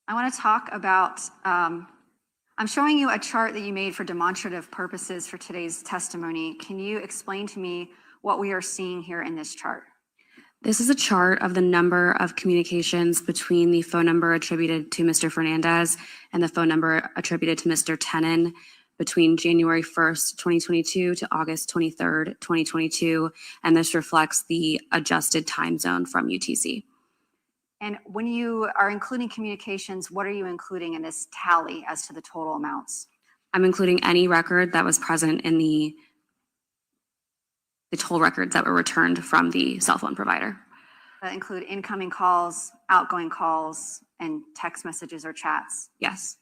I want to talk about, I'm showing you a chart that you made for demonstrative purposes for today's testimony. Can you explain to me what we are seeing here in this chart? This is a chart of the number of communications between the phone number attributed to Mr. Fernandez and the phone number attributed to Mr. Tenen between January 1st, 2022 to August 23rd, 2022. And this reflects the adjusted time zone from UTC. And when you are including communications, what are you including in this tally as to the total amounts? I'm including any record that was present in the toll records that were returned from the cell phone provider. That include incoming calls, outgoing calls, and text messages or chats. Yes.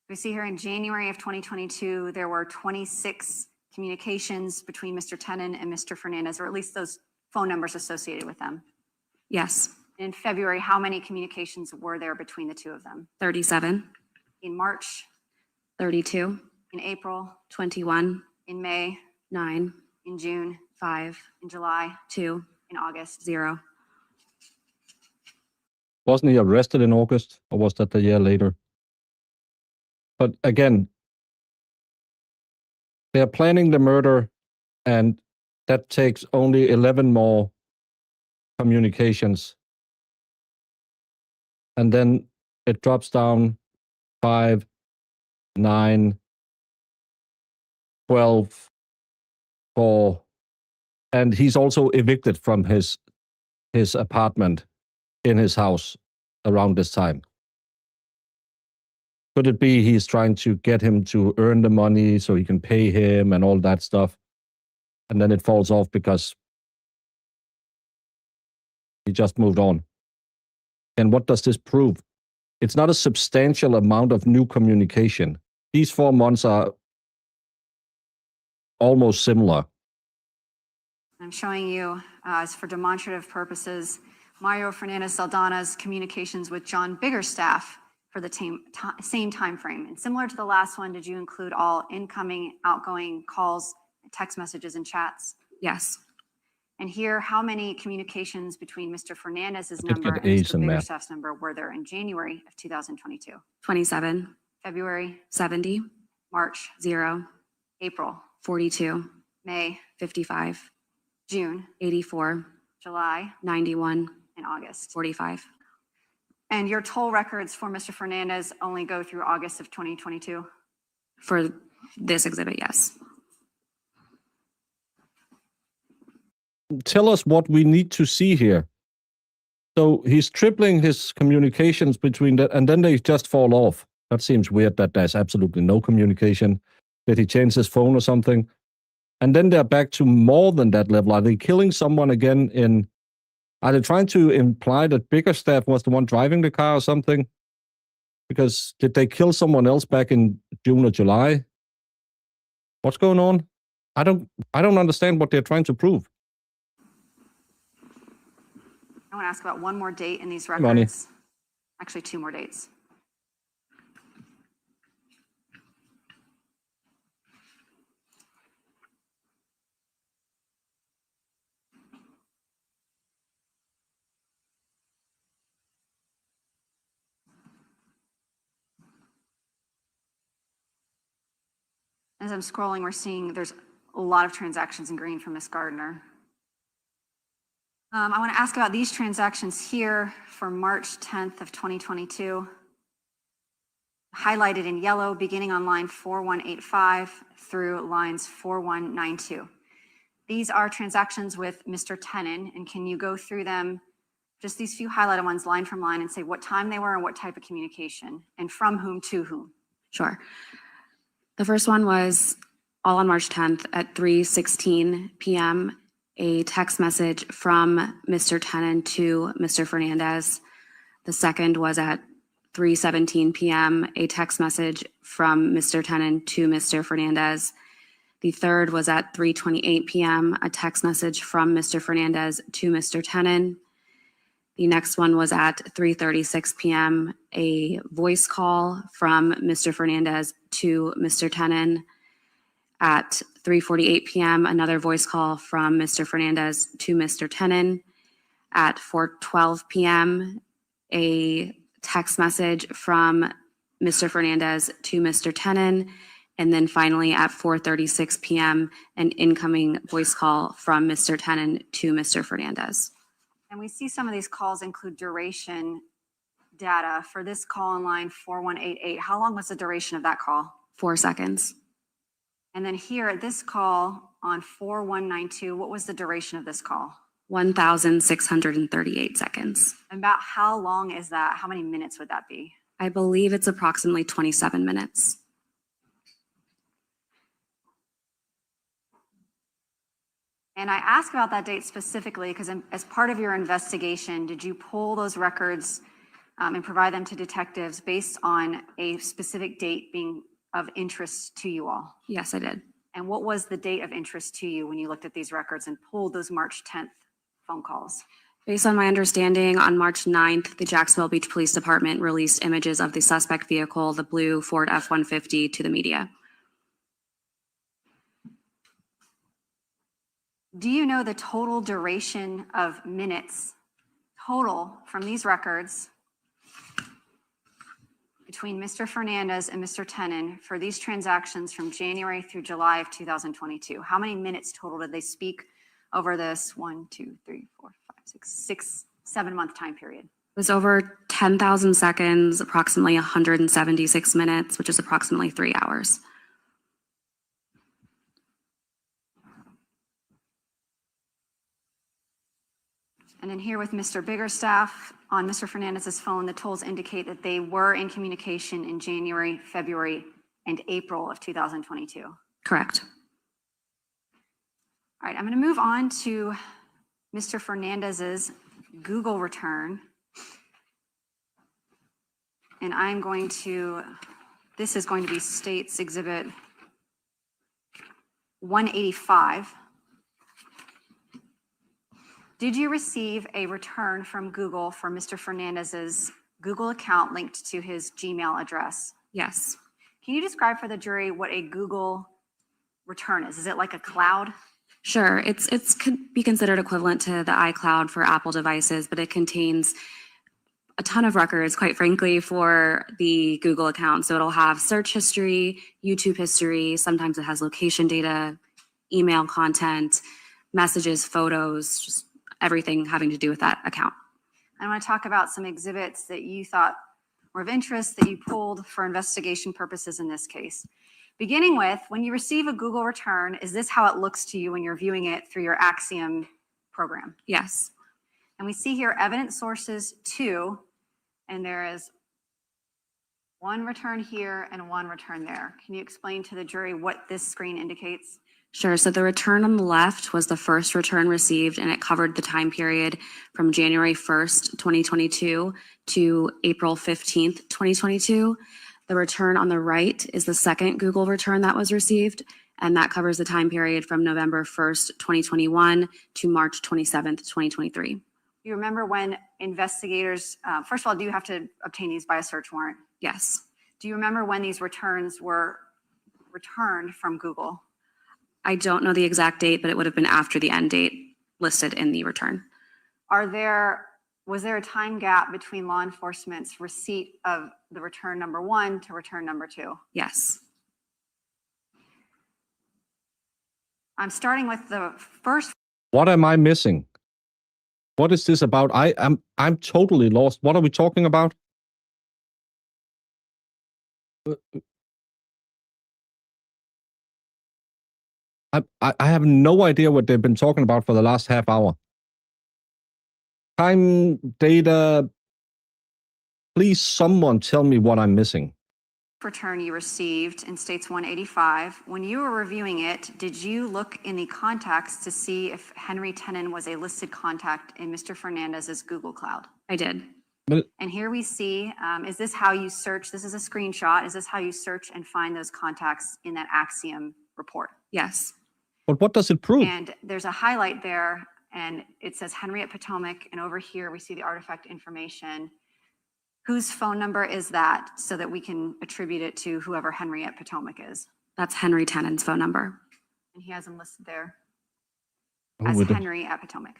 We see here in January of 2022, there were 26 communications between Mr. Tenen and Mr. Fernandez, or at least those phone numbers associated with them? Yes. In February, how many communications were there between the two of them? 37, In March, 32, in April, 21, in May, 9, in June, 5, in July, 2, in August? 0. Wasn't he arrested in August, or was that the year later? But again, they're planning the murder, and that takes only 11 more communications. And then it drops down 5, 9, 12, 4, and he's also evicted from his apartment in his house around this time. Could it be he's trying to get him to earn the money so he can pay him and all that stuff? And then it falls off because he just moved on. And what does this prove? It's not a substantial amount of new communication. These 4 months are almost similar. I'm showing you, as for demonstrative purposes, Mario Fernandez Saldana's communications with John Biggerstaff for the same time frame. And similar to the last one, did you include all incoming, outgoing calls, text messages, and chats? Yes. And here, how many communications between Mr. Fernandez's number and A's Mr. in there. Biggerstaff's number were there in January of 2022? 27, February, 70, March, 0, April, 42, May, 55, June, 84, July, 91, and August. 45. And your toll records for Mr. Fernandez only go through August of 2022? For this exhibit, yes. Tell us what we need to see here. So he's tripling his communications between that, and then they just fall off. That seems weird that there's absolutely no communication. Did he change his phone or something? And then they're back to more than that level. Are they killing someone again in... Are they trying to imply that Biggerstaff was the one driving the car or something? Because did they kill someone else back in June or July? What's going on? I don't understand what they're trying to prove. I want to ask about one more date in these Money. records. Actually, 2 more dates. As I'm scrolling, we're seeing there's a lot of transactions in green from Ms. Gardner. I want to ask about these transactions here for March 10th of 2022. Highlighted in yellow, beginning on line 4185 through lines 4192. These are transactions with Mr. Tenon, and can you go through them, just these few highlighted ones, line from line, and say what time they were and what type of communication, and from whom to whom? Sure. The first one was all on March 10th at 3:16 p.m., a text message from Mr. Tenon to Mr. Fernandez. The second was at 3:17 p.m., a text message from Mr. Tenon to Mr. Fernandez. The third was at 3:28 p.m., a text message from Mr. Fernandez to Mr. Tenon. The next one was at 3:36 p.m., a voice call from Mr. Fernandez to Mr. Tenon. At 3:48 p.m., another voice call from Mr. Fernandez to Mr. Tenon. At 4:12 p.m., a text message from Mr. Fernandez to Mr. Tenon. And then finally at 4:36 p.m., an incoming voice call from Mr. Tenon to Mr. Fernandez. And we see some of these calls include duration data. For this call on line 4188, how long was the duration of that call? 4 seconds. And then here at this call on 4192, what was the duration of this call? 1,638 seconds. About how long is that? How many minutes would that be? I believe it's approximately 27 minutes. And I ask about that date specifically because as part of your investigation, did you pull those records and provide them to detectives based on a specific date being of interest to you all? Yes, I did. And what was the date of interest to you when you looked at these records and pulled those March 10th phone calls? Based on my understanding, on March 9th, the Jacksonville Beach Police Department released images of the suspect vehicle, the blue Ford F-150, to the media. Do you know the total duration of minutes total from these records between Mr. Fernandez and Mr. Tenen for these transactions from January through July of 2022? How many minutes total did they speak over this 1, 2, 3, 4, 5, 6, 7 month time period? It was over 10,000 seconds, approximately 176 minutes, which is approximately 3 hours. And then here with Mr. Biggerstaff, on Mr. Fernandez's phone, the tolls indicate that they were in communication in January, February, and April of 2022. Correct. All right, I'm going to move on to Mr. Fernandez's Google return. And I'm going to, this is going to be State's Exhibit 185. Did you receive a return from Google for Mr. Fernandez's Google account linked to his Gmail address? Yes. Can you describe for the jury what a Google return is? Is it like a cloud? Sure. It's could be considered equivalent to the iCloud for Apple devices, but it contains a ton of records, quite frankly, for the Google account. So it'll have search history, YouTube history. Sometimes it has location data, email content, messages, photos, just everything having to do with that account. I want to talk about some exhibits that you thought were of interest that you pulled for investigation purposes in this case. Beginning with, when you receive a Google return, is this how it looks to you when you're viewing it through your Axiom program? Yes. And we see here evidence sources 2, and there is one return here and one return there. Can you explain to the jury what this screen indicates? Sure. So the return on the left was the first return received, and it covered the time period from January 1st, 2022 to April 15th, 2022. The return on the right is the second Google return that was received, and that covers the time period from November 1st, 2021 to March 27th, 2023. You remember when investigators, first of all, do you have to obtain these by a search warrant? Yes. Do you remember when these returns were returned from Google? I don't know the exact date, but it would have been after the end date listed in the return. Was there a time gap between law enforcement's receipt of the return number 1 to return number 2? Yes. I'm starting with the first. What am I missing? What is this about? I'm totally lost. What are we talking about? I have no idea what they've been talking about for the last half hour. Time, data. Please, someone tell me what I'm missing. Return you received in States 185. When you were reviewing it, did you look in the contacts to see if Henry Tenen was a listed contact in Mr. Fernandez's Google Cloud? I did. And here we see, is this how you search? This is a screenshot. Is this how you search and find those contacts in that Axiom report? Yes. But what does it prove? And there's a highlight there, and it says Henry at Potomac, and over here we see the artifact information. Whose phone number is that so that we can attribute it to whoever Henry at Potomac is? That's Henry Tenen's phone number. And he has him listed there Oh, as with the- Henry at Potomac.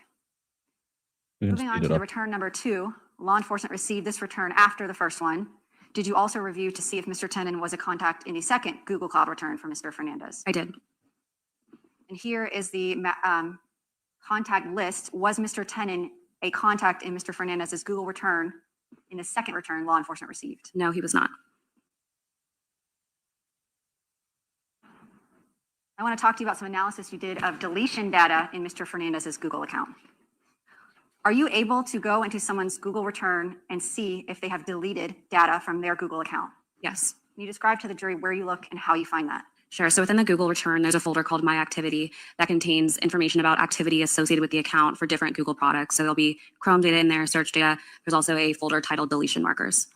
we can Moving on speed to it the up. return number 2, law enforcement received this return after the first one. Did you also review to see if Mr. Tenen was a contact in the second Google Cloud return for Mr. Fernandez? I did. And here is the contact list. Was Mr. Tenen a contact in Mr. Fernandez's Google return in the second return law enforcement received? No, he was not. I want to talk to you about some analysis you did of deletion data in Mr. Fernandez's Google account. Are you able to go into someone's Google return and see if they have deleted data from their Google account? Yes. Can you describe to the jury where you look and how you find that? Sure. So within the Google return, there's a folder called My Activity that contains information about activity associated with the account for different Google products. So there'll be Chrome data in there, search data. There's also a folder titled deletion markers.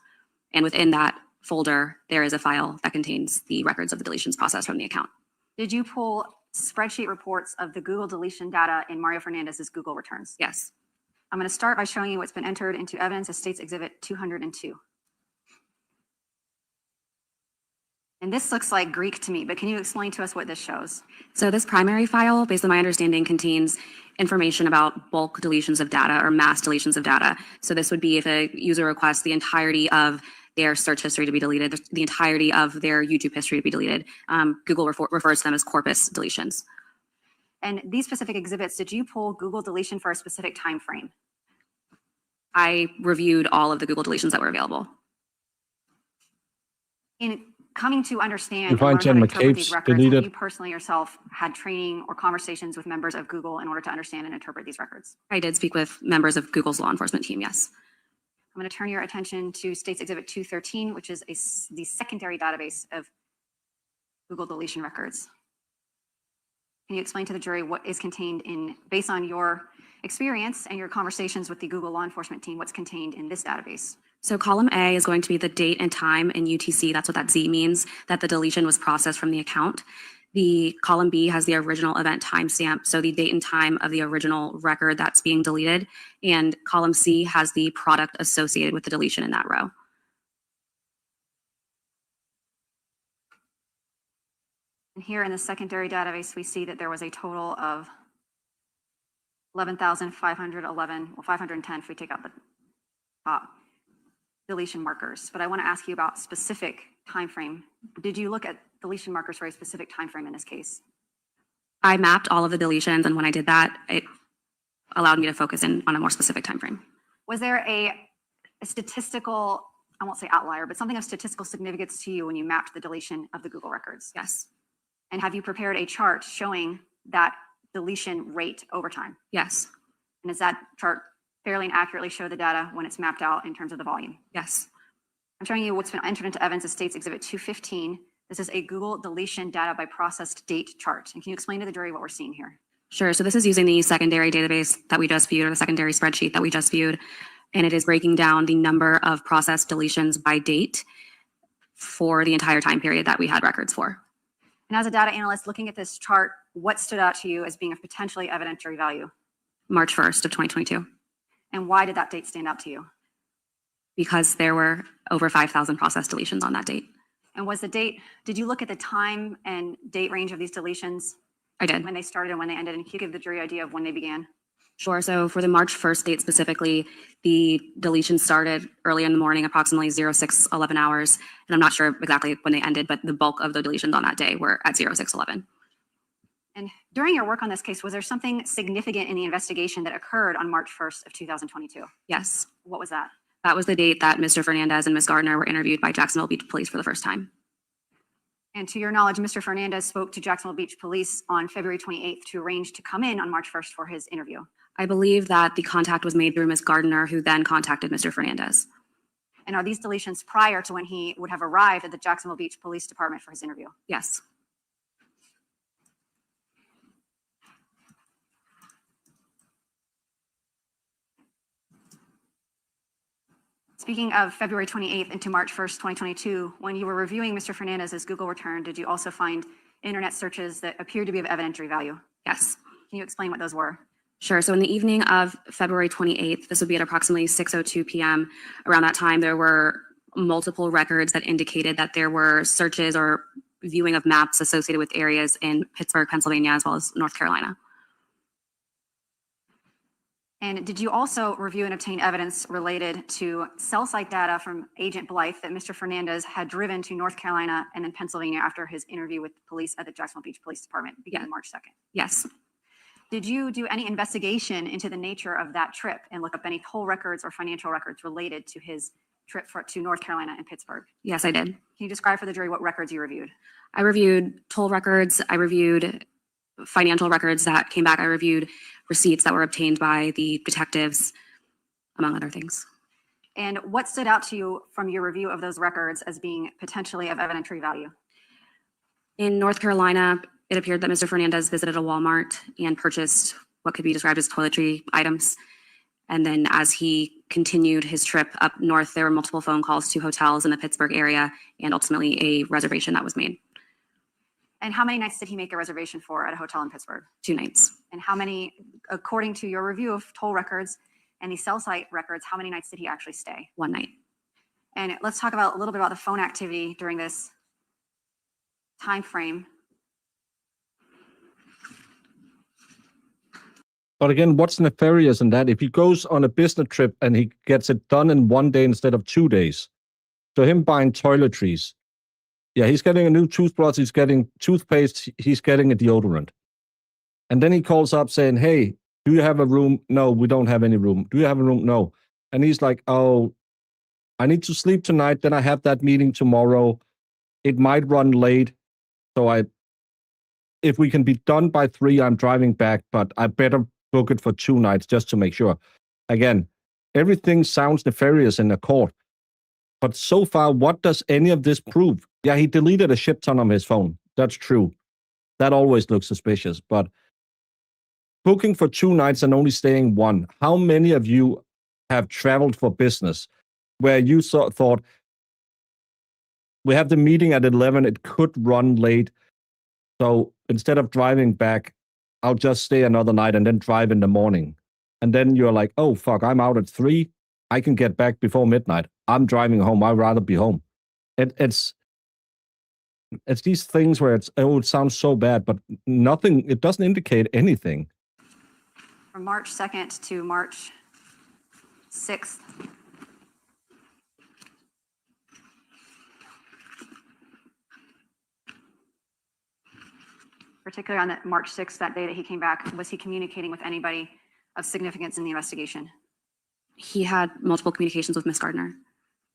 And within that folder, there is a file that contains the records of the deletions process from the account. Did you pull spreadsheet reports of the Google deletion data in Mario Fernandez's Google returns? Yes. I'm going to start by showing you what's been entered into evidence as State's Exhibit 202. And this looks like Greek to me, but can you explain to us what this shows? So this primary file, based on my understanding, contains information about bulk deletions of data or mass deletions of data. So this would be if a user requests the entirety of their search history to be deleted, the entirety of their YouTube history to be deleted. Google refers to them as corpus deletions. And these specific exhibits, did you pull Google deletion for a specific time frame? I reviewed all of the Google deletions that were available. In coming to understand You and find learn how Jen to interpret McCabe's these records, have deleted. you personally yourself had training or conversations with members of Google in order to understand and interpret these records? I did speak with members of Google's law enforcement team, yes. I'm going to turn your attention to State's Exhibit 213, which is the secondary database of Google deletion records. Can you explain to the jury what is contained in, based on your experience and your conversations with the Google law enforcement team, what's contained in this database? So column A is going to be the date and time in UTC. That's what that Z means, that the deletion was processed from the account. The column B has the original event timestamp, so the date and time of the original record that's being deleted. And column C has the product associated with the deletion in that row. And here in the secondary database, we see that there was a total of 11,511, well, 510 if we take out the top deletion markers. But I want to ask you about specific time frame. Did you look at deletion markers for a specific time frame in this case? I mapped all of the deletions, and when I did that, it allowed me to focus in on a more specific time frame. Was there a statistical, I won't say outlier, but something of statistical significance to you when you mapped the deletion of the Google records? Yes. And have you prepared a chart showing that deletion rate over time? Yes. And does that chart fairly and accurately show the data when it's mapped out in terms of the volume? Yes. I'm showing you what's been entered into evidence as State's Exhibit 215. This is a Google deletion data by processed date chart. And can you explain to the jury what we're seeing here? Sure. So this is using the secondary database that we just viewed, or the secondary spreadsheet that we just viewed. And it is breaking down the number of processed deletions by date for the entire time period that we had records for. And as a data analyst looking at this chart, what stood out to you as being of potentially evidentiary value? March 1st of 2022. And why did that date stand out to you? Because there were over 5,000 processed deletions on that date. And was the date, did you look at the time and date range of these deletions? I did. When they started and when they ended? And can you give the jury an idea of when they began? Sure. So for the March 1st date specifically, the deletion started early in the morning, approximately 0611 hours. And I'm not sure exactly when they ended, but the bulk of the deletions on that day were at 0611. And during your work on this case, was there something significant in the investigation that occurred on March 1st of 2022? Yes. What was that? That was the date that Mr. Fernandez and Ms. Gardner were interviewed by Jacksonville Beach Police for the first time. And to your knowledge, Mr. Fernandez spoke to Jacksonville Beach Police on February 28th to arrange to come in on March 1st for his interview. I believe that the contact was made through Ms. Gardner, who then contacted Mr. Fernandez. And are these deletions prior to when he would have arrived at the Jacksonville Beach Police Department for his interview? Yes. Speaking of February 28th into March 1st, 2022, when you were reviewing Mr. Fernandez's Google return, did you also find internet searches that appeared to be of evidentiary value? Yes. Can you explain what those were? Sure. So in the evening of February 28th, this would be at approximately 6:02 p.m. Around that time, there were multiple records that indicated that there were searches or viewing of maps associated with areas in Pittsburgh, Pennsylvania, as well as North Carolina. And did you also review and obtain evidence related to cell site data from Agent Blythe that Mr. Fernandez had driven to North Carolina and then Pennsylvania after his interview with police at the Jacksonville Beach Police Department beginning March 2nd? Yes. Did you do any investigation into the nature of that trip and look up any toll records or financial records related to his trip to North Carolina and Pittsburgh? Yes, I did. Can you describe for the jury what records you reviewed? I reviewed toll records. I reviewed financial records that came back. I reviewed receipts that were obtained by the detectives, among other things. And what stood out to you from your review of those records as being potentially of evidentiary value? In North Carolina, it appeared that Mr. Fernandez visited a Walmart and purchased what could be described as toiletry items. And then as he continued his trip up north, there were multiple phone calls to hotels in the Pittsburgh area and ultimately a reservation that was made. And how many nights did he make a reservation for at a hotel in Pittsburgh? 2 nights. And how many, according to your review of toll records and the cell site records, how many nights did he actually stay? 1 night. And let's talk about a little bit about the phone activity during this time frame. But again, what's nefarious in that? If he goes on a business trip and he gets it done in 1 day instead of 2 days, so him buying toiletries, yeah, he's getting a new toothbrush, he's getting toothpaste, he's getting a deodorant. And then he calls up saying, hey, do you have a room? No, we don't have any room. Do you have a room? No. And he's like, oh, I need to sleep tonight. Then I have that meeting tomorrow. It might run late. So if we can be done by 3, I'm driving back, but I better book it for 2 nights just to make sure. Again, everything sounds nefarious in a court. But so far, what does any of this prove? Yeah, he deleted a shit ton on his phone. That's true. That always looks suspicious. But booking for 2 nights and only staying 1, how many of you have traveled for business where you thought, we have the meeting at 11, it could run late. So instead of driving back, I'll just stay another night and then drive in the morning. And then you're like, oh, fuck, I'm out at 3. I can get back before midnight. I'm driving home. I'd rather be home. It's these things where it sounds so bad, but nothing, it doesn't indicate anything. From March 2nd to March 6th. Particularly on that March 6th, that day that he came back, was he communicating with anybody of significance in the investigation? He had multiple communications with Ms. Gardner.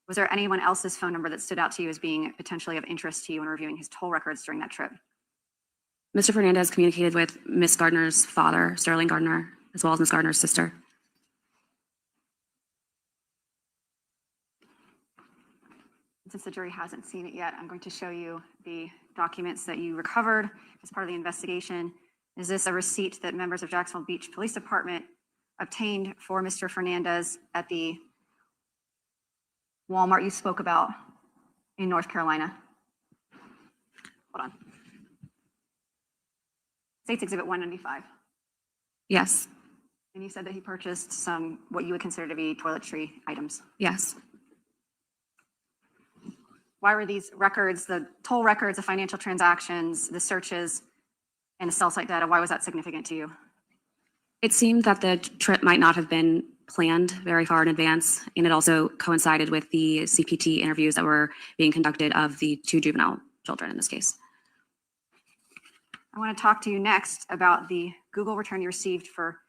Was there anyone else's phone number that stood out to you as being potentially of interest to you in reviewing his toll records during that trip? Mr. Fernandez communicated with Ms. Gardner's father, Sterling Gardner, as well as Ms. Gardner's sister. Since the jury hasn't seen it yet, I'm going to show you the documents that you recovered as part of the investigation. Is this a receipt that members of Jacksonville Beach Police Department obtained for Mr. Fernandez at the Walmart you spoke about in North Carolina? Hold on. State's Exhibit 195. Yes. And you said that he purchased some, what you would consider to be toiletry items. Yes. Why were these records, the toll records, the financial transactions, the searches, and the cell site data, why was that significant to you? It seemed that the trip might not have been planned very far in advance, and it also coincided with the CPT interviews that were being conducted of the 2 juvenile children in this case. I want to talk to you next about the Google return you received for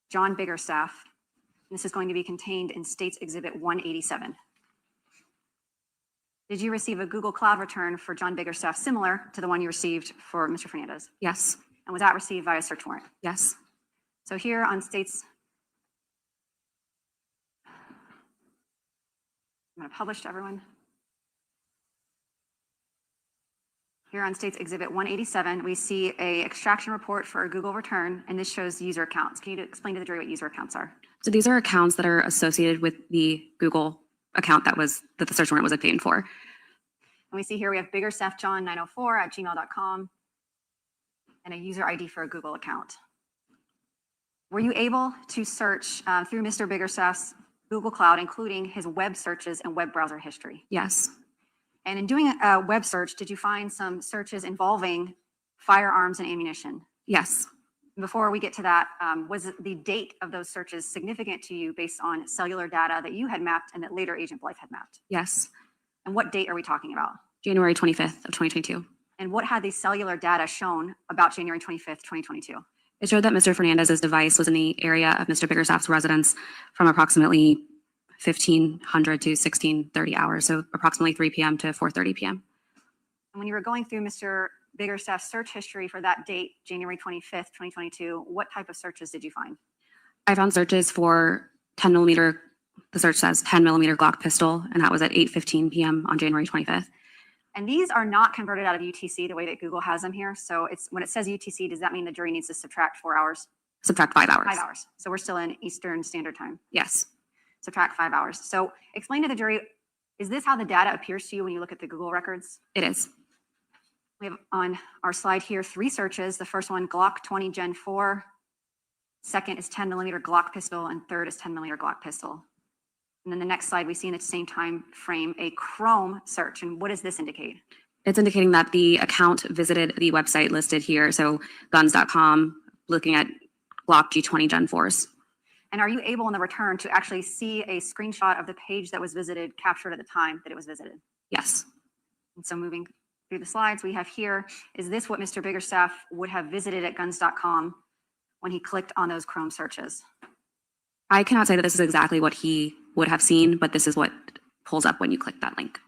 John Biggerstaff. This is going to be contained in State's Exhibit 187. Did you receive a Google Cloud return for John Biggerstaff similar to the one you received for Mr. Fernandez? Yes. And was that received via search warrant? Yes. So here on State's, I'm going to publish to everyone. Here on State's Exhibit 187, we see a extraction report for a Google return, and this shows user accounts. Can you explain to the jury what user accounts are? So these are accounts that are associated with the Google account that the search warrant was obtained for. And we see here we have biggerstaffjohn904@gmail.com and a user ID for a Google account. Were you able to search through Mr. Biggerstaff's Google Cloud, including his web searches and web browser history? Yes. And in doing a web search, did you find some searches involving firearms and ammunition? Yes. Before we get to that, was the date of those searches significant to you based on cellular data that you had mapped and that later Agent Blythe had mapped? Yes. And what date are we talking about? January 25th of 2022. And what had the cellular data shown about January 25th, 2022? It showed that Mr. Fernandez's device was in the area of Mr. Biggerstaff's residence from approximately 1500 to 1630 hours, so approximately 3 p.m. to 4:30 p.m. And when you were going through Mr. Biggerstaff's search history for that date, January 25th, 2022, what type of searches did you find? I found searches for 10 millimeter, the search says 10 millimeter Glock pistol, and that was at 8:15 p.m. on January 25th. And these are not converted out of UTC the way that Google has them here. So it's when it says UTC, does that mean the jury needs to subtract 4 hours? Subtract 5 hours. 5 hours. So we're still in Eastern Standard Time. Yes. Subtract 5 hours. So explain to the jury, is this how the data appears to you when you look at the Google records? It is. We have on our slide here 3 searches. The first one, Glock 20 Gen 4. Second is 10 millimeter Glock pistol, and third is 10 millimeter Glock pistol. And then the next slide, we see in the same time frame a Chrome search. And what does this indicate? It's indicating that the account visited the website listed here, so guns.com, looking at Glock G20 Gen 4s. And are you able in the return to actually see a screenshot of the page that was visited, captured at the time that it was visited? Yes. And so moving through the slides we have here, is this what Mr. Biggerstaff would have visited at guns.com when he clicked on those Chrome searches? I cannot say that this is exactly what he would have seen, but this is what pulls up when you click that link.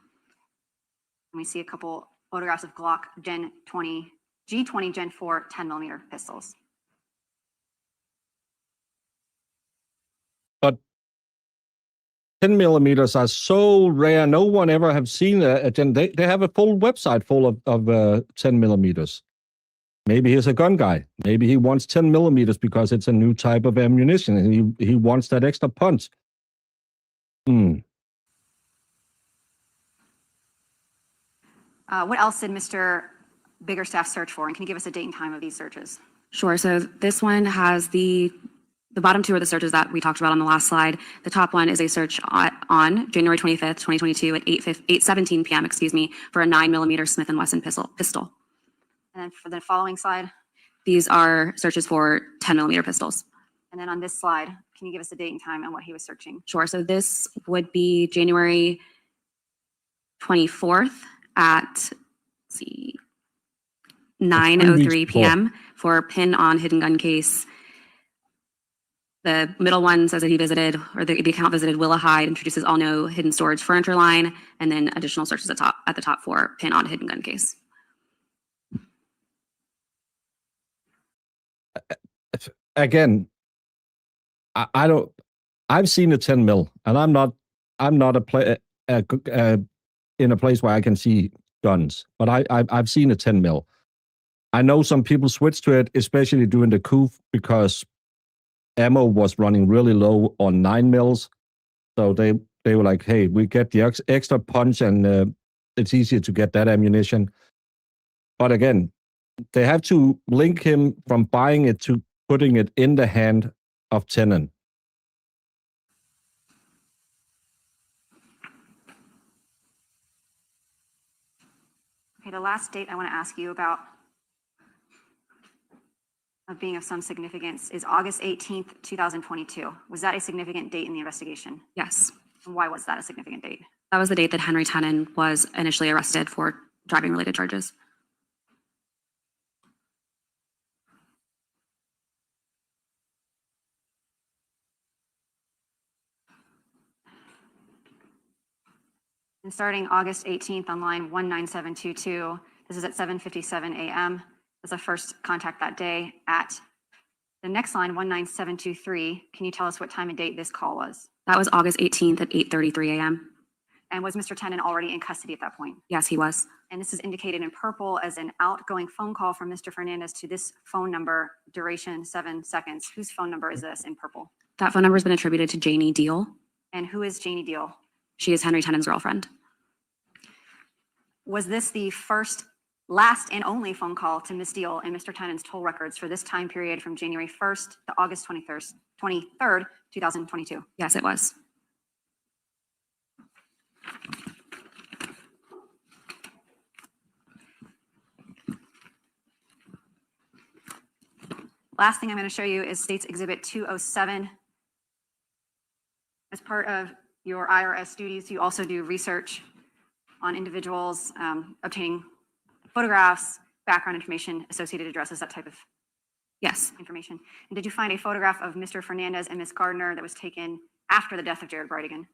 And we see a couple photographs of Glock Gen 20, G20 Gen 4 10 millimeter pistols. But 10 millimeters are so rare. No one ever have seen a 10. They have a full website full of 10 millimeters. Maybe he's a gun guy. Maybe he wants 10 millimeters because it's a new type of ammunition and he wants that extra punch. What else did Mr. Biggerstaff search for? And can you give us a date and time of these searches? Sure. So this one has the bottom 2 are the searches that we talked about on the last slide. The top one is a search on January 25th, 2022 at 8:17 p.m., for a 9 millimeter Smith & Wesson pistol. And then for the following slide? These are searches for 10 millimeter pistols. And then on this slide, can you give us a date and time on what he was searching? Sure. So this would be January 24th at 9:03 p.m. for pin on hidden gun case. The middle one says that he visited, or the account visited Willa Hyde, introduces all no hidden storage furniture line, and then additional searches at the top for pin on hidden gun case. Again, I don't. I've seen a 10 mil, and I'm not in a place where I can see guns, but I've seen a 10 mil. I know some people switched to it, especially during the coup, because ammo was running really low on 9 mils. So they were like, hey, we get the extra punch and it's easier to get that ammunition. But again, they have to link him from buying it to putting it in the hand of tenant. Okay, the last date I want to ask you about of being of some significance is August 18th, 2022. Was that a significant date in the investigation? Yes. And why was that a significant date? That was the date that Henry Tenon was initially arrested for driving-related charges. And starting August 18th on line 19722, this is at 7:57 a.m. was the first contact that day. At the next line, 19723, can you tell us what time and date this call was? That was August 18th at 8:33 a.m. And was Mr. Tenon already in custody at that point? Yes, he was. And this is indicated in purple as an outgoing phone call from Mr. Fernandez to this phone number, duration 7 seconds. Whose phone number is this in purple? That phone number has been attributed to Janie Deal. And who is Janie Deal? She is Henry Tenon's girlfriend. Was this the last and only phone call to Ms. Deal and Mr. Tenon's toll records for this time period from January 1st to August 23rd, 2022? Yes, it was. Last thing I'm going to show you is State's Exhibit 207. As part of your IRS duties, you also do research on individuals, obtaining photographs, background information, associated addresses, that type of information. And did you find a photograph of Mr. Fernandez and Ms. Gardner that was taken after the death of Jared Bridegan?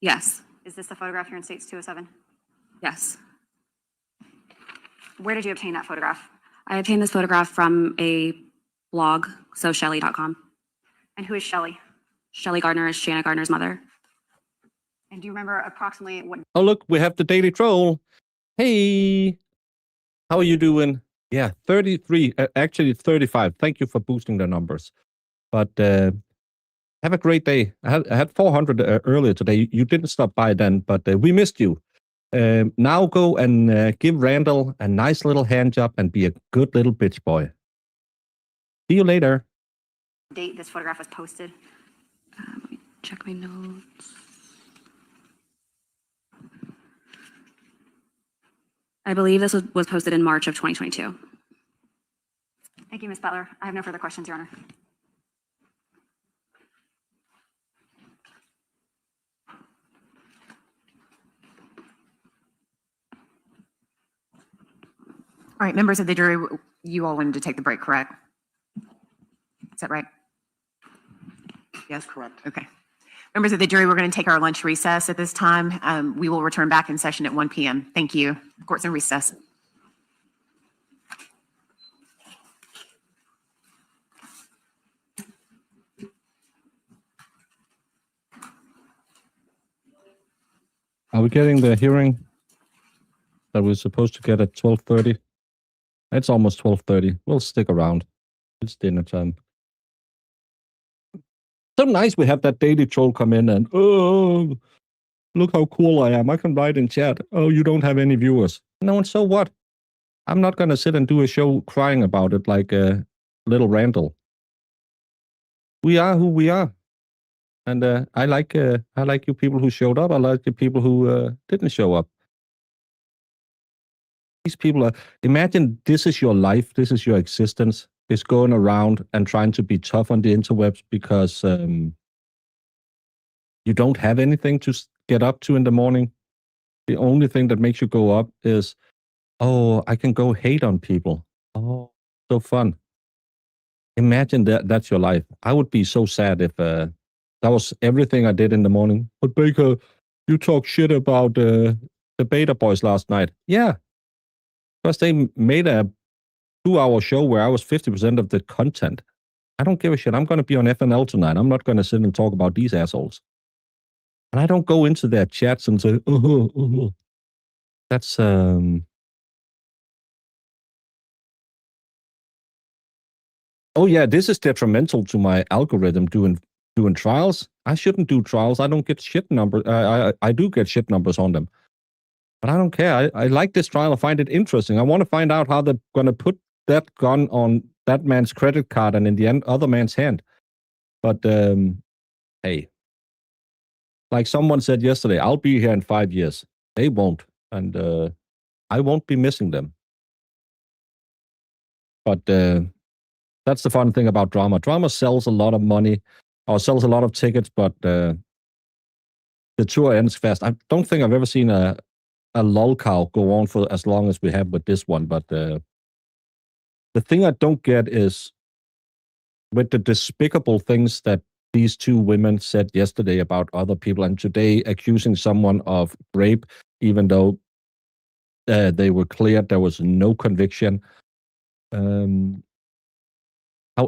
Yes. Is this the photograph here in States 207? Yes. Where did you obtain that photograph? I obtained this photograph from a blog, SoShelly.com. And who is Shelley? Shelley Gardner is Shanna Gardner's mother. And do you remember approximately what? Oh, look, we have the Daily Troll. Hey, how are you doing? Yeah, 33, actually 35. Thank you for boosting the numbers. But have a great day. I had 400 earlier today. You didn't stop by then, but we missed you. Now go and give Randall a nice little hand job and be a good little bitch boy. See you later. Date this photograph was posted. Let me check my notes. I believe this was posted in March of 2022. Thank you, Ms. Butler. I have no further questions, Your Honor. All right, members of the jury, you all wanted to take the break, correct? Is that right? Yes? Correct. Okay. Members of the jury, we're going to take our lunch recess at this time. We will return back in session at 1 p.m. Thank you. Court's in recess. Are we getting the hearing that we're supposed to get at 12:30? It's almost 12:30. We'll stick around. It's dinner time. So nice we have that daily troll come in and, oh, look how cool I am. I can write in chat. Oh, you don't have any viewers. No, and so what? I'm not going to sit and do a show crying about it like little Randall. We are who we are. And I like you people who showed up. I like the people who didn't show up. These people are, imagine this is your life, this is your existence, is going around and trying to be tough on the interwebs because you don't have anything to get up to in the morning. The only thing that makes you go up is, oh, I can go hate on people. Oh, so fun. Imagine that's your life. I would be so sad if that was everything I did in the morning. But Baker, you talk shit about the Beta Boys last night. Yeah. Because they made a 2-hour show where I was 50% of the content. I don't give a shit. I'm going to be on FNL tonight. I'm not going to sit and talk about these assholes. And I don't go into their chats and say, That's, oh yeah, this is detrimental to my algorithm doing trials. I shouldn't do trials. I don't get shit numbers. I do get shit numbers on them. But I don't care. I like this trial. I find it interesting. I want to find out how they're going to put that gun on that man's credit card and in the end, other man's hand. But, hey, like someone said yesterday, I'll be here in 5 years. They won't. And I won't be missing them. But that's the fun thing about drama. Drama sells a lot of money or sells a lot of tickets, but the tour ends fast. I don't think I've ever seen a lull cow go on for as long as we have with this one. But the thing I don't get is with the despicable things that these two women said yesterday about other people and today accusing someone of rape, even though they were cleared, there was no conviction. How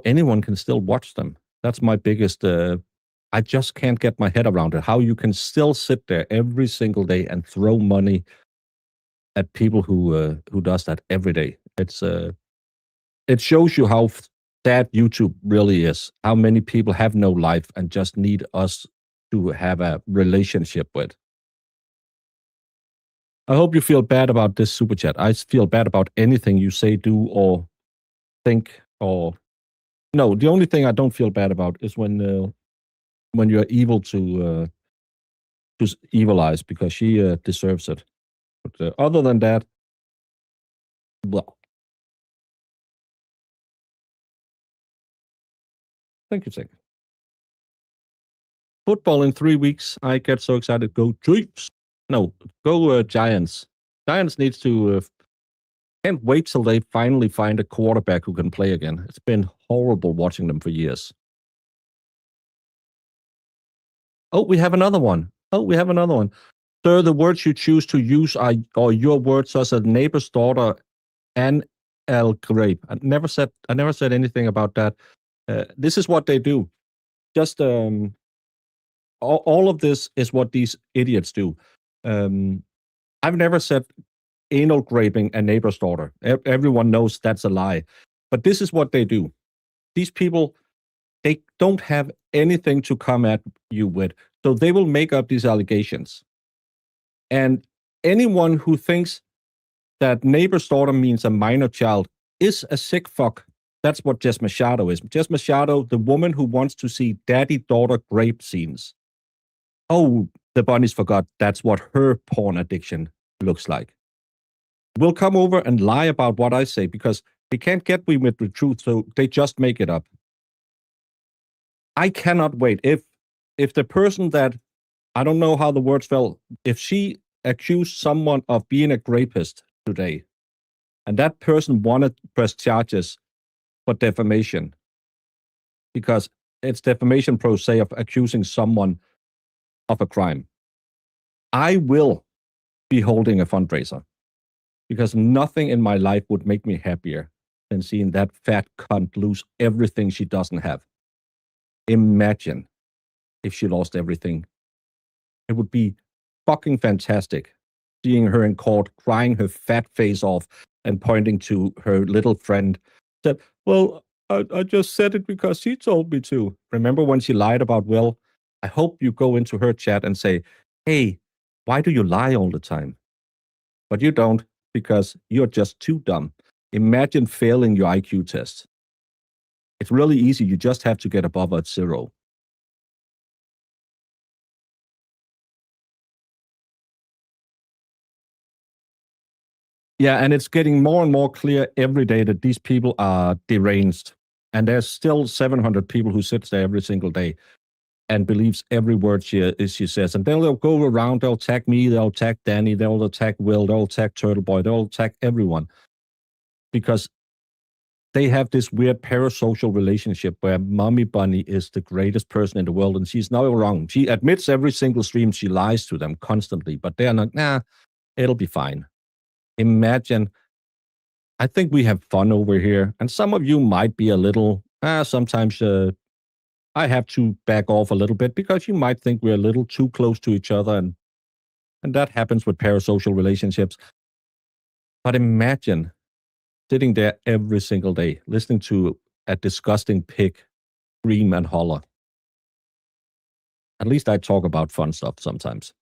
anyone can still watch them. That's my biggest, I just can't get my head around it. How you can still sit there every single day and throw money at people who does that every day. It's it shows you how sad YouTube really is. How many people have no life and just need us to have a relationship with. I hope you feel bad about this super chat. I feel bad about anything you say, do, or think, or no. The only thing I don't feel bad about is when you're evil to Evil Eyes, because she deserves it. But other than that, well, thank you, Zach. Football in 3 weeks. I get so excited. Go Chiefs. No, go Giants. Giants needs to. Can't wait till they finally find a quarterback who can play again. It's been horrible watching them for years. Oh, we have another one. Sir, the words you choose to use are your words, such as neighbor's daughter and El Grape. I never said anything about that. This is what they do. Just all of this is what these idiots do. I've never said anal graping a neighbor's daughter. Everyone knows that's a lie. But this is what they do. These people, they don't have anything to come at you with. So they will make up these allegations. And anyone who thinks that neighbor's daughter means a minor child is a sick fuck. That's what Jess Machado is. Jess Machado, the woman who wants to see daddy-daughter grape scenes. Oh, the bunnies forgot that's what her porn addiction looks like. Will come over and lie about what I say because they can't get me with the truth, so they just make it up. I cannot wait. If the person that, I don't know how the words fell, if she accused someone of being a rapist today, and that person wanted to press charges for defamation, because it's defamation pro se of accusing someone of a crime, I will be holding a fundraiser, because nothing in my life would make me happier than seeing that fat cunt lose everything she doesn't have. Imagine if she lost everything. It would be fucking fantastic seeing her in court crying her fat face off and pointing to her little friend. Said, well, I just said it because she told me to. Remember when she lied about Will? I hope you go into her chat and say, hey, why do you lie all the time? But you don't, because you're just too dumb. Imagine failing your IQ test. It's really easy. You just have to get above a 0. Yeah, and it's getting more and more clear every day that these people are deranged. And there's still 700 people who sits there every single day and believes every word she says. And they'll go around, they'll attack me, they'll attack Danny, they'll attack Will, they'll attack Turtle Boy, they'll attack everyone. Because they have this weird parasocial relationship where Mommy Bunny is the greatest person in the world, and she's never wrong. She admits every single stream she lies to them constantly, but they're not, it'll be fine. Imagine, I think we have fun over here, and some of you might be a little, sometimes I have to back off a little bit because you might think we're a little too close to each other, and that happens with parasocial relationships. But imagine sitting there every single day, listening to a disgusting pig scream and holler. At least I talk about fun stuff sometimes.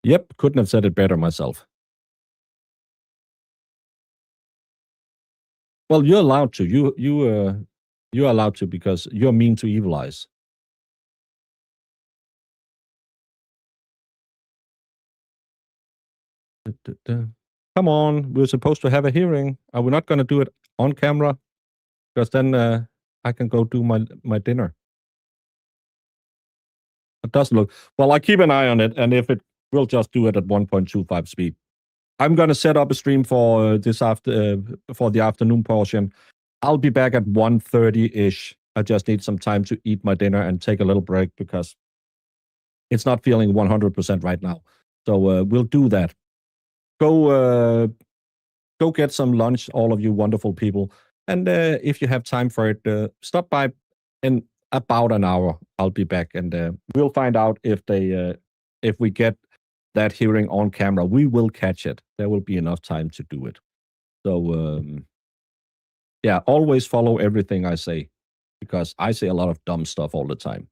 Yep, couldn't have said it better myself. Well, you're allowed to. You're allowed to because you're mean to Evil Eyes. Come on, we're supposed to have a hearing. Are we not going to do it on camera? Because then I can go do my dinner. It doesn't look... Well, I keep an eye on it, and if it... We'll just do it at 1.25 speed. I'm going to set up a stream for for the afternoon portion. I'll be back at 1:30-ish. I just need some time to eat my dinner and take a little break because it's not feeling 100% right now. So we'll do that. Go get some lunch, all of you wonderful people. And if you have time for it, stop by in about an hour. I'll be back, and we'll find out if we get that hearing on camera. We will catch it. There will be enough time to do it. So, yeah, always follow everything I say, because I say a lot of dumb stuff all the time.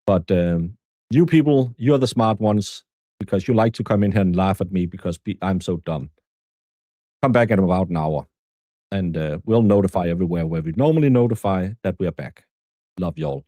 But you people, you're the smart ones, because you like to come in here and laugh at me because I'm so dumb. Come back in about an hour, and we'll notify everywhere where we normally notify that we're back. Love y'all.